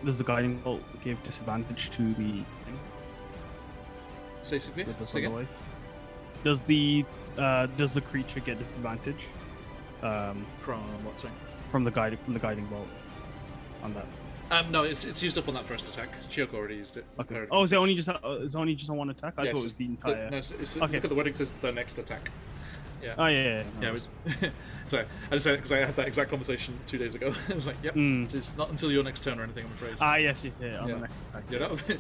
Does the guiding bolt give disadvantage to the thing? Say Sophia. With the Say again. Thunderwave? Does the creature get disadvantage? From what? Sorry. From the guiding bolt on that. No, it's used up on that first attack. Chiyoko already used it. Okay. Her- Oh, is it only just on one attack? I Yeah, thought it it's was the just entire. No, it's, Okay. Look at the wording. It says the next attack. Yeah. Oh yeah. Yeah, it was. Sorry, I just said because I had that exact conversation 2 days ago. I was like, "Yep, it's not until your next turn or anything." I'm afraid. Ah yes, yeah. On Yeah. the next attack. Yeah, that would be,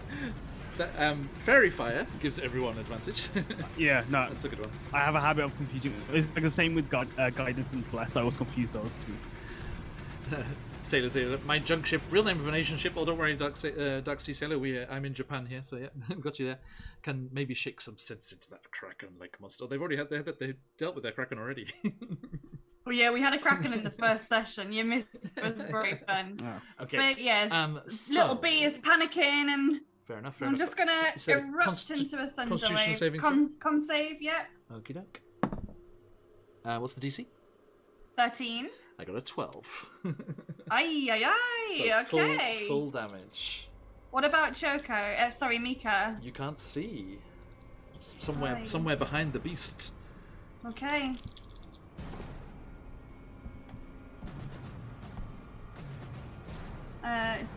that, fairy fire gives everyone advantage. Yeah, no. That's a good one. I have a habit of confusing. It's like the same with guidance and bless. I always confuse those two. Sailor, my junk ship, real name of an Asian ship. Oh, don't worry, Dark Sea Sailor. I'm in Japan here, so yeah, got you there. Can maybe shake some sense into that Kraken like monster. They've already they dealt with their Kraken already. Well, yeah, we had a Kraken in the first session. You missed it. It was great fun. Okay. But yes, so- little B is panicking, and Fair enough. I'm just gonna You said erupt into a thunder Constitution wave. saving Con save, yeah. Okie doke. What's the DC? 13. I got a 12. Aye, So okay. Full damage. What about Choco? Sorry, Mika. You can't see. It's Aye. somewhere behind the beast. Okay.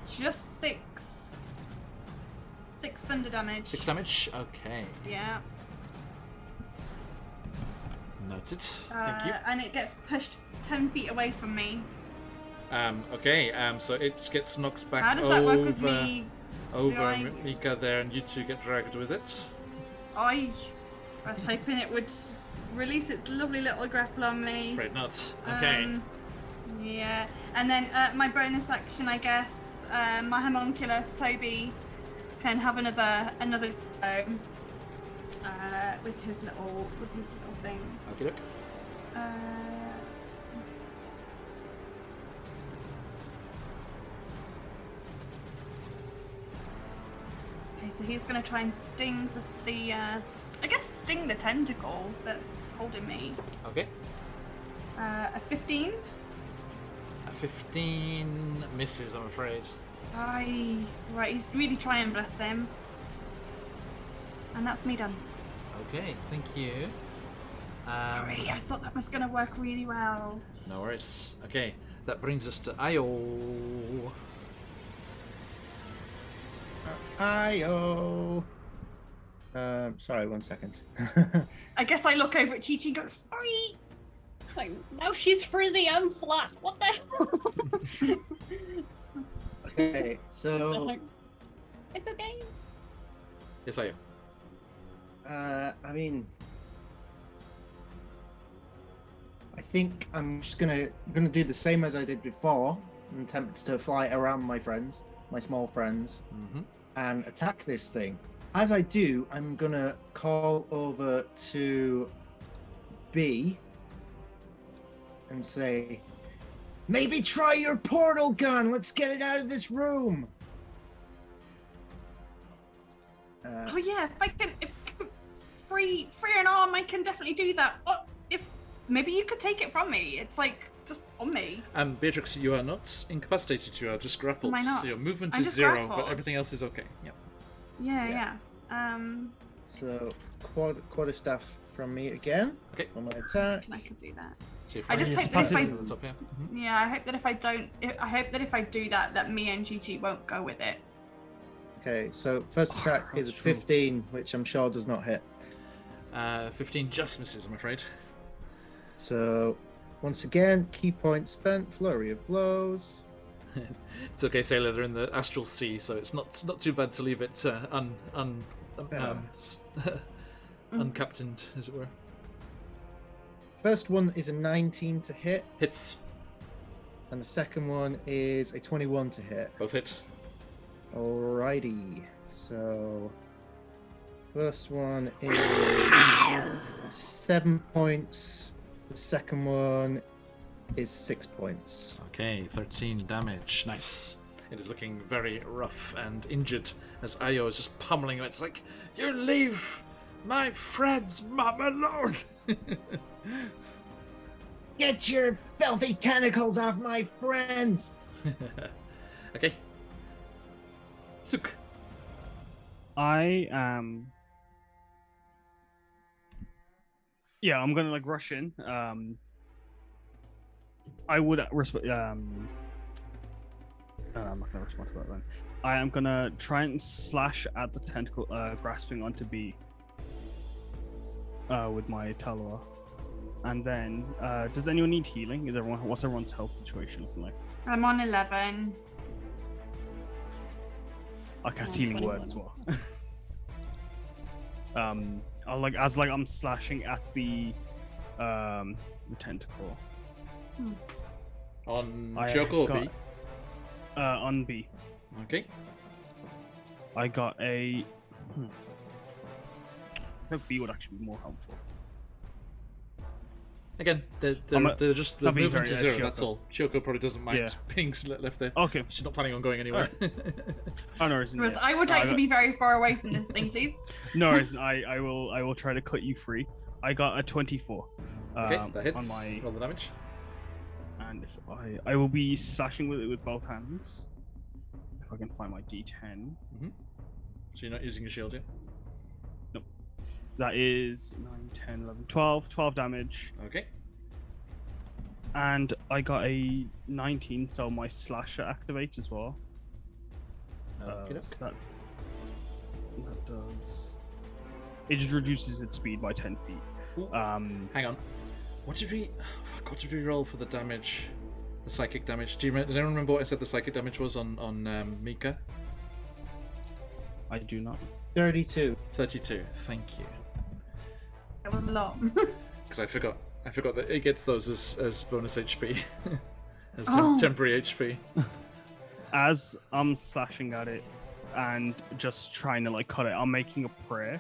Just 6 6 thunder damage. 6 damage. Okay. Yeah. Noted. Thank you. And it gets pushed 10 feet away from me. Okay. So it gets knocked back How does that work with me? over Mika there, and you two get dragged with it. I was hoping it would release its lovely little grapple on me. Afraid not. Okay. Yeah. And then my bonus action, I guess, my homunculus, Toby, can have another go with his little thing. Okay. Okay, so he's gonna try and sting the sting the tentacle that's holding me. Okay. A 15. A 15 misses, I'm afraid. Right, he's really trying, bless him. And that's me done. Okay, thank you. Sorry, I thought that was gonna work really well. No worries. Okay, that brings us to Io. Io. Sorry, 1 second. I guess I look over at Chi-Chi and go, sorry. Like, now she's frizzy, I'm flat. What the hell? Okay, so It's okay. Yes, Io. I mean, I think I'm just gonna do the same as I did before and attempt to fly around my small friends, and attack this thing. As I do, I'm gonna call over to B and say, maybe try your portal gun. Let's get it out of this room. Oh yeah, if free an arm, I can definitely do that. If maybe you could take it from me. It's like just on me. Beatrix, you are not incapacitated. You are just grappled. Am I not? So your movement I'm is just 0, grappled. but everything else is okay. Yep. Yeah. So quarterstaff from me again. Okay. For my attack. I could do that. So I just you're hope that if I, passive at the top, yeah. yeah, I hope that if I do that, that me and Chi-Chi won't go with it. Okay, so first attack is a 15, which I'm sure does not hit. 15 just misses, I'm afraid. So once again, key point spent, flurry of blows. It's okay, Sailor. They're in the astral sea, so it's not too bad to leave it uncaptained, as it were. First one is a 19 to hit, Hits. and the second one is a 21 to hit. Both hit. Alrighty, so first one is 7 points. The second one is 6 points. Okay, 13 damage. Nice. It is looking very rough and injured as Io is just pummeling it. It's like, you leave my friend's mum alone. Get your filthy tentacles off my friends! Okay. Suk. I am. Yeah, I'm gonna like rush in. I would I'm not gonna respond to that then. I am gonna try and slash at the tentacle, grasping onto B. With my Talor. And then, does anyone need healing? What's everyone's health situation looking like? I'm on 11. I cast I'm healing 21. word as well. I'm slashing at the tentacle. On I Choco or got- B? On B. Okay. I got a. I think B would actually be more helpful. Again, they're just the I'm being movement sorry, to 0, Shoko. that's all. Choco probably doesn't mind Yeah. being left there. Okay. She's not planning on going anywhere. Oh no, reason. Whereas I would like to be very far away from this thing, please. No, reason. I will try to cut you free. I got a 24. Okay, that hits. On my, Roll the damage. and if I will be slashing with it with both hands. If I can find my D10. So you're not using your shield yet? That is 9, 10, 11, 12. 12 damage. Okay. And I got a 19, so my slasher activates as well. Okay. So that it just reduces its speed by 10 feet. Ooh. Hang on. What did we roll for the damage? The psychic damage. Does anyone remember what I said the psychic damage was on Mika? I do not. 32. 32. Thank you. That was a lot. Because I forgot that it gets those as bonus HP, as Oh. temporary HP. As I'm slashing at it and just trying to like cut it, I'm making a prayer.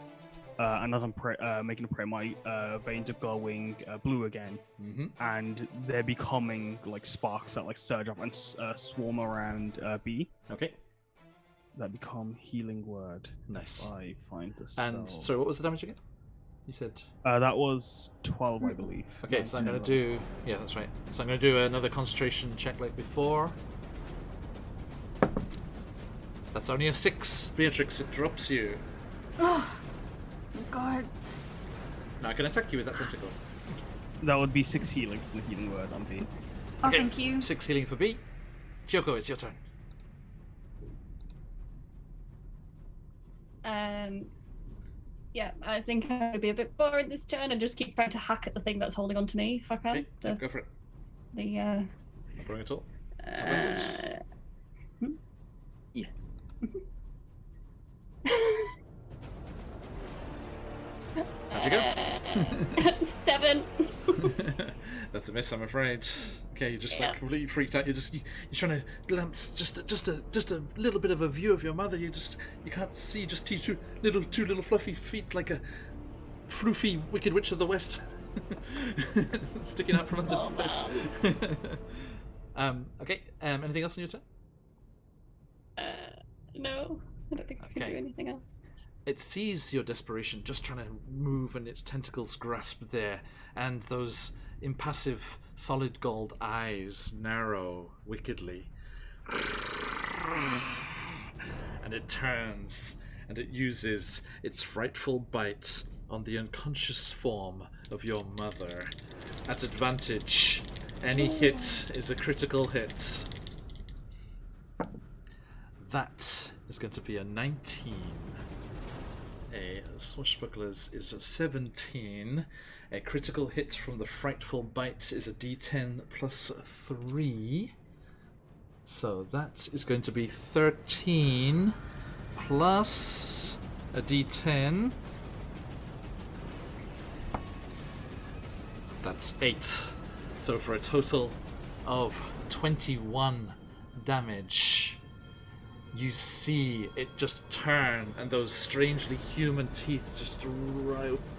And as I'm making a prayer, my veins are glowing blue again, and they're becoming like sparks that like surge up and swarm around B. Okay. That become healing word. Nice. If I find the spell. And sorry, what was the damage again? You said. That was 12, I believe. Okay, so I'm gonna do. Yeah, that's right. So I'm gonna do another concentration check like before. That's only a 6, Beatrix. It drops you. Oh, God. Now I can attack you with that tentacle. That would be 6 healing from the healing word on B. Oh, Okay, thank you. 6 healing for B. Kyoko, it's your turn. Yeah, I think I'm gonna be a bit bored this turn and just keep trying to hack at the thing that's holding on to me if I can. Okay, go for it. The No problem at all. Yeah. How'd you go? 7. That's a miss, I'm afraid. Okay, you're just like completely freaked out. You're trying to glimpse just a little bit of a view of your mother. You can't see. Just two little fluffy feet like a floofy Wicked Witch of the West sticking out from under. Okay. Anything else on your turn? No, I don't think I can do anything else. It sees your desperation, just trying to move, and its tentacles grasp there, and those impassive, solid gold eyes narrow wickedly. And it turns, and it uses its frightful bite on the unconscious form of your mother. At advantage, any hit is a critical hit. That is going to be a 19. A swashbuckler's is a 17. A critical hit from the frightful bite is a d10 plus 3. So that is going to be 13 plus a d10. That's 8. So for a total of 21 damage. You see it just turn, and those strangely human teeth just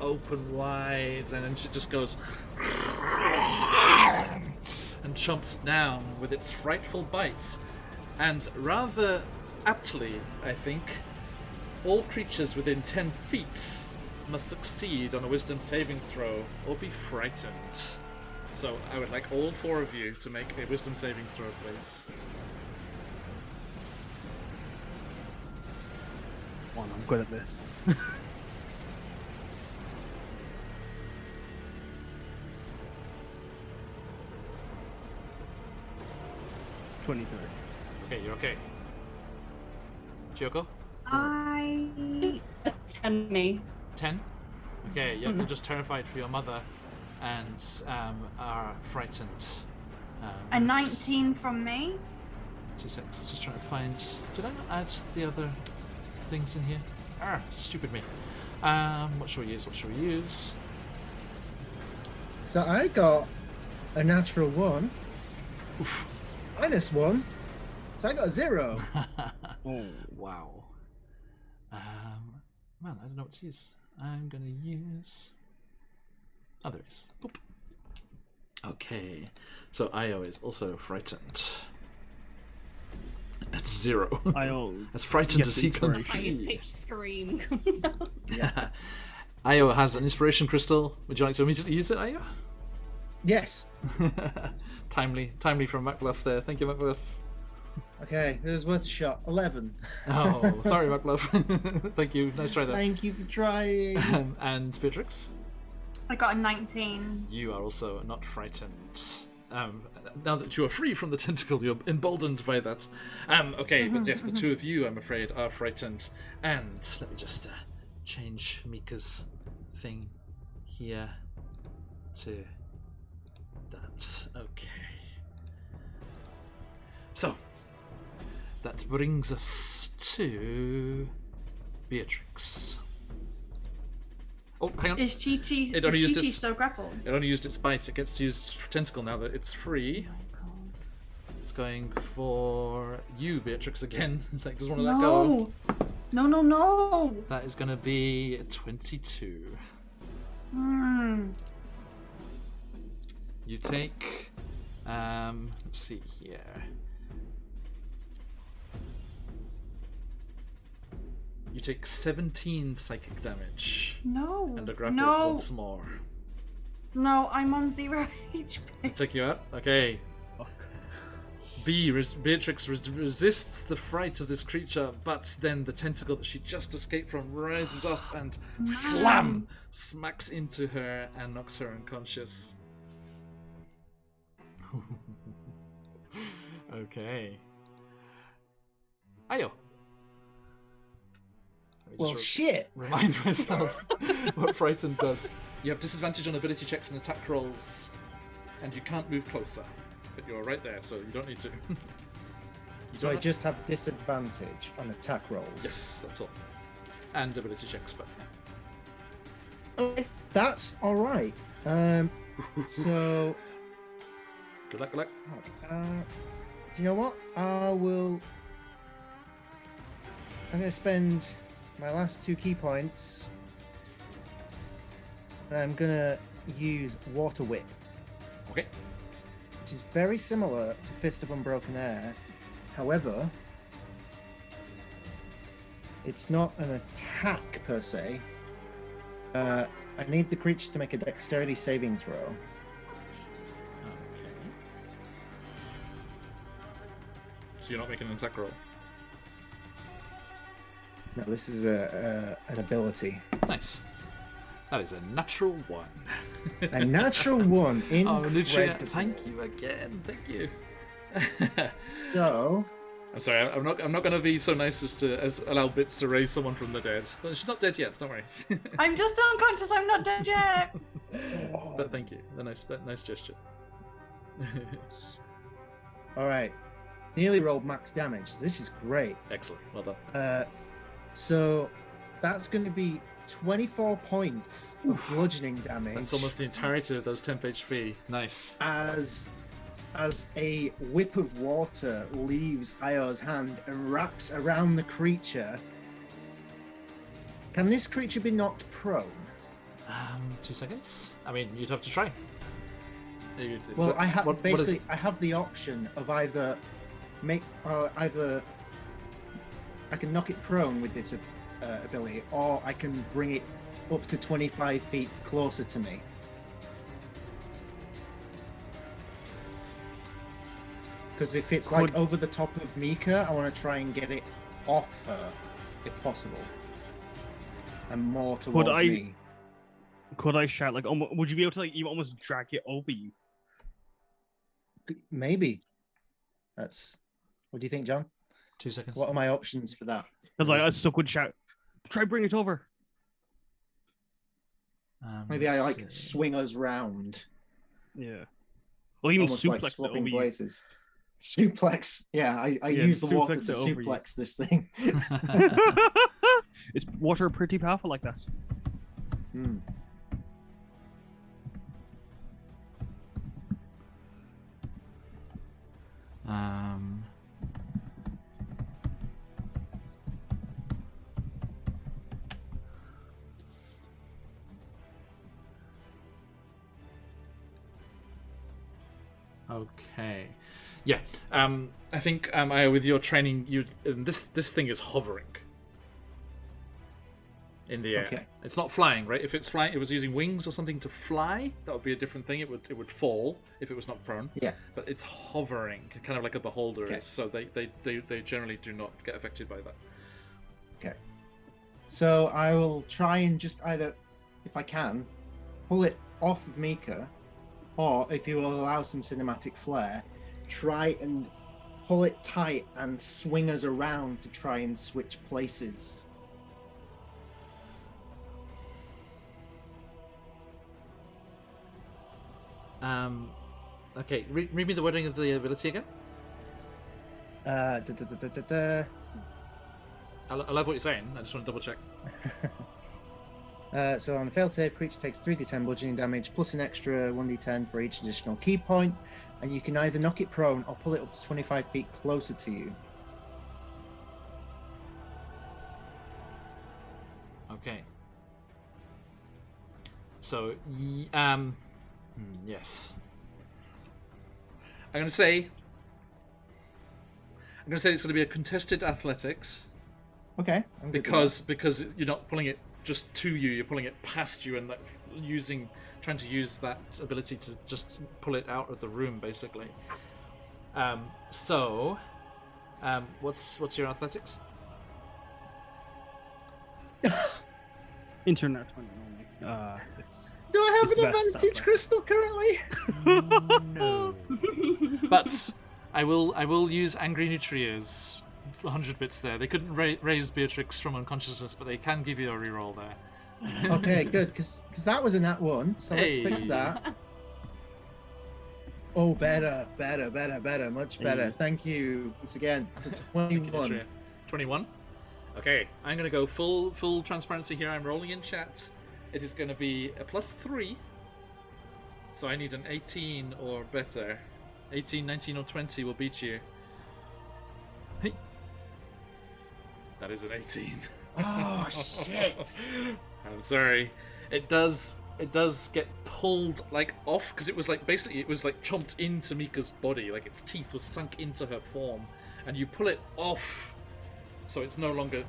open wide, and then it just goes and chomps down with its frightful bites. And rather aptly, I think, all creatures within 10 feet must succeed on a wisdom saving throw or be frightened. So I would like all 4 of you to make a wisdom saving throw, please. I'm good at this. 23. Okay, you're okay. Kyoko? I 10 me. 10? Okay, you're just terrified for your mother and are frightened. a 19 from me. 2 seconds, just trying to find... Did I not add the other things in here? Stupid me. What shall we use? So I got a natural 1. Oof. -1. So I got a 0. Oh, wow. Man, I don't know what to use. I'm gonna use... Oh, there it is. Boop. Okay. So Io is also frightened. That's 0. As frightened as he can Highest be. pitched scream comes out. Yeah. Io has an inspiration crystal. Would you like to immediately use it, Io? Yes. Timely from Macbluff there. Thank you, Macbluff. Okay, it was worth a shot. 11. Oh, sorry, Macbluff. Thank you. Nice try there. Thank you for trying. And Beatrix? I got a 19. You are also not frightened. Now that you are free from the tentacle, you're emboldened by that. Okay, but yes, the 2 of you, I'm afraid, are frightened. And let me just change Mika's thing here to that. Okay. So, that brings us to Beatrix. Oh, hang on. Is Chi-Chi still grappled? It only used its bite. It gets to use its tentacle now that it's free. It's going for you, Beatrix, again. It's like, doesn't want to let go. No. That is going to be 22. You take... let's see here. You take 17 psychic damage. No. And are grappled once more. No, I'm on 0 HP. I'll take you out. Okay. Beatrix resists the fright of this creature, but then the tentacle that she just escaped from rises up and smacks into her and knocks her unconscious. Okay. Ayo. Well, shit. Remind myself what Frightened does. You have disadvantage on ability checks and attack rolls, and you can't move closer. But you're right there, so you don't need to. So I just have disadvantage on attack rolls. Yes, that's all. And ability checks, but Okay, that's all right. So good luck, good luck. Do you know what? I'm going to spend my last 2 key points, and I'm going to use Water Whip. Okay. Which is very similar to Fist of Unbroken Air. However, it's not an attack per se. I need the creature to make a dexterity saving throw. Okay. So you're not making an attack roll? No, this is an ability. Nice. That is a natural 1. A natural 1. Incredible. Thank you again. Thank you. So, I'm sorry. I'm not going to be so nice as allow Bits to raise someone from the dead. Well, she's not dead yet. Don't worry. I'm just unconscious. I'm not dead yet. But thank you. Nice gesture. all right. Nearly rolled max damage. This is great. Excellent. Well done. So that's going to be 24 points of bludgeoning damage. That's almost the entirety of those temp HP. Nice. As a whip of water leaves Io's hand and wraps around the creature. Can this creature be knocked prone? 2 seconds. I mean, you'd have to try. Well, I have the option of either I can knock it prone with this ability, or I can bring it up to 25 feet closer to me. Because if it's like over the top of Mika, I want to try and get it off her, if possible, and more towards me. Could I shout like? Would you be able to you almost drag it over you? Maybe. That's. What do you think, John? 2 seconds. What are my options for that? Because I Suck would shout, "Try bring it over." Maybe I swing us round. Yeah. Well, even almost suplex like swapping it over places. Suplex. Yeah, I use the water to suplex this thing. Is water pretty powerful like that? Hmm. Okay. Yeah. I think with your training, this thing is hovering in the air. Okay. It's not flying, right? If it's flying, it was using wings or something to fly. That would be a different thing. It would fall if it was not prone. Yeah. But it's hovering, kind of like a beholder Okay. is. So they generally do not get affected by that. Okay. So I will try and just either, if I can, pull it off of Mika, or if you will allow some cinematic flair, try and pull it tight and swing us around to try and switch places. Okay, read me the wording of the ability again. Da, da, da, da, da, da. I love what you're saying. I just want to double check. So on a failed save, creature takes 3d10 bludgeoning damage plus an extra 1d10 for each additional key point, and you can either knock it prone or pull it up to 25 feet closer to you. Okay. So, yes. I'm gonna say it's gonna be a contested athletics Okay. I'm good with because you're not pulling it just to you, you're pulling it past you and like trying to use that ability to just pull it out of the room, basically. What's your athletics? Internet 20 only. It's Do I have It's an the best advantage out crystal currently? No. But I will use Angry Nutrias. 100 bits there. They couldn't raise Beatrix from unconsciousness, but they can give you a reroll there. Okay, good, because that was a nat 1, so Hey. let's fix that. Oh, better, much better. Hey. Thank you once again. It's a Thank you, 21. Nutria. 21. Okay, I'm gonna go full transparency here. I'm rolling in chat. It is gonna be a +3. So I need an 18 or better. 18, 19, or 20 will beat you. Hey. That is an 18. Oh, shit. I'm sorry. It does get pulled like off because it was like chomped into Mika's body, like its teeth was sunk into her form, and you pull it off, so it's no longer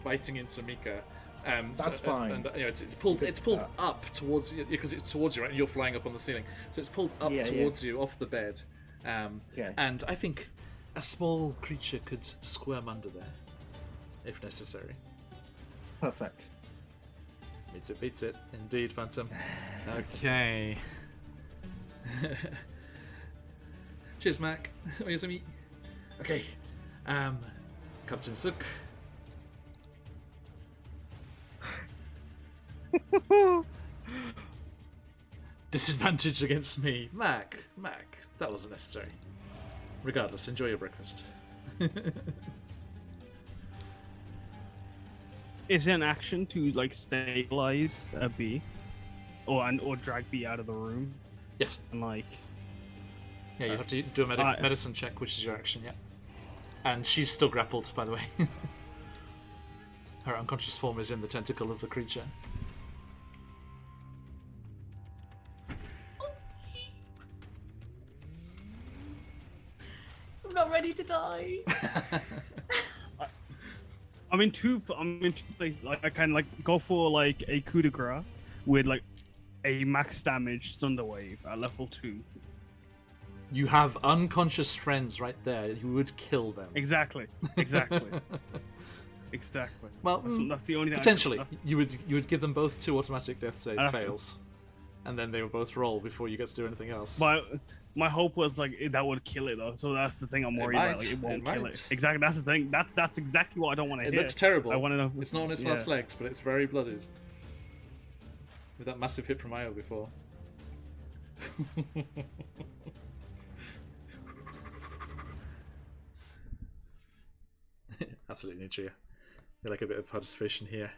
biting into Mika. That's fine. And it's pulled up towards you because it's towards you, right? And you're flying up on the ceiling, so it's pulled up towards you off the bed. Okay. And I think a small creature could squirm under there, if necessary. Perfect. Beats it. Indeed, Phantom. Okay. Cheers, Mac. Oyasumi. Okay. Captain Suk. Disadvantage against me. Mac, that wasn't necessary. Regardless, enjoy your breakfast. Is it an action to like stabilize a bee, or drag bee out of the room? Yes. And like, Yeah, you have to do a medicine check, which is your action, yeah. And she's still grappled, by the way. Her unconscious form is in the tentacle of the creature. I'm not ready to die. I'm in two like I can like go for like a coup de grace with like a max damage thunder wave at level 2. You have unconscious friends right there. You would kill them. Exactly. Exactly. Well, that's the only thing potentially, you would give them both 2 automatic death save I'd have fails, and then they would both roll before you get to do anything else. But my hope was like that would kill it though, so that's the thing I'm worried about. Like, it won't kill might. it. Exactly, that's the thing. That's exactly what I don't want to It hear. looks terrible. I want to know. It's not on its last legs, but it's very blooded. With that massive hit from Io before. Absolutely, Nutria. We like a bit of participation here.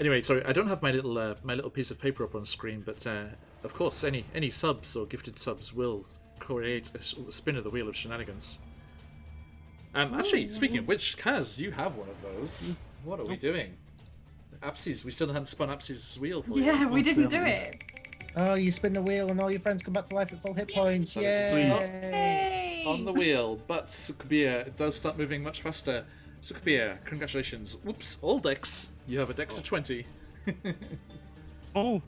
Anyway, sorry, I don't have my little piece of paper up on screen, but of course, any subs or gifted subs will create a spin of the wheel of shenanigans. Actually, speaking of which, Kaz, you have one of those. What are we doing? Apsis, we still haven't spun Apsis' wheel for you. Yeah, we didn't do it. Oh, you spin the wheel and all your friends come back to life at full hit points. That is Yay! please. Yay! On the wheel, but Sukabia does start moving much faster. Sukabia, congratulations. Whoops, all dex. You have a dex of 20. Oh,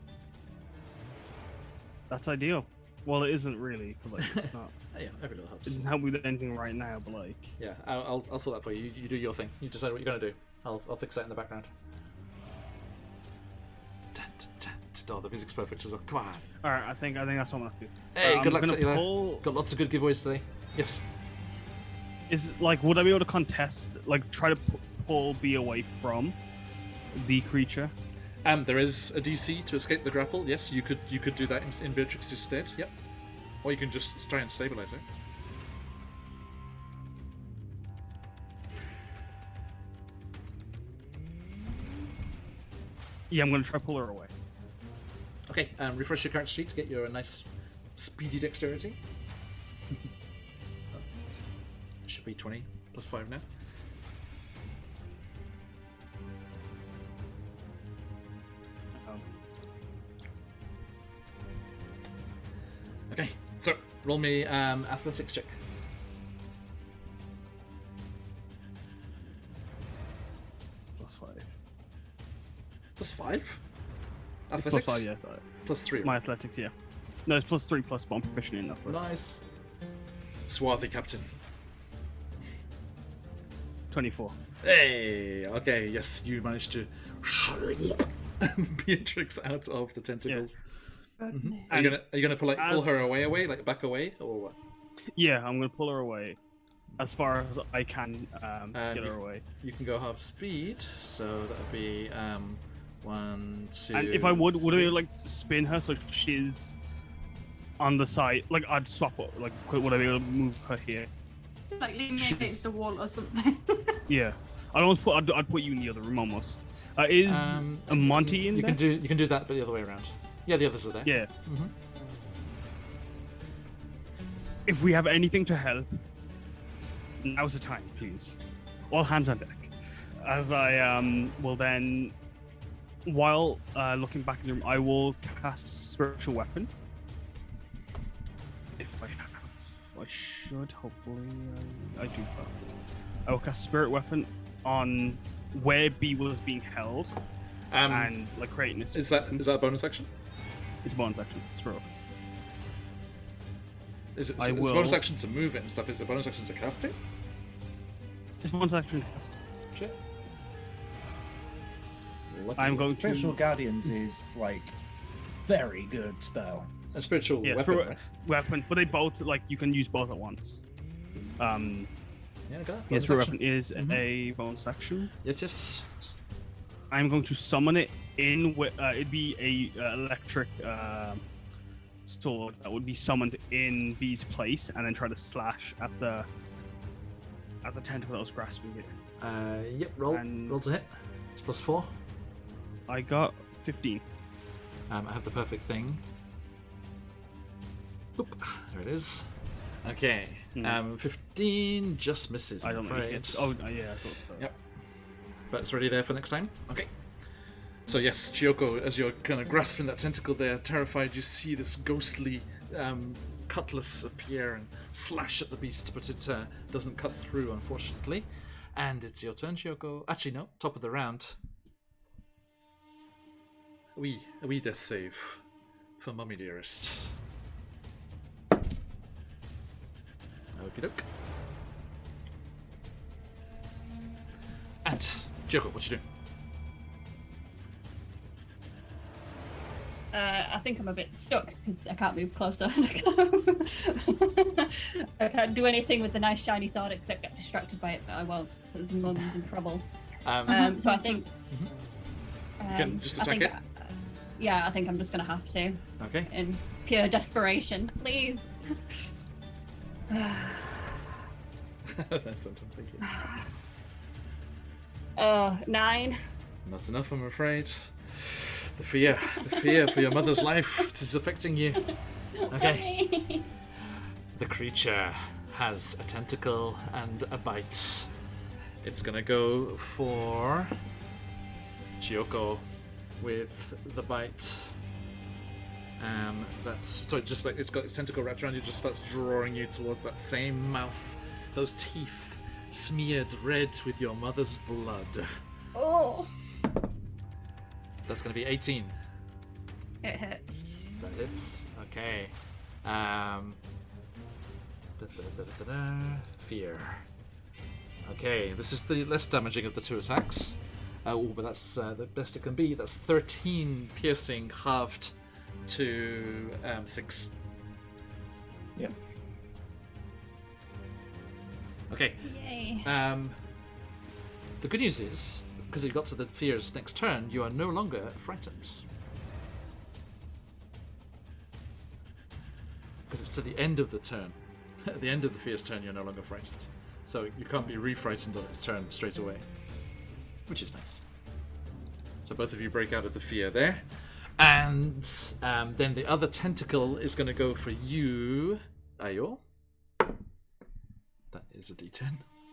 that's ideal. Well, it isn't really. But like, it's not. Yeah, every little helps. It doesn't help with anything right now, but like. Yeah, I'll sort that for you. You do your thing. You decide what you're gonna do. I'll fix that in the background. Oh, the music's perfect as well. Come on. All right, I think that's what I'm gonna do. Hey, good I'm luck, gonna Sailor. pull- Got lots of good giveaways today. Yes. Is like, would I be able to contest, like, try to pull B away from the creature? There is a DC to escape the grapple. Yes, you could do that in Beatrix's stead. Yep. Or you can just try and stabilize it. Yeah, I'm going to try to pull her away. Okay, refresh your character sheet to get your nice speedy dexterity. Should be 20 plus 5 now. Okay, so roll me athletics check. +5. +5? It's Athletics? +5, yeah. +3. My athletics, yeah. No, it's +3 plus, but I'm proficient in athletics. Nice. Swarthy captain. 24. Hey! Okay, yes, you managed to Beatrix out of the tentacles. Goodness. Are you gonna pull her as- away, like back away, or what? Yeah, I'm going to pull her away as far as I can get her you- away. You can go half speed, so that would be 1, 2. And if I would I 3. like spin her so she's on the side? Like I'd swap her. Like would I be able to move her here? Like lean me She's- against a wall or something. Yeah, I'd put you in the other room almost. Is a Monty in you there? can do that, but the other way around. Yeah, the others are there. Yeah. Mhm. If we have anything to help, now's the time, please. All hands on deck. As I will then, while looking back in the room, I will cast Spiritual Weapon. If I have, I should. Hopefully, I do. I will cast Spirit Weapon on where B was being held and like creating this. Is that a bonus action? It's a bonus action. Spirit Weapon. Is it? I It's a will- bonus action to move it and stuff. Is it a bonus action to cast it? It's a bonus action. Cast. Shit. I'm going Spiritual to. Guardians is like very good spell. A spiritual Yeah, weapon. Spirit Right? Weapon, but they both like you can use both at once. Yeah, okay. Yeah, Bonus Spirit action. Weapon is a bonus action. Yes. I'm going to summon it in. It'd be a electric sword that would be summoned in B's place, and then try to slash at the tentacle that was grasping it. Yep. Roll. And- Roll to hit. It's +4. I got 15. I have the perfect thing. Oop, there it is. Okay. 15 just misses. I I'm don't know. afraid. Oh yeah, I thought so. Yep. But it's ready there for next time. Okay. So yes, Chiyoko, as you're kind of grasping that tentacle there, terrified, you see this ghostly cutlass appear and slash at the beast, but it doesn't cut through, unfortunately. And it's your turn, Chiyoko. Actually, no. Top of the round. A wee death save for Mummy Dearest. Okie doke. And Chiyoko, what you doing? I think I'm a bit stuck because I can't move closer. I can't do anything with the nice shiny sword except get distracted by it, but I won't because Mum's in trouble. So I think. can just I attack think, it? Yeah, I think I'm just gonna have to Okay. in pure desperation. Please. That's something I'm thinking. 9. Not enough, I'm afraid. The fear for your mother's life, it is affecting you. Okay. The creature has a tentacle and a bite. It's gonna go for Chiyoko with the bite. That's so it just like it's got its tentacle wrapped around you, just starts drawing you towards that same mouth, those teeth smeared red with your mother's blood. Oh. That's gonna be 18. It hits. That hits. Okay. Fear. Okay, this is the less damaging of the two attacks. But that's the best it can be. That's 13 piercing, halved to 6. Yep. Okay. Yay. The good news is because you got to the fear's next turn, you are no longer frightened. Because it's to the end of the turn. At the end of the fear's turn, you're no longer frightened. So you can't be re-frightened on its turn straight away. Which is nice. So both of you break out of the fear there. And then the other tentacle is going to go for you, Ayo. That is a d10.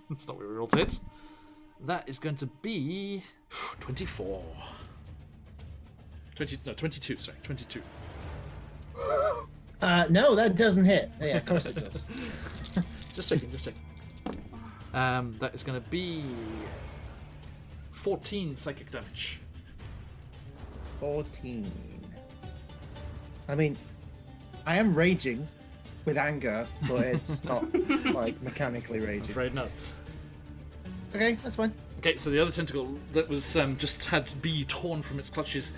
That's not what we rolled to hit. That is going to be 24. 22, sorry, 22. No, that doesn't hit. Yeah, of course it does. Just checking. That is going to be 14 psychic damage. 14. I mean, I am raging with anger, but it's not like mechanically I'm raging. afraid not. Okay, that's fine. Okay, so the other tentacle that was just had B torn from its clutches,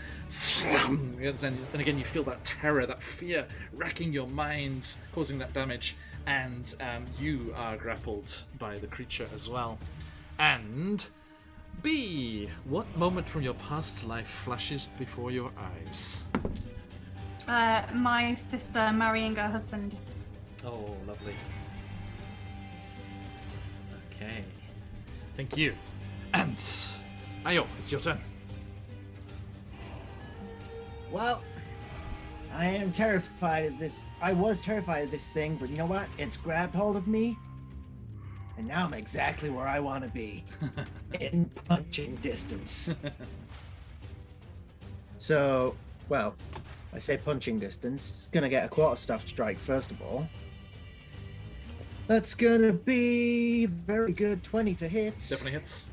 and again you feel that terror, that fear racking your mind, causing that damage, and you are grappled by the creature as well. And B, what moment from your past life flashes before your eyes? My sister marrying her husband. Oh, lovely. Okay. Thank you. And Ayo, it's your turn. Well, I am terrified of this. I was terrified of this thing, but you know what? It's grabbed hold of me, and now I'm exactly where I want to be, in punching distance. So, well, I say punching distance. Gonna get a quarterstaff strike first of all. That's gonna be very good. 20 to hit. Definitely hits.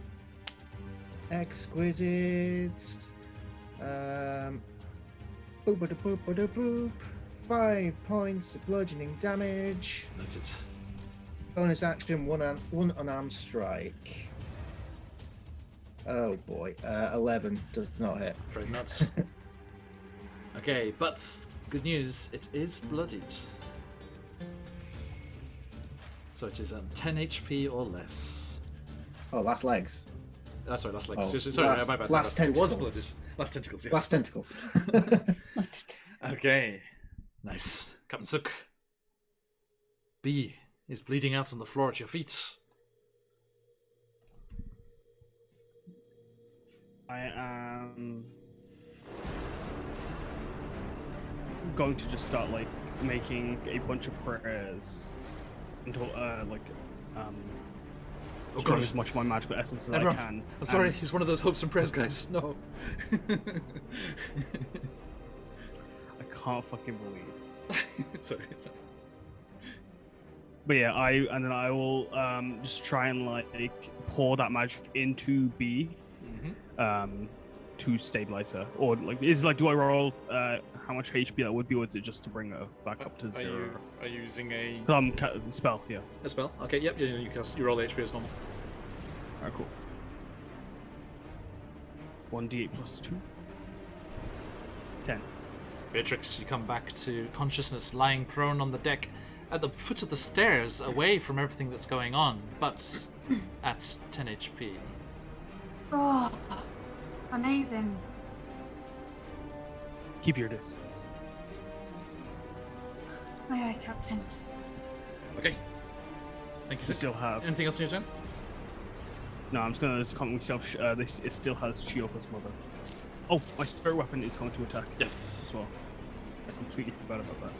Exquisite. Boop, boop, boop, boop, boop. 5 points of bludgeoning damage. That's it. Bonus action, one unarmed strike. Oh boy, 11 does not hit. Afraid not. Okay, but good news, it is bloodied. So it is on 10 HP or less. Oh, last legs. Sorry, last legs. Oh, Sorry, last- my bad. last It was tentacles. blooded. Last tentacles, yes. Last tentacles. Okay, nice. Captain Sook. B is bleeding out on the floor at your feet. I am going to just start like making a bunch of prayers until Oh, drawing God. as much of my magical essence as Everyone, I can. I'm sorry, and he's one of those hopes and prayers guys. No. I can't fucking believe. Sorry. But yeah, I will just try and like pour that magic into B to stabilize her, or like is like do I roll how much HP that would be, or is it just to bring her back up to 0? Are you using a Spell, yeah. a spell? Okay, yep. You roll the HP as normal. Alright, cool. 1d8 plus 2. 10. Beatrix, you come back to consciousness, lying prone on the deck at the foot of the stairs, away from everything that's going on, but at 10 HP. Oh, amazing. Keep your distance. Aye, aye, Captain. Okay. Thank you, We Sid. still have. Anything else on your turn? No, I'm just gonna comment myself. It still has Chioko's mother. Oh, my spirit weapon is going to attack Yes. as well. I completely forgot about that.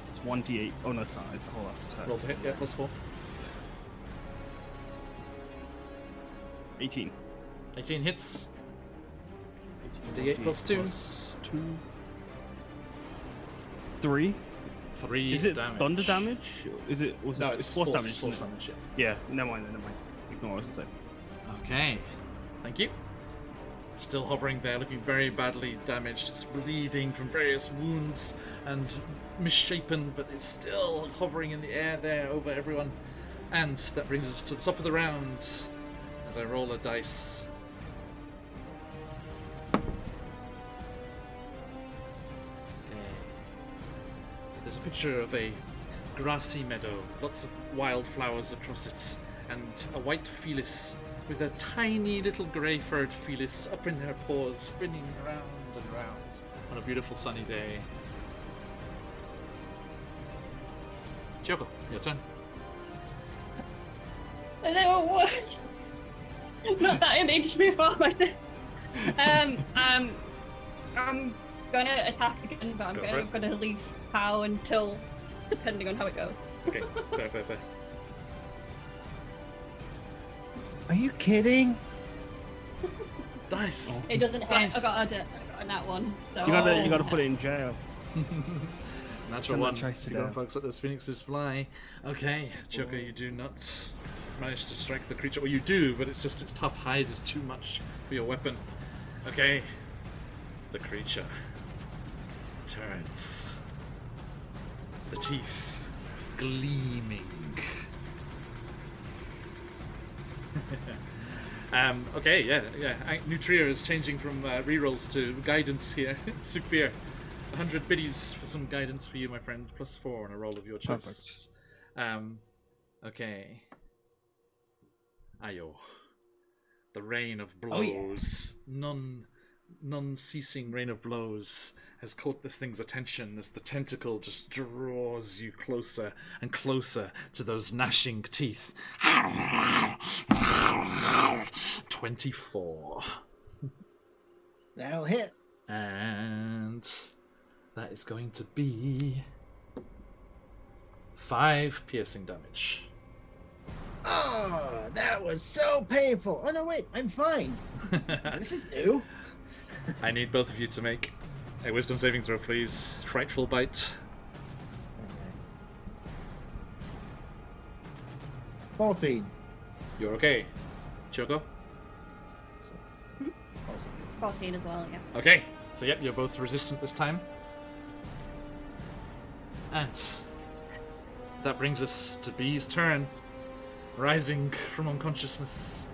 It's 1d8. Oh no, it's not. It's a whole last attack. Roll to hit, yeah, plus 4. 18. 18 hits. 18 D8 plus 2. Plus 2. 3. 3 Is it damage. thunder damage? Is it? Was No, it? it's force force damage. Force isn't it? damage, yeah. Yeah. Never mind. Ignore what I was gonna say. Okay. Thank you. Still hovering there, looking very badly damaged. It's bleeding from various wounds and misshapen, but it's still hovering in the air there over everyone. And that brings us to the top of the round as I roll a dice. There's a picture of a grassy meadow, lots of wildflowers across it, and a white felis with a tiny little grey-furred felis up in their paws, spinning round and round on a beautiful sunny day. Choco, your turn. I know what. Not that image before, but I'm gonna attack again, but I'm gonna leave POW until, depending on how it goes. Okay, fair. Are you kidding? Dice. It doesn't hit. Dice. I got a nat one. So You gotta put it in jail. Natural Send one. that trace to You don't down. folks let those phoenixes fly. Okay, Choco, you do not manage to strike the creature. Well, you do, but it's just its tough hide is too much for your weapon. Okay, the creature turns, the teeth gleaming. Okay, yeah. Nutria is changing from rerolls to guidance here. Supir, 100 biddies for some guidance for you, my friend. +4 on a roll of your choice. Okay. Ayo. The rain of blows. Non-ceasing rain of blows has caught this thing's attention as the tentacle just draws you closer and closer to those gnashing teeth. 24. That'll hit. And that is going to be 5 piercing damage. Oh, that was so painful. Oh no, wait, I'm fine. This is new. I need both of you to make a wisdom saving throw, please. Frightful bite. 14. You're okay. Choco? 14 as well, yeah. Okay. So yep, you're both resistant this time. And that brings us to Bee's turn. Rising from unconsciousness.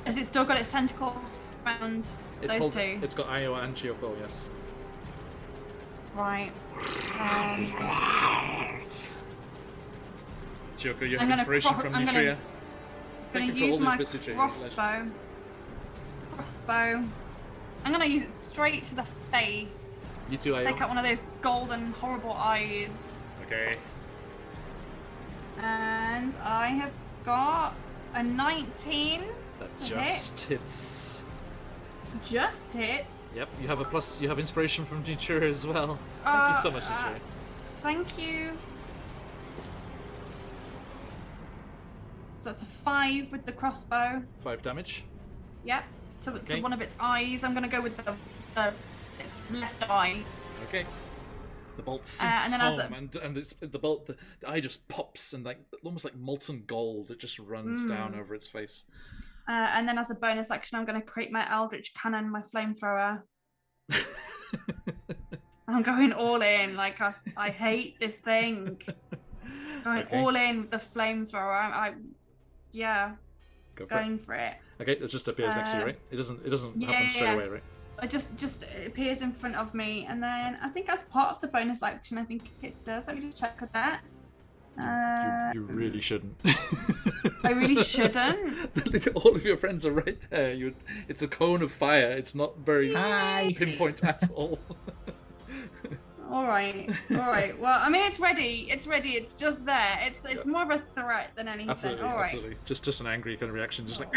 Has it still got its tentacles around those two? It's got Iowa and Chioko, yes. Right. Chioko, you I'm have gonna inspiration from I'm Nutria. gonna Thank you use for all my these bits, Nutria. crossbow. I'm gonna use it straight to the face. You too, Iowa. Take out one of those golden, horrible eyes. Okay. And I have got a 19. That to just hits. Just hits. Yep, you have a plus. You have inspiration from Nutria as well. Thank you so much, Nutria. Thank you. So that's a 5 with the crossbow. 5 damage. Yep. To Okay. one of its eyes. I'm gonna go with its left eye. Okay. The bolt and sinks then as home, and it's, the eye just pops, and like almost like molten gold, it just runs down over its face. And then as a bonus action, I'm going to create my Eldritch Cannon, my flamethrower. I'm going all in. Like, I hate this thing. Going all in with the flamethrower. Yeah. Go for Going for it. Okay, it just appears next to you, right? It doesn't happen straight away, right? It just it appears in front of me, and then I think as part of the bonus action, I think it does. Let me just check with that. You really shouldn't. I really shouldn't. All of your friends are right there. It's a cone of fire. It's not very pinpoint at all. All right. Well, I mean, it's ready. It's just there. It's more of a threat than anything. Absolutely, all right. absolutely. Just an angry kind of reaction, just like.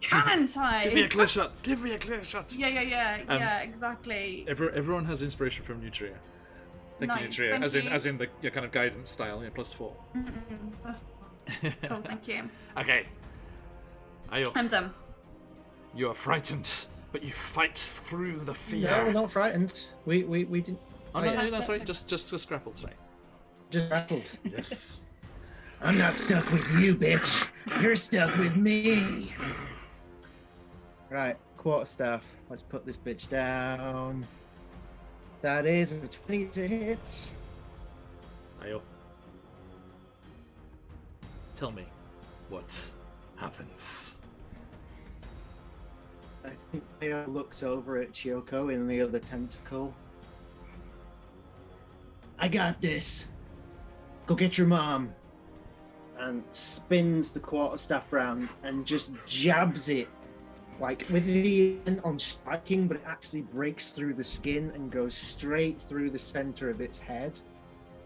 Cannon time. Give me a clear shot. Give me a clear shot. Yeah, exactly. Everyone has inspiration from Nutria. Thank you, Nutria. As in your kind of guidance style, +4. That's cool, thank you. Okay. Ayo, I'm done. you are frightened, but you fight through the fear. No, we're not frightened. We didn't. Oh no, sorry. Just grappled, sorry. Just rattled. Yes. I'm not stuck with you, bitch. You're stuck with me. Right, quarterstaff. Let's put this bitch down. That is a 20 to hit. Ayo. Tell me, what happens? I think Leo looks over at Chioko in the other tentacle. I got this. Go get your mom. and spins the quarterstaff round and just jabs it, like with the end on striking, but it actually breaks through the skin and goes straight through the center of its head,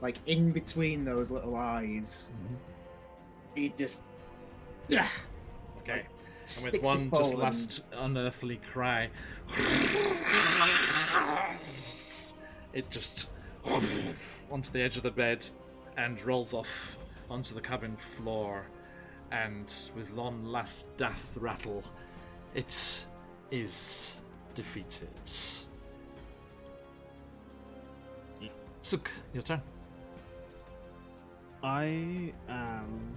like in between those little eyes. It just, yeah. Okay. And Sticks with one it just forward last unearthly cry, it just onto the edge of the bed and rolls off onto the cabin floor, and with one last death rattle, it is defeated. Suk, your turn. I am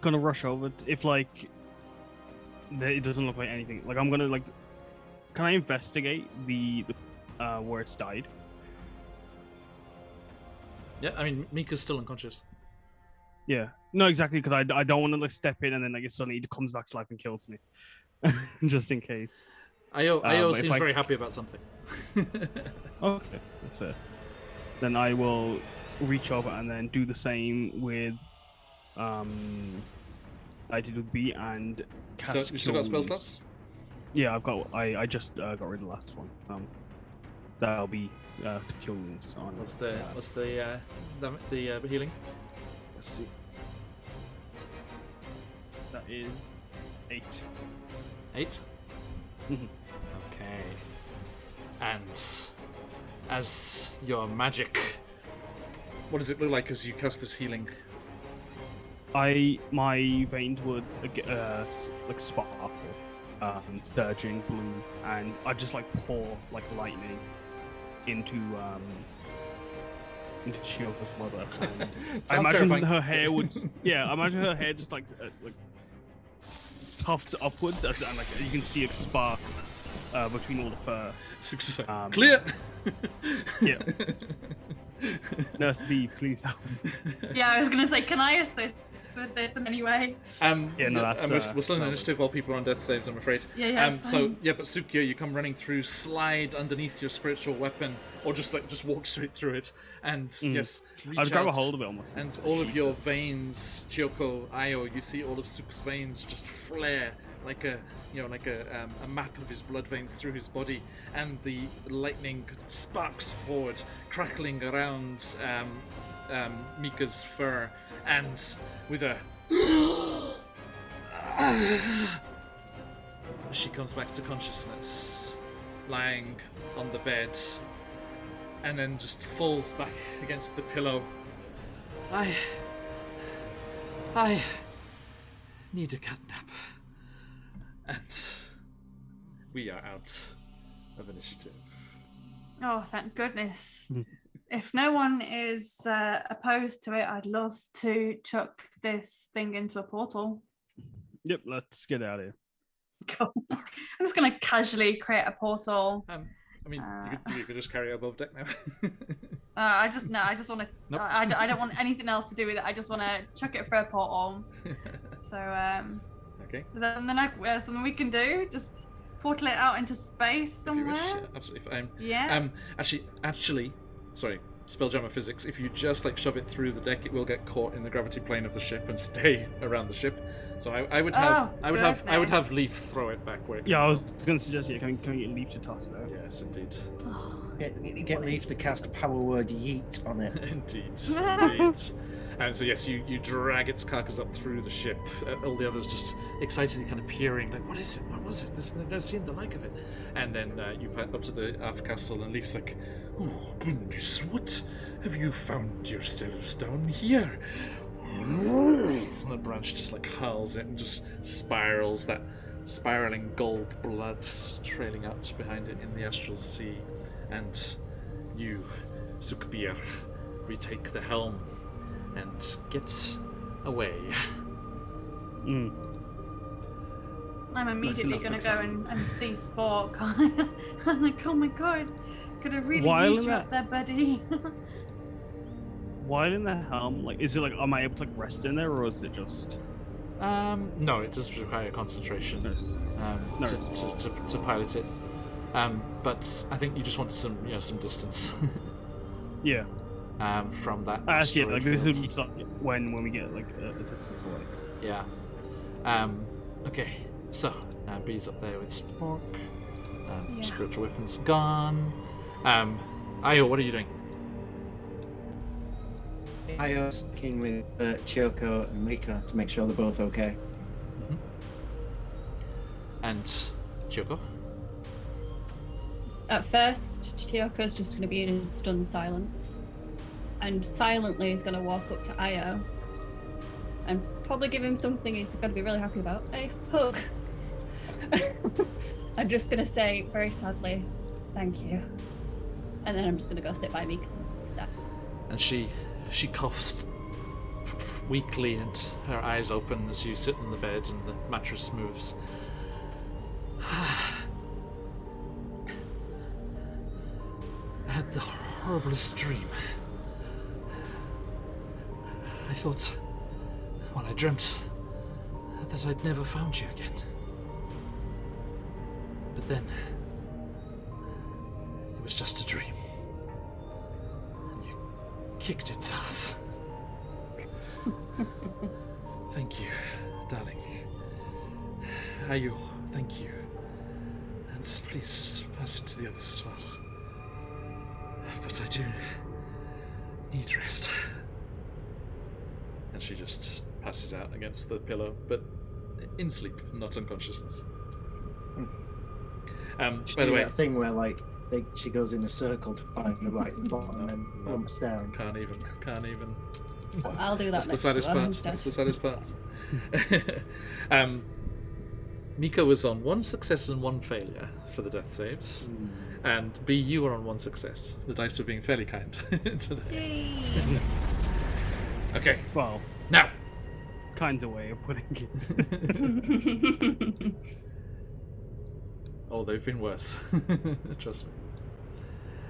gonna rush over if like it doesn't look like anything. Like I'm gonna like, can I investigate the where it's died? Yeah, I mean Mika's still unconscious. Yeah, no, exactly, because I don't want to like step in and then like it suddenly comes back to life and kills me, just in case. Io if seems I- very happy about something. Okay, that's fair. Then I will reach over and then do the same with I did with B and cast. You still got spell Cure Wounds. slots? Yeah, I've got. I just got rid of the last one. That'll be to Cure Wounds on. What's the healing? Let's see. That is 8. 8? Mhm. Okay. And as your magic, what does it look like as you cast this healing? My veins would like sparkle, surging blue, and I just like pour like lightning into Shioko's mother. And I Sounds imagine terrifying. her hair would, I imagine her hair just like tufts upwards, and like you can see it sparks between all the fur. Suk's just like, Um, clear! Yeah. Nurse B, please help. Yeah, I was gonna say, can I assist with this in any way? Yeah, no, that's, we're still in that initiative while people are on death saves, I'm afraid. Yeah, So yeah, but Sukia, you come running through, slide underneath your spiritual weapon, or just walk straight through it, and yes, reach I'd grab a out, hold of it almost. and all of your veins, Chioko, Io, you see all of Suk's veins just flare like a map of his blood veins through his body, and the lightning sparks forward, crackling around Mika's fur, and with a she comes back to consciousness, lying on the bed, and then just falls back against the pillow. I need a catnap. And we are out of initiative. Oh, thank goodness. If no one is opposed to it, I'd love to chuck this thing into a portal. Yep, let's get out of here. Cool. I'm just going to casually create a portal. I mean, you could just carry it above deck now. I just want to. Nope. I don't want anything else to do with it. I just want to chuck it for a portal. So, Okay. is that something we can do? Just portal it out into space If you wish, somewhere? yeah, absolutely fine. Yeah. Actually, sorry, Spelljammer physics. If you just shove it through the deck, it will get caught in the gravity plane of the ship and stay around the ship. So I would have Leaf throw it back where it Yeah, I came was going to suggest, can we get Leaf to toss it out? from. Yes, indeed. Get Leaf to cast power word yeet on it. Indeed. And so yes, you drag its carcass up through the ship. All the others just excitedly kind of peering, like, what is it? What was it? I've never seen the like of it. And then you pop up to the aft castle, and Leaf's like, oh goodness, what have you found yourselves down here? And the branch just hurls it and just spirals, that spiraling gold blood trailing out behind it in the astral sea. And you, Sukbir, retake the helm and get away. I'm immediately enough going to go excitement. and see Spork. I'm like, oh my god, could have really While used in you up there, buddy. While in the helm, is it am I able to rest in there, or is it just? No, it does require concentration to pilot it. But I think you just want some distance. Yeah. from that Yeah, asteroid like this field. is when we get like a distance away. Yeah. Okay, so B's up there with Spork. Yeah. Spiritual weapons gone. Ayo, what are you doing? I was working with Chioko and Mika to make sure they're both okay. And Chioko? At first, Chioko's just going to be in stunned silence. And silently is going to walk up to Io and probably give him something he's going to be really happy about. A hug. I'm just going to say, very sadly, thank you. And then I'm just going to go sit by Mika. And she coughs weakly, and her eyes open as you sit on the bed and the mattress moves. I had the horriblest dream. I thought, well, I dreamt that I'd never found you again. But then, it was just a dream. And you kicked its ass. Thank you, darling. Ayo, thank you. And please pass it to the others as well. But I do need rest. And she just passes out against the pillow, but in sleep, not unconsciousness. By the way, that thing where like she goes in a circle to find the right spot and then lumps down. Can't even. I'll do that That's next the saddest time part. instead. That's the saddest part. Mika was on 1 success and 1 failure for the death saves. And B, you were on 1 success. The dice were being fairly kind today. Okay, Well, now. kind of way of putting it. Oh, they've been worse. Trust me.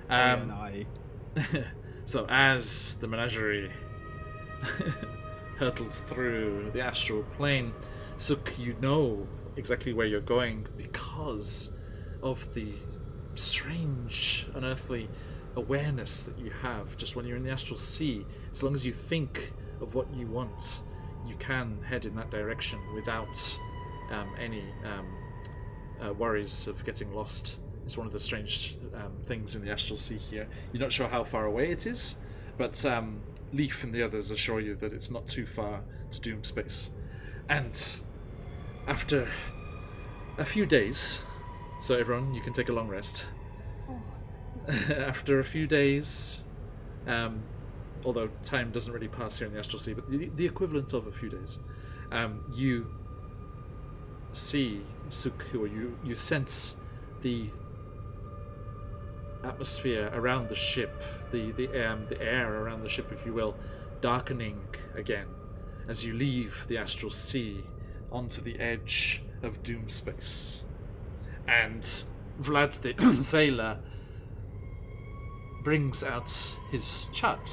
And I So as the menagerie hurtles through the astral plane, Suk, you know exactly where you're going because of the strange, unearthly awareness that you have just when you're in the astral sea. As long as you think of what you want, you can head in that direction without any worries of getting lost. It's one of the strange things in the astral sea here. You're not sure how far away it is, but Leaf and the others assure you that it's not too far to Doom Space. And after a few days, so everyone, you can take a long rest. After a few days, although time doesn't really pass here in the astral sea, but the equivalent of a few days, you see Suk, or you sense the atmosphere around the ship, the air around the ship, if you will, darkening again as you leave the astral sea onto the edge of Doom Space. And Vlad the sailor brings out his chart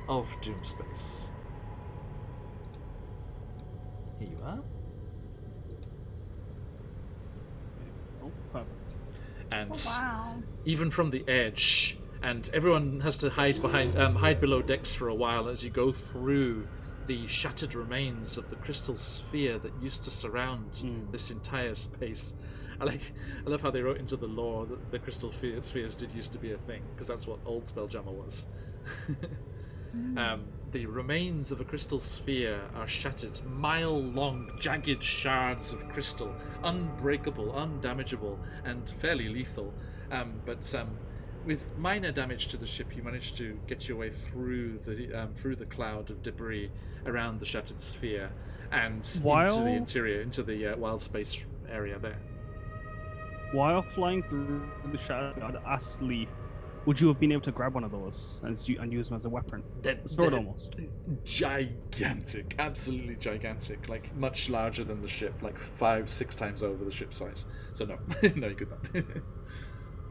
of Doom Space. Here you are. Oh, perfect. And Wow. even from the edge, and everyone has to hide below decks for a while as you go through the shattered remains of the crystal sphere that used to surround this entire space. I love how they wrote into the lore that the crystal spheres did used to be a thing, because that's what old Spelljammer was. The remains of a crystal sphere are shattered, mile-long, jagged shards of crystal, unbreakable, undamageable, and fairly lethal. But with minor damage to the ship, you manage to get your way through the cloud of debris around the shattered sphere and into the interior, into the wild space area there. While flying through the shadow, I'd asked Leaf, would you have been able to grab one of those and use them as a weapon? Sword almost. Gigantic, absolutely gigantic, like much larger than the ship, like 5-6 times over the ship size. So no, no, you could not.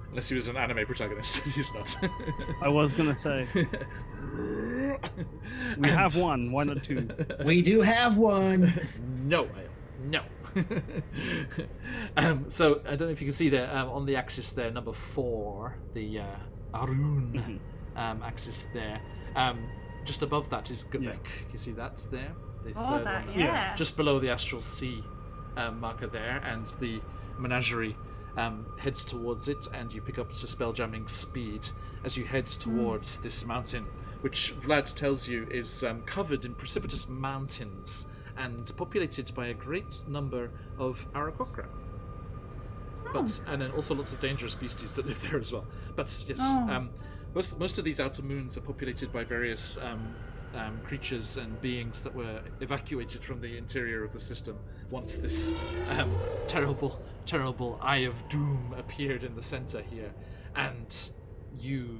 Unless he was an anime protagonist, he's not. I was gonna say. We have one. Why not 2? We do have one. No. So I don't know if you can see there on the axis there, number 4, the Arun axis there. Just above that is Gavek. You see that there? The third that, one. yeah. Just below the Astral Sea marker there, and the menagerie heads towards it, and you pick up to spelljamming speed as you head towards this mountain, which Vlad tells you is covered in precipitous mountains and populated by a great number of Aarakocra. And then also lots of dangerous beasties that live there as well. But yes, most of these outer moons are populated by various creatures and beings that were evacuated from the interior of the system once this terrible Eye of Doom appeared in the center here. And you,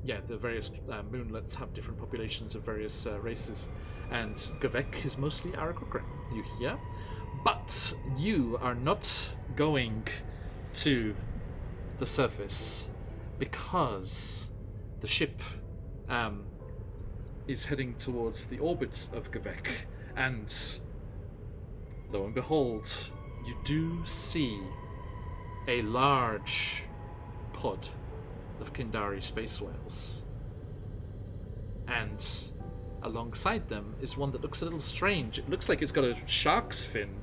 the various moonlets have different populations of various races, and Gavek is mostly Aarakocra, you hear. But you are not going to the surface because the ship is heading towards the orbit of Gavek, and lo and behold, you do see a large pod of Kindari space whales, and alongside them is one that looks a little strange. It looks like it's got a shark's fin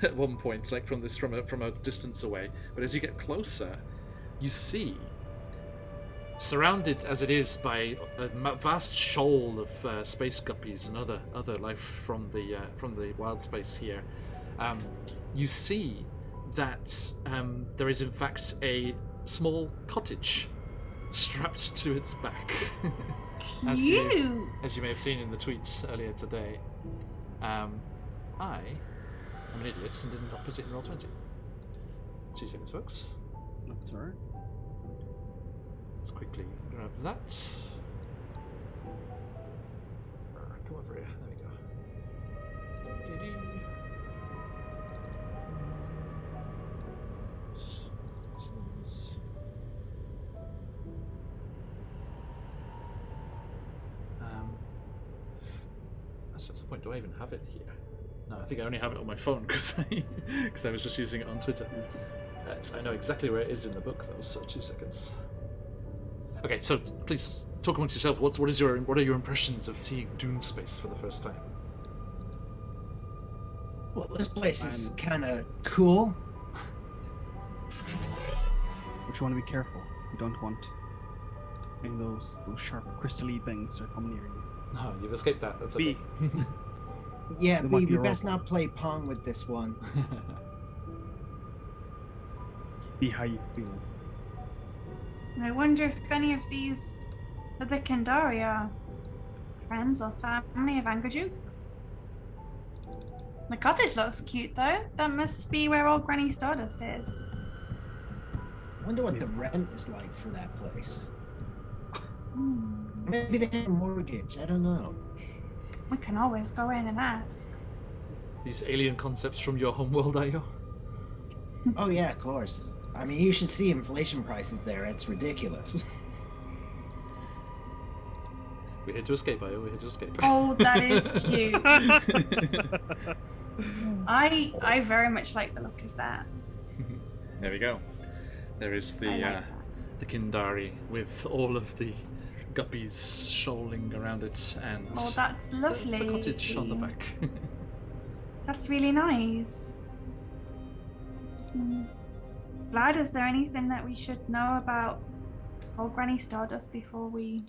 at one point, like from a distance away. But as you get closer, you see, surrounded as it is by a vast shoal of space guppies and other life from the wild space here, you see that there is in fact a small cottage strapped to its back. As you may have seen in the tweets earlier today, I am an idiot and did not put it in Roll20. 2 seconds, folks. That's alright. Let's quickly grab that. Come over here. There we go. Dee-dee. That's the point. Do I even have it here? No, I think I only have it on my phone because I was just using it on Twitter. I know exactly where it is in the book, though. So 2 seconds. Okay, so please talk amongst yourselves. What are your impressions of seeing Doomspace for the first time? Well, this place is kind of cool. But you want to be careful. You don't want any of those sharp crystal-y things to come near you. No, you've escaped that. That's okay. Yeah, It might be we a best roll. not play Pong with this one. Be how you feel. I wonder if any of these are the Kindari are friends or family of Angrajuk. The cottage looks cute though. That must be where old Granny Stardust is. I wonder what the rent is like for that place. Maybe they have a mortgage. I don't know. We can always go in and ask. These alien concepts from your homeworld, are you? Oh yeah, of course. I mean, you should see inflation prices there. It's ridiculous. We're here to escape, Ayo. We're here to escape. Oh, that is cute. I very much like the look of that. There we go. There is I like that. the Kindari with all of the guppies shoaling around it, and Oh, that's lovely. the cottage on the back. That's really nice. Vlad, is there anything that we should know about old Granny Stardust before we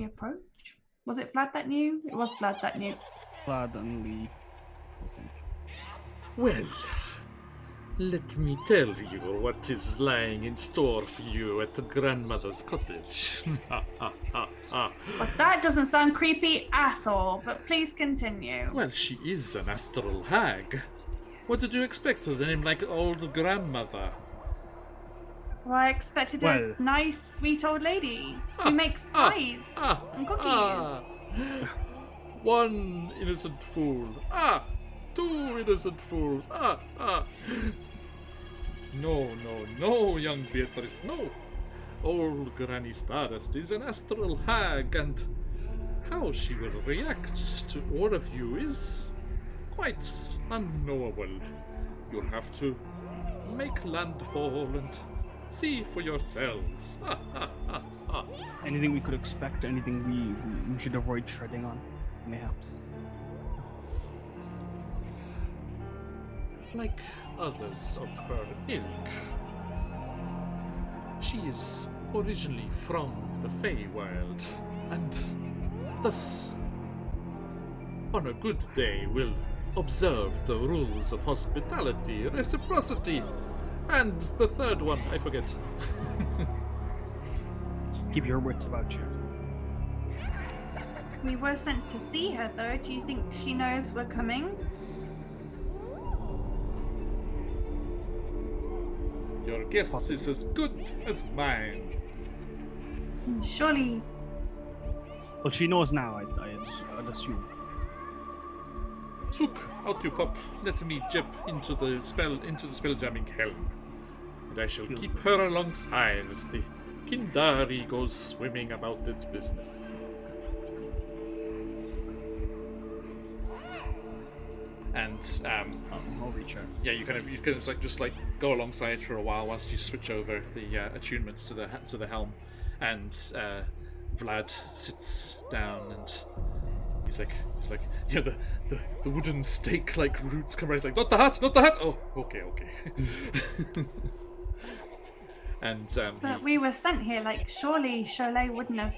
approach? Was it Vlad that knew? It was Vlad that knew. Vlad and Lee, I think. Well, let me tell you what is lying in store for you at the grandmother's cottage. But that doesn't sound creepy at all, but please continue. Well, she is an astral hag. What did you expect with a name like old grandmother? Well, I expected Well. a nice, sweet old lady who makes pies and cookies. One innocent fool. Two innocent fools. No, young Beatrice, no. Old Granny Stardust is an astral hag, and how she will react to all of you is quite unknowable. You'll have to make landfall and See for yourselves. Anything we could expect? Anything we should avoid treading on, mayhaps? Like others of her ilk, she is originally from the Feywild, and thus, on a good day, will observe the rules of hospitality, reciprocity, and the third one, I forget. Keep your wits about you. We were sent to see her, though. Do you think she knows we're coming? Your guess is as good as mine. Surely. Well, she knows now, I'd assume. Zook, out you pop. Let me jump into the spell-jamming helm, and I shall keep her alongside as the Kindari goes swimming about its business. And I'll reach out. yeah, you kind of just go alongside for a while whilst you switch over the attunements to the helm, and Vlad sits down and he's like, yeah, the wooden stake like roots come out. He's like, not the hat. Oh, okay. And But we were sent here. Like, surely Cholet wouldn't have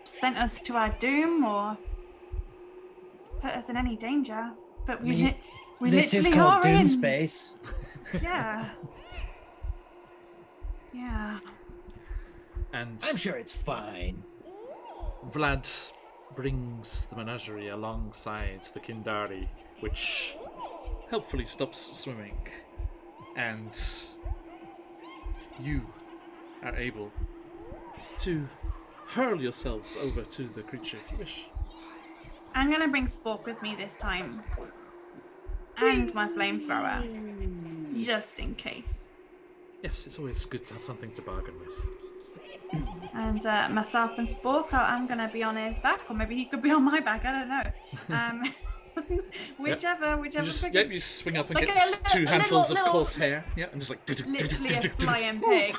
sent us to our doom or put us in any danger. But we This is literally called are Doom in. Space. Yeah. Yeah. and I'm sure it's fine. Vlad brings the menagerie alongside the Kindari, which helpfully stops swimming, and you are able to hurl yourselves over to the creature if you wish. I'm gonna bring Spork with me this time. And my flamethrower. Just in case. Yes, it's always good to have something to bargain with. And myself and Spork, I'm gonna be on his back, or maybe he could be on my back, I don't know. Whichever You swing up and Like get a two little- handfuls of little- coarse hair. Yeah, and just like literally a flying pig.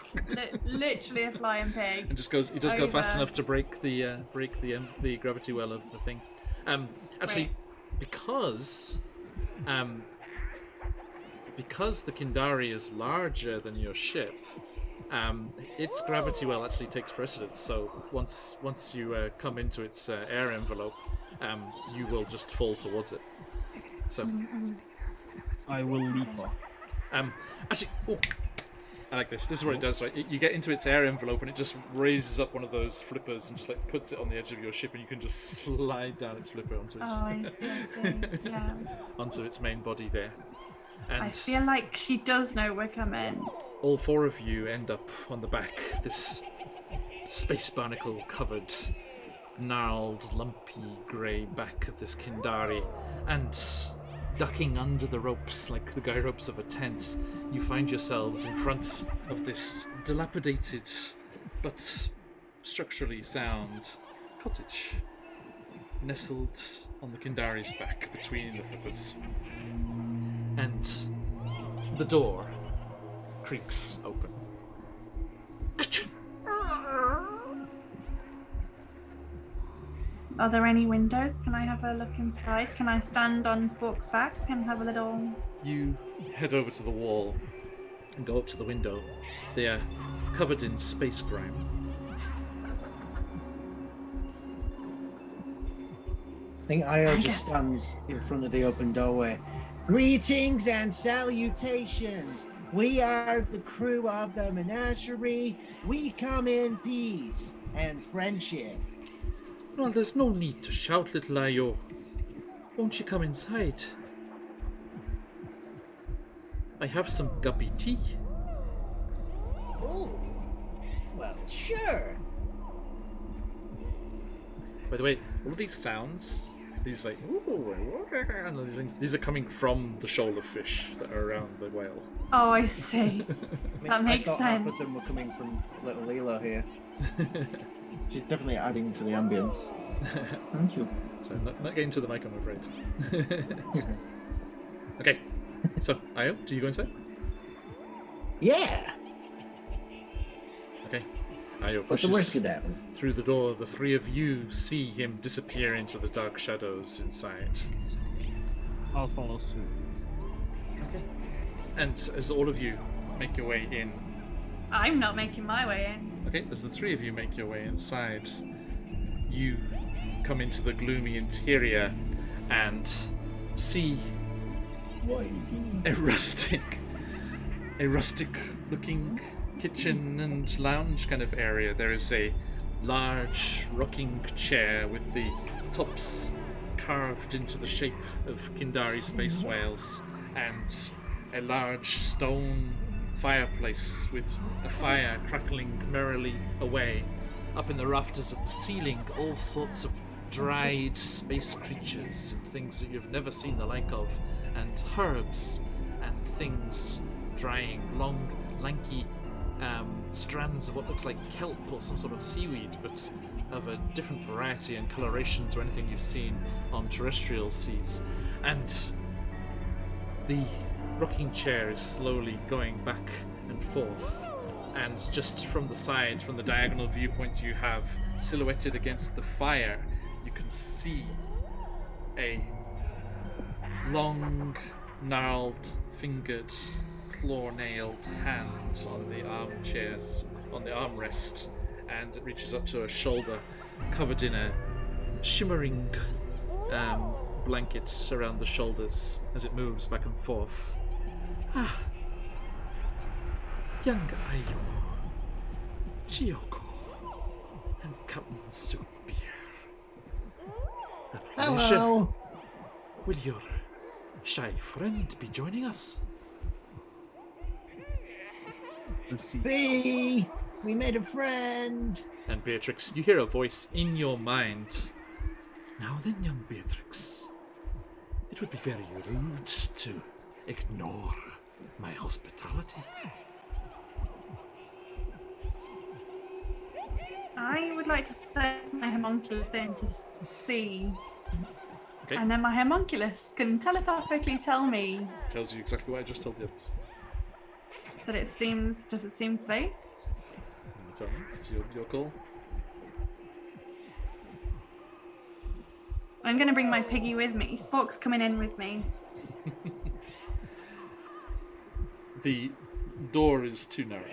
Literally a flying pig. and he does go fast over. enough to break the gravity well of the thing. Actually, Right. because the Kindari is larger than your ship, its gravity well actually takes precedence. So once you come into its air envelope, you will just fall towards it. So I will leap off. actually, I like this. This is what it does, right? You get into its air envelope and it just raises up one of those flippers and just like puts it on the edge of your ship, and you can just slide down its flipper onto its Oh, I see. Yeah. onto its main body there. And I feel like she does know we're coming. all four of you end up on the back, this space barnacle covered, gnarled, lumpy grey back of this Kindari, and ducking under the ropes like the guy ropes of a tent, you find yourselves in front of this dilapidated but structurally sound cottage, nestled on the Kindari's back between the flippers. And the door creaks open. Are there any windows? Can I have a look inside? Can I stand on Spork's back and have a little... You head over to the wall and go up to the window. They are covered in space grime. I think Io I just guess- stands in front of the open doorway. Greetings and salutations. We are the crew of the menagerie. We come in peace and friendship. Well, there's no need to shout, little Io. Won't you come inside? I have some guppy tea. Oh, well, sure. By the way, all of these sounds, these like, ooh, and all these things, these are coming from the shoal of fish that are around the whale. Oh, I see. I mean, That makes I thought half sense. of them were coming from little Lilo here. She's definitely adding to the ambience. Thank you. So not getting to the mic, I'm afraid. Okay, so Io, do you go inside? Yeah. Ayo What's the pushes worst could happen? through the door. The three of you see him disappear into the dark shadows inside. I'll follow suit. Okay. And as all of you make your way in, I'm not making my way in. okay, as the three of you make your way inside, you come into the gloomy interior and see a rustic-looking kitchen and lounge kind of area. There is a large rocking chair with the tops carved into the shape of Kindari space whales, and a large stone fireplace with a fire crackling merrily away. Up in the rafters of the ceiling, all sorts of dried space creatures and things that you've never seen the like of, and herbs and things drying, long, lanky strands of what looks like kelp or some sort of seaweed, but of a different variety and coloration to anything you've seen on terrestrial seas. And the rocking chair is slowly going back and forth, and just from the side, from the diagonal viewpoint you have silhouetted against the fire, you can see a long, gnarled, fingered, claw-nailed hand on the armchairs, on the armrest, and it reaches up to her shoulder, covered in a shimmering blanket around the shoulders as it moves back and forth. Ah, young Ayo, Chiyoko, and Captain Soup here. A pleasure. Hello. Will your shy friend be joining us? Let's see. B, we made a friend. And Beatrix, you hear a voice in your mind. Now then, young Beatrix, it would be very rude to ignore my hospitality. I would like to send my homunculus in to see. Okay. And then my homunculus can telepathically tell me Tells you exactly what I just told you. that does it seem safe? Tell me, it's your call. I'm going to bring my piggy with me. Spock's coming in with me. The door is too narrow.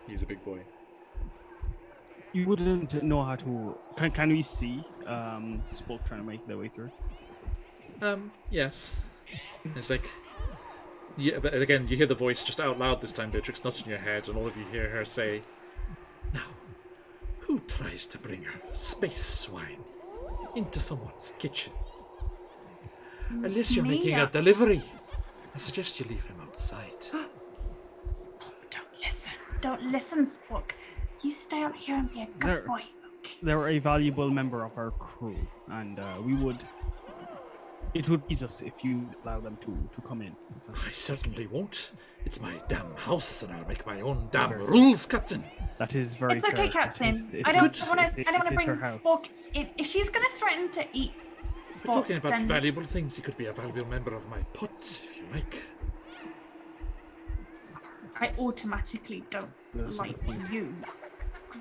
He's a big boy. You wouldn't know how to. Can we see Spoke trying to make their way through? Yes. It's like, yeah, but again, you hear the voice just out loud this time, Beatrix, not in your head, and all of you hear her say, "Now, who tries to bring a space swine into someone's kitchen? Unless you're making a delivery, I suggest you leave him outside." Spock, don't listen. Don't listen, Spock. You stay out here and be a good There. boy. Okay. They're a valuable member of our crew, and it would ease us if you allow them to come in. I certainly won't. It's my damn house, and I'll make my own damn rules, Captain. That is very It's okay, fair. Captain. I don't want to. I don't want to it is bring her house. Spock in. If she's going to threaten to eat Spock, We're talking about then valuable things. He could be a valuable member of my pot, if you like. I automatically don't That's a like good point. you,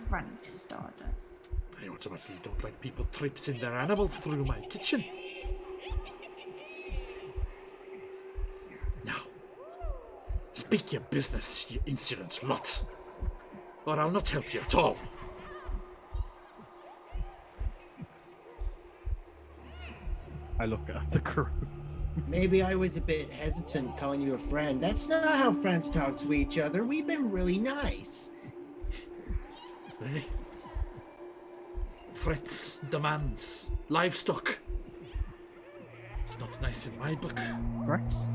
Granny Stardust. I automatically don't like people traipsing their animals through my kitchen. Now, speak your business, you insolent lot, or I'll not help you at all. I look at the crew. Maybe I was a bit hesitant calling you a friend. That's not how friends talk to each other. We've been really nice. Really? Threats, demands, livestock. It's not nice in my book. Threats?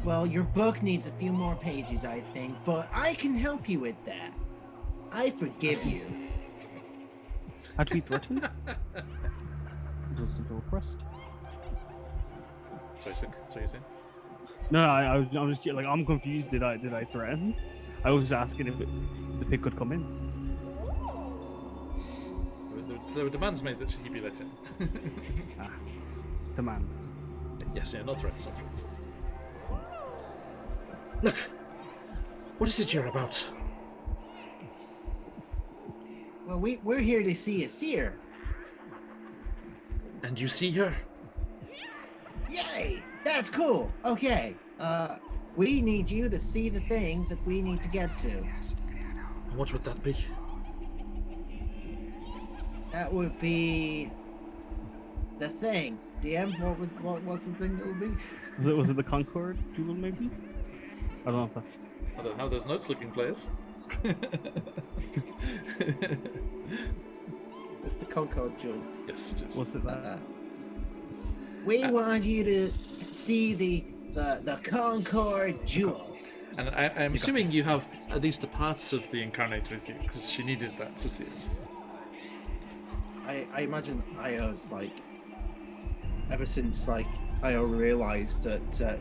Well, your book needs a few more pages, I think, but I can help you with that. I forgive you. Had we threatened? It was a simple request. Sorry, Sick. Sorry, you're saying? No, I'm just like, I'm confused. Did I threaten? I was asking if the pig could come in. There were demands made that he be let in. Demands. Yes, yeah, no threats, no threats. Look, What is it you're about? Well, we're here to see a seer. And you see her? Yay! That's cool. Okay. We need you to see the thing that we need to get to. What would that be? That would be the thing. DM, what was the thing that would be? Was it the Concord jewel maybe? I don't know if that's. I don't know how those notes looking, players. It's the Concord jewel. Yes, it is. Was it that? We want you to see the Concord jewel. And I'm assuming you have at least the parts of the incarnate with you, because she needed that to see it. I imagine Io's like, ever since like Io realized that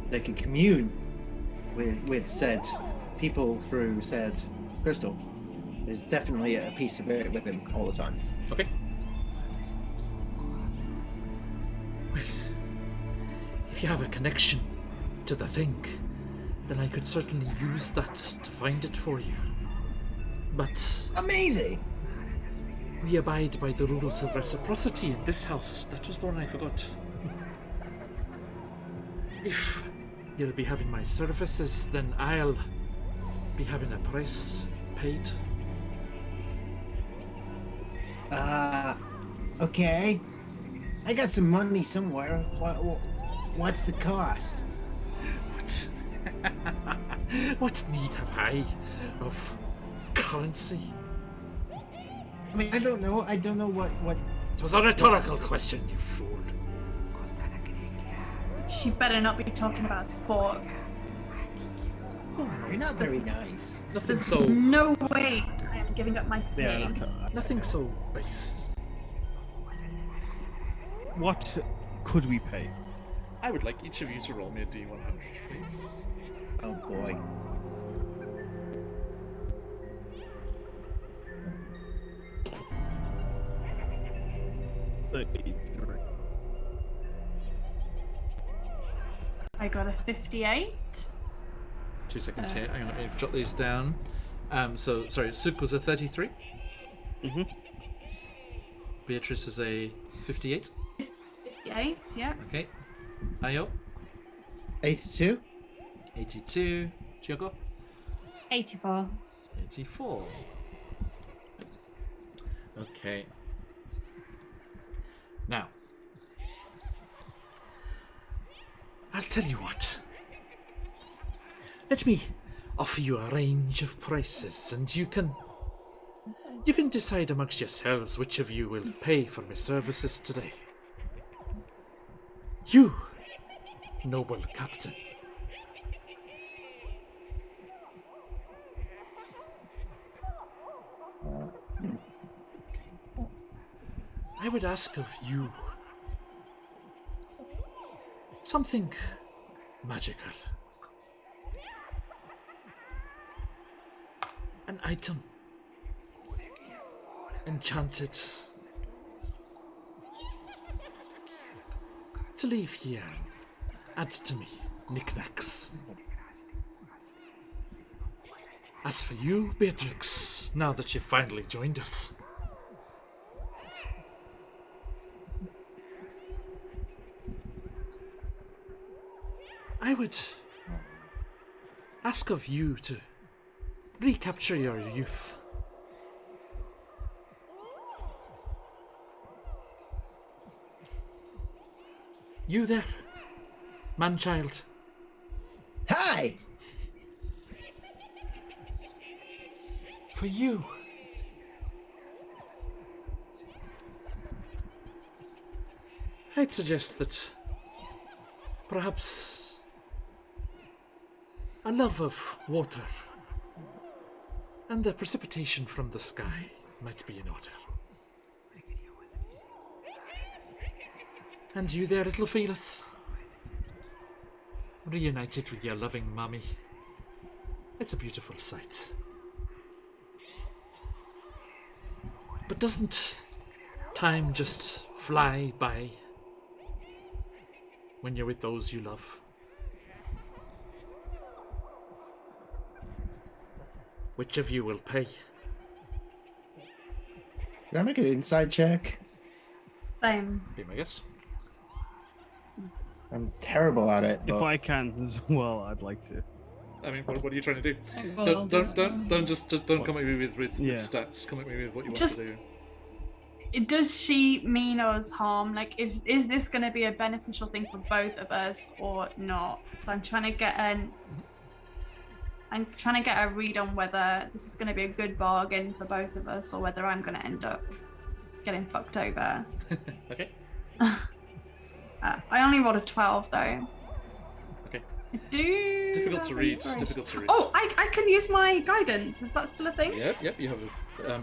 they could commune with said people through said crystal, there's definitely a piece of it with him all the time. Okay. Well, if you have a connection to the thing, then I could certainly use that to find it for you. But Amazing! we abide by the rules of reciprocity in this house. That was the one I forgot. If you'll be having my services, then I'll be having a price paid. Okay. I got some money somewhere. What's the cost? What need have I of currency? I mean, I don't know what. It was a rhetorical question, you fool. She better not be talking about sport. You're not very nice. Nothing There's so no way I am giving up my Yeah. pig. nothing so base. What could we pay? I would like each of you to roll me a D100, please. Oh boy. I got a 58. 2 seconds here. I'm going to jot these down. Sorry, Suk was a 33. Mm-hmm. Beatrice is a 58. 58, yeah. Okay. Ayo, 82? 82. Chiogo, 84. 84. Okay. Now, I'll tell you what. Let me offer you a range of prices, and you can decide amongst yourselves which of you will pay for my services today. You, noble captain. I would ask of you something magical. An item. Enchanted. To leave here. Adds to me. Knickknacks. As for you, Beatrix, now that you've finally joined us, I would ask of you to recapture your youth. You there, man-child. Hi! For you. I'd suggest that perhaps a love of water and the precipitation from the sky might be in order. And you there, little Felis? Reunited with your loving mummy. It's a beautiful sight. But doesn't time just fly by when you're with those you love? Which of you will pay? Can I make an inside check? Same. Be my guest. I'm terrible at it. If But I can as well, I'd like to. I mean, what are you trying to do? Well, Don't just don't come at me with Yeah. stats. Come at me with what you want Just- to do. Does she mean us harm? Like, is this going to be a beneficial thing for both of us or not? So I'm trying to get a read on whether this is going to be a good bargain for both of us or whether I'm going to end up getting fucked over. Okay. I only rolled a 12 though. Okay. I do. Difficult to have read. inspiration. Difficult to read. Oh, I can use my guidance. Is that still a thing? Yep. You have a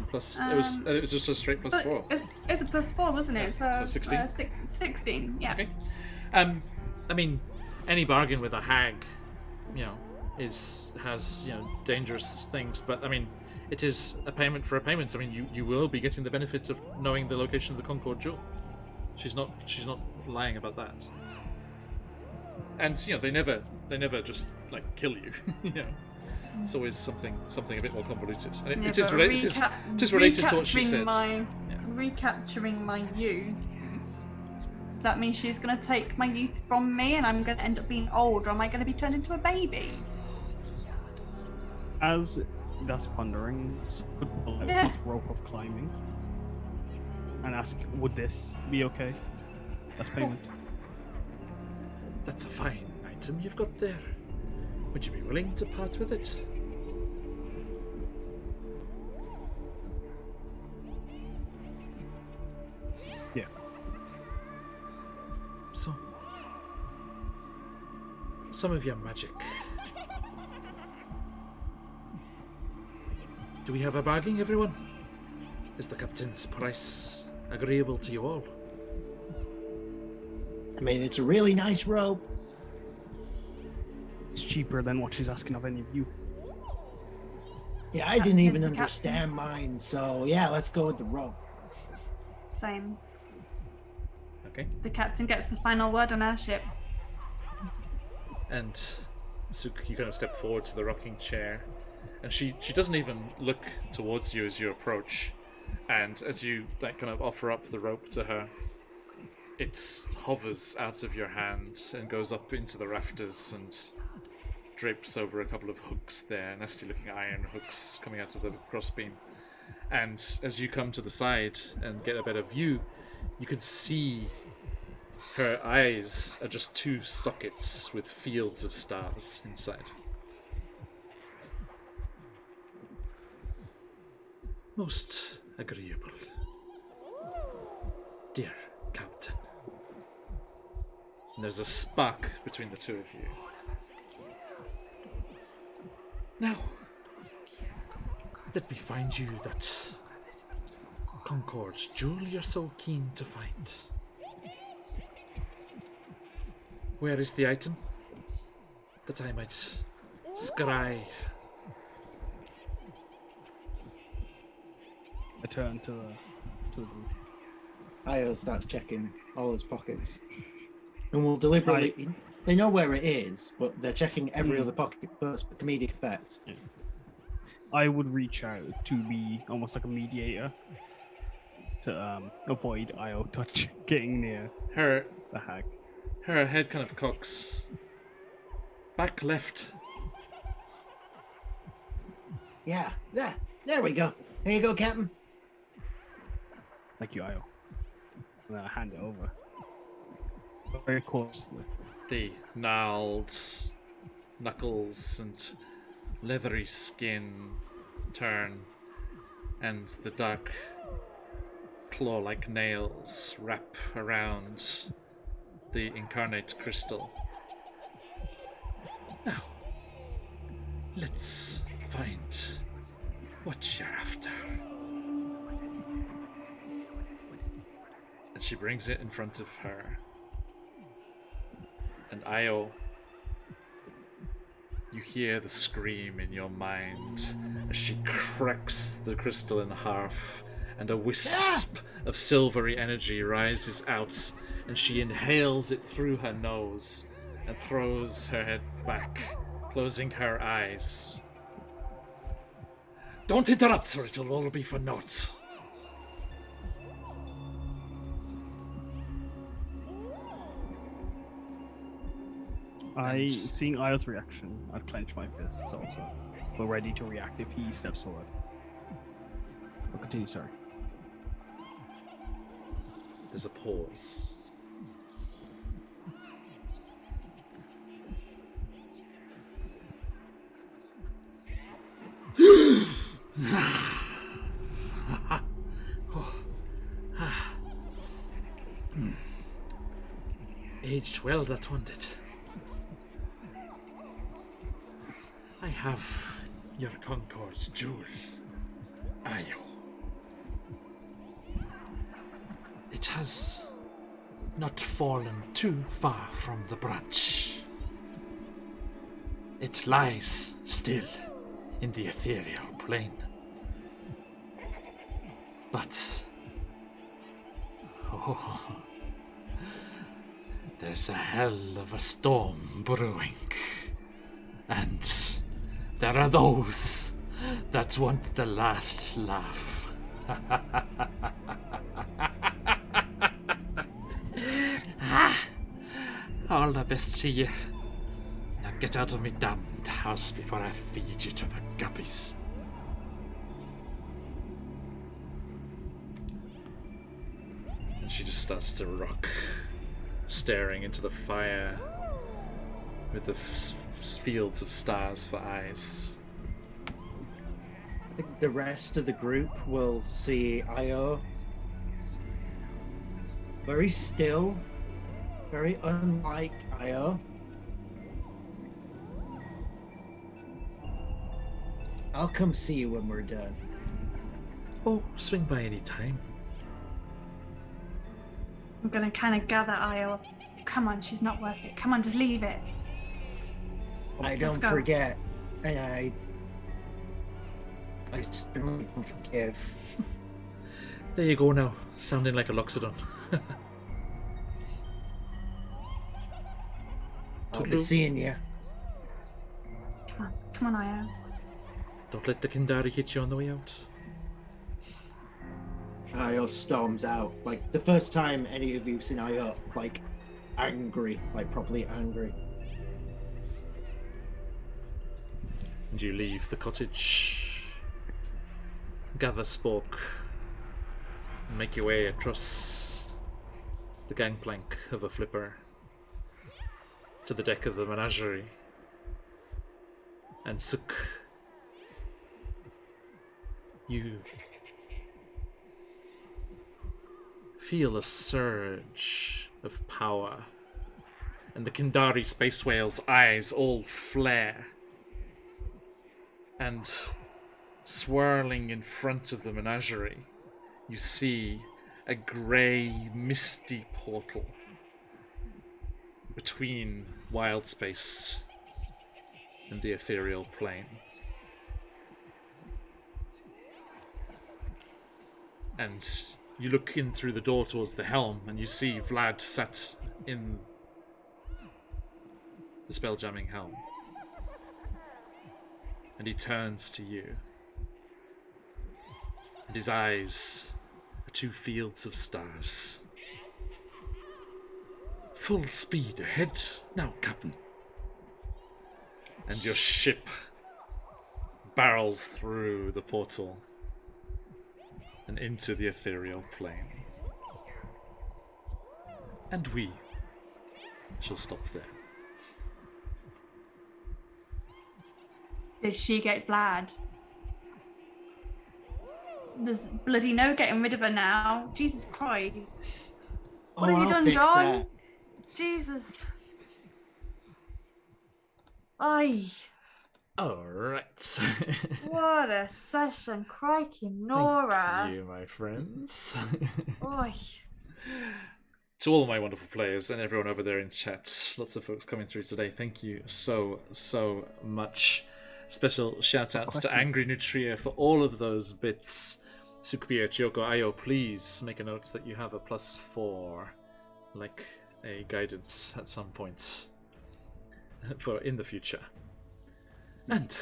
plus. It was just a straight plus But 4. it's a +4, wasn't it? So 16? 16, yeah. Okay. I mean, any bargain with a hag, has dangerous things, but I mean, it is a payment for a payment. I mean, you will be getting the benefits of knowing the location of the Concord Jewel. She's not lying about that. And they never just like kill you. It's always something a bit more convoluted. And it is related to what she said. Recapturing my youth. Does that mean she's going to take my youth from me and I'm going to end up being old, or am I going to be turned into a baby? As that's pondering, Yeah. this rope of climbing, and ask, would this be okay? That's payment. That's a fine item you've got there. Would you be willing to part with it? Yeah. So, some of your magic. Do we have a bargain, everyone? Is the captain's price agreeable to you all? I mean, it's a really nice rope. It's cheaper than what she's asking of any of you. Yeah, I didn't even Captain's the understand mine, so yeah, let's go with the rope. Same. Okay. The captain gets the final word on our ship. And Suk, you kind of step forward to the rocking chair, and she doesn't even look towards you as you approach. And as you kind of offer up the rope to her, it hovers out of your hand and goes up into the rafters and drapes over a couple of hooks there, nasty-looking iron hooks coming out of the crossbeam. And as you come to the side and get a better view, you can see her eyes are just 2 sockets with fields of stars inside. Most agreeable, dear Captain. And there's a spark between the two of you. Now, let me find you that Concord jewel you're so keen to find. Where is the item? That I might scry. I turn to the group. Io starts checking all his pockets. And will deliberately... They know where it is, but they're checking every other pocket first for comedic effect. Yeah. I would reach out to be almost like a mediator to avoid Io touch getting near Her the hag. head kind of cocks. Back left. Yeah, there we go. Here you go, Captain. Thank you, Io. And then I hand it over. Very cautiously. The gnarled knuckles and leathery skin turn, and the dark claw-like nails wrap around the incarnate crystal. Now, let's find what you're after. And she brings it in front of her. And Io, you hear the scream in your mind as she cracks the crystal in half, and a wisp of silvery energy rises out, and she inhales it through her nose and throws her head back, closing her eyes. Don't interrupt, or it'll all be for naught. Seeing Io's reaction, I'd clench my fists also. But ready to react if he steps forward. I'll continue, sorry. There's a pause. Aged well, that one did. I have your Concord's jewel, Io. It has not fallen too far from the branch. It lies still in the ethereal plane. But there's a hell of a storm brewing. And there are those that want the last laugh. All the best to you. Now get out of my damned house before I feed you to the guppies. And she just starts to rock, staring into the fire with the fields of stars for eyes. I think the rest of the group will see Io very still, very unlike Io. I'll come see you when we're done. Oh, swing by any time. I'm gonna kind of gather Io. Come on, she's not worth it. Come on, just leave it. I don't go. forget, and I certainly don't forgive. There you go now, sounding like a Loxodon. I'll be seeing you. Come on, Io. Don't let the Kindari hit you on the way out. And Io storms out. Like, the first time any of you've seen Io, like, angry, like, properly angry. And you leave the cottage, gather Spork, and make your way across the gangplank of a flipper to the deck of the menagerie. And Suk, you feel a surge of power, and the Kindari space whale's eyes all flare. And swirling in front of the menagerie, you see a grey, misty portal between wild space and the ethereal plane. And you look in through the door towards the helm, and you see Vlad sat in the spelljamming helm. And he turns to you. And his eyes are two fields of stars. Full speed ahead now, Captain. And your ship barrels through the portal and into the ethereal plane. And we shall stop there. Did she get Vlad? There's bloody no getting rid of her now. Jesus Christ. What have you I'll done, fix John? that. Jesus. Aye. Alright. What a session. Crikey, Nora. Thank you, my friends. Oi. To all my wonderful players and everyone over there in chat, lots of folks coming through today. Thank you so much. Special shout outs to Angry Nutria for all of those bits. Sukbia, Chiyoko, Ayo, please make a note that you have a +4, like a guidance at some point for in the future. And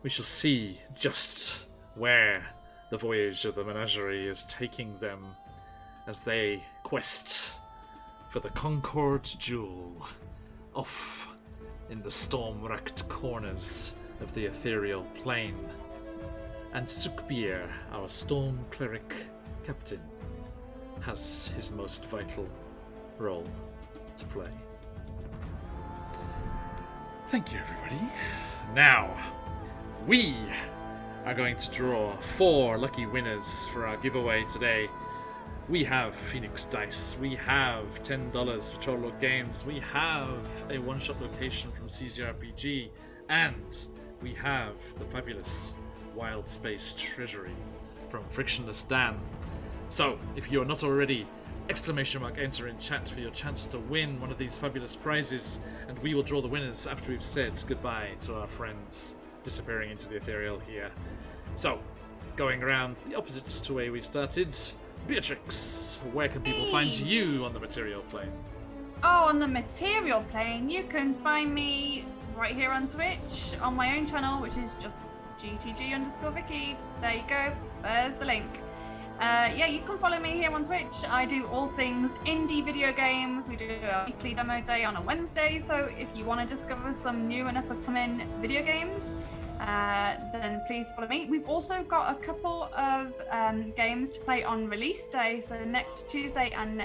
we shall see just where the voyage of the menagerie is taking them as they quest for the Concord Jewel off in the storm-wrecked corners of the ethereal plane. And Sukbir, our storm cleric captain, has his most vital role to play. Thank you, everybody. Now, we are going to draw 4 lucky winners for our giveaway today. We have Phoenix Dice, we have $10 for Trollord Games, we have a one-shot location from CZRPG, and we have the fabulous Wild Space Treasury from Frictionless Dan. So, if you're not already, enter in chat for your chance to win one of these fabulous prizes, and we will draw the winners after we've said goodbye to our friends disappearing into the ethereal here. So, going around the opposite to the way we started, Beatrix, where can people find you on the material plane? Oh, on the material plane, you can find me right here on Twitch, on my own channel, which is just GTG_Vicky. There you go. There's the link. Yeah, you can follow me here on Twitch. I do all things indie video games. We do a weekly demo day on a Wednesday, so if you want to discover some new and up-and-coming video games, then please follow me. We've also got a couple of games to play on release day, so next Tuesday and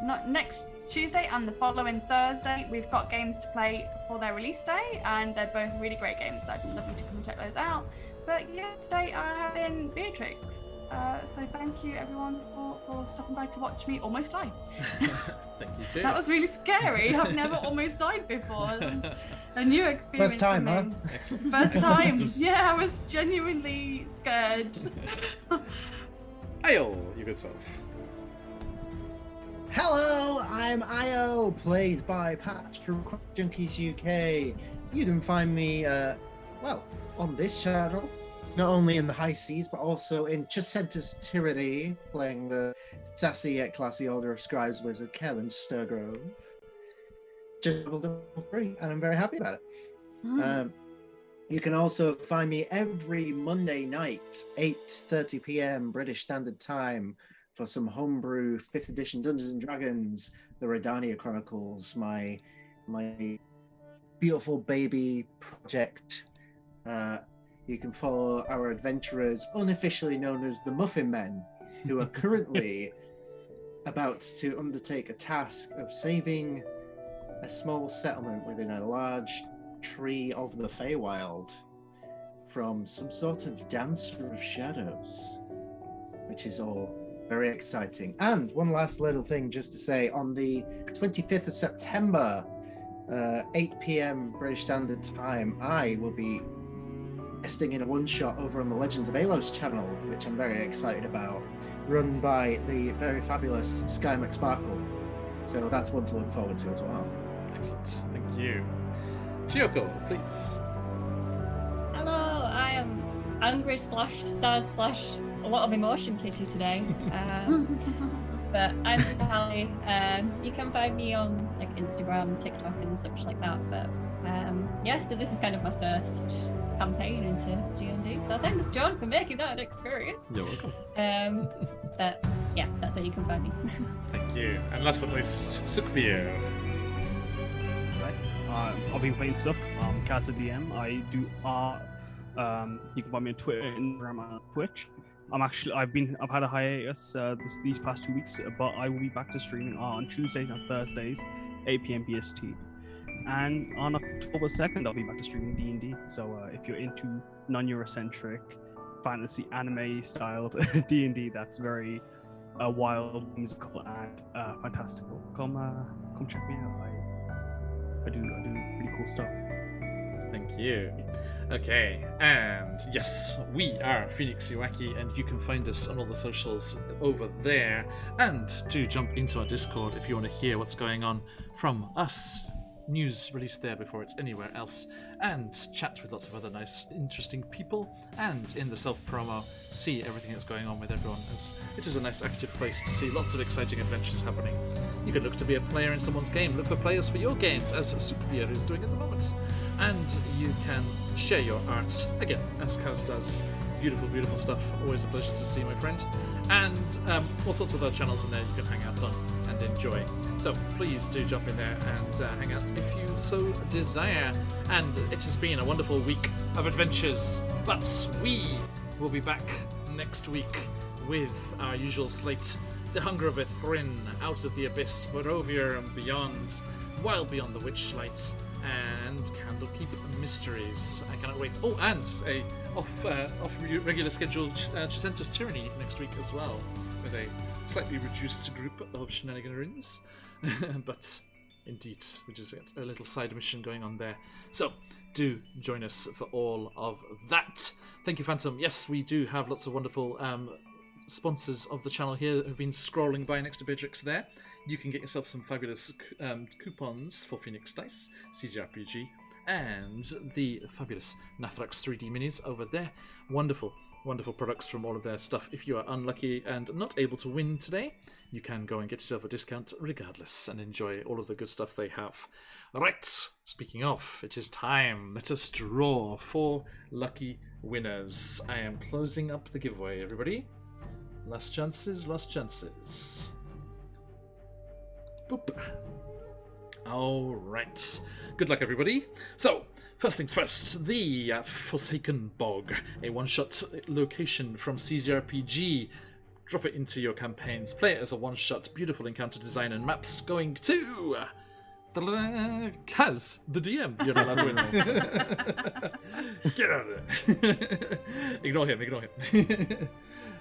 not next Tuesday and the following Thursday, we've got games to play for their release day, and they're both really great games, so I'd love you to come and check those out. But yeah, today I have been Beatrix, so thank you everyone for stopping by to watch me almost die. Thank you too. That was really scary. I've never almost died before. It was a new experience. First time, for me. huh? Excellent. First time. Yeah, I was genuinely scared. Ayo, you good self. Hello, I'm Io, played by Patch from QuestJunkiesUK. You can find me, on this channel, not only in the high seas, but also in Chasenta's Tyranny, playing the sassy yet classy Order of Scribes wizard, Kellen Sturgrove. Just level 3, and I'm very happy about it. You can also find me every Monday night, 8:30 p.m. British Standard Time, for some homebrew 5th edition Dungeons and Dragons, the Redania Chronicles, my beautiful baby project. You can follow our adventurers, unofficially known as the Muffin Men, who are currently about to undertake a task of saving a small settlement within a large tree of the Feywild from some sort of dancer of shadows, which is all very exciting. And one last little thing just to say, on the 25th of September, 8 p.m. British Standard Time, I will be guesting in a one-shot over on the Legends of Alos channel, which I'm very excited about, run by the very fabulous Sky McSparkle. So that's one to look forward to as well. Excellent. Thank you. Chiyoko, please. Hello, I am angry / sad / a lot of emotion kitty today. But I'm Tally. You can find me on like Instagram, TikTok, and such like that. But so this is kind of my first campaign into D&D. So thanks, John, for making that an experience. You're welcome. But yeah, that's where you can find me. Thank you. And last but not least, Sukbir. Right. I've been playing Suk, Casa DM. I do art. You can find me on Twitter, Instagram, and Twitch. I've had a hiatus these past 2 weeks, but I will be back to streaming on Tuesdays and Thursdays, 8 p.m. BST. And on October 2nd, I'll be back to streaming D&D. So if you're into non-Eurocentric, fantasy, anime-styled D&D, that's very wild, musical, and fantastical. Come check me out. I do pretty cool stuff. Thank you. Okay, and yes, we are QuestJunkiesUK, and you can find us on all the socials over there. And to jump into our Discord if you want to hear what's going on from us news released there before it's anywhere else, and chat with lots of other nice, interesting people, and in the self-promo, see everything that's going on with everyone, as it is a nice active place to see lots of exciting adventures happening. You could look to be a player in someone's game, look for players for your games, as Superbeer is doing at the moment, and you can share your art, again, as Kaz does. Beautiful, beautiful stuff. Always a pleasure to see, my friend. And all sorts of other channels in there you can hang out on and enjoy. So please do jump in there and hang out if you so desire. And it has been a wonderful week of adventures. But we will be back next week with our usual slate. The Hunger of Ithrin, Out of the Abyss, Barovia and Beyond, Wild Beyond the Witchlight, and Candlekeep Mysteries. I cannot wait. Oh, and a off regular scheduled Chisentus Tyranny next week as well, with a slightly reduced group of shenanigans. But indeed, we just get a little side mission going on there. So do join us for all of that. Thank you, Phantom. Yes, we do have lots of wonderful sponsors of the channel here who've been scrolling by next to Beatrix there. You can get yourself some fabulous coupons for Phoenix Dice, CZRPG, and the fabulous Nathrax 3D minis over there. Wonderful, wonderful products from all of their stuff. If you are unlucky and not able to win today, you can go and get yourself a discount regardless and enjoy all of the good stuff they have. Right, speaking of, it is time. Let us draw 4 lucky winners. I am closing up the giveaway, everybody. Last chances, last chances. Boop. All right. Good luck, everybody. So, first things first, the Forsaken Bog, a one-shot location from CZRPG. Drop it into your campaigns. Play it as a one-shot. Beautiful encounter design and maps going to Kaz, the DM. You're not allowed to win. Get out of there. Ignore him.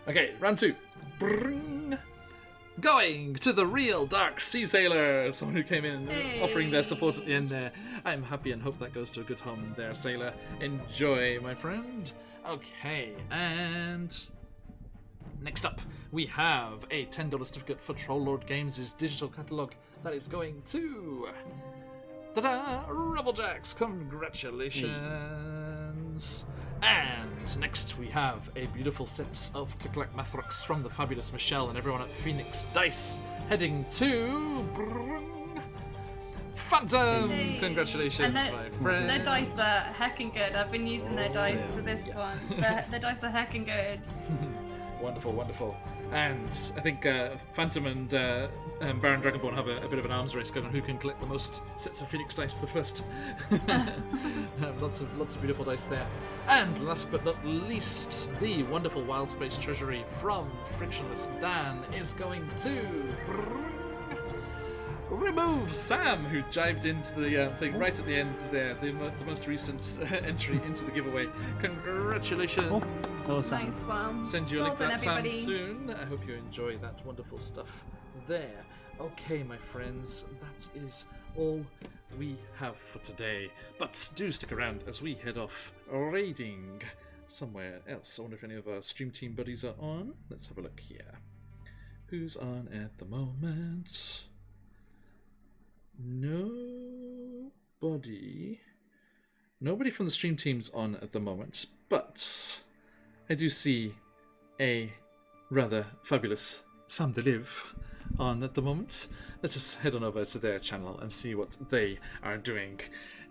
Okay, round 2. Bring. Going to the real Dark Sea Sailor, someone who came in offering their support at the end there. I'm happy and hope that goes to a good home there, Sailor. Enjoy, my friend. Okay, and next up, we have a $10 certificate for Troll Games' digital catalogue that is going to... Ta-da! Rebeljax, congratulations! And next we have a beautiful set of Click-Clack Mathrox from the fabulous Michelle and everyone at Phoenix Dice, heading to Phantom! Hey. Congratulations, my friend. Their dice are heckin' good. I've been using their dice for this one. Their dice are heckin' good. Wonderful, wonderful. And I think Phantom and Baron Dragonborn have a bit of an arms race going on who can collect the most sets of Phoenix Dice the first. Lots of beautiful dice there. And last but not least, the wonderful Wild Space Treasury from Frictionless Dan is going to Remove Sam, who jived into the thing right at the end there, the most recent entry into the giveaway. Congratulations. Thanks, Sam. Send you a link to that, Sam, everybody. soon. I hope you enjoy that wonderful stuff there. Okay, my friends, that is all we have for today. But do stick around as we head off raiding somewhere else. I wonder if any of our stream team buddies are on. Let's have a look here. Who's on at the moment? Nobody from the stream team's on at the moment, but I do see a rather fabulous Sam de Live on at the moment. Let's just head on over to their channel and see what they are doing.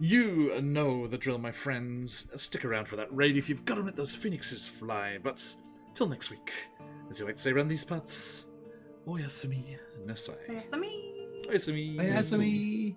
You know the drill, my friends. Stick around for that raid if you've got to let those phoenixes fly. But till next week, as you like to say around these parts, Oyasumi Nasai. Oyasumi. Oyasumi. Oyasumi.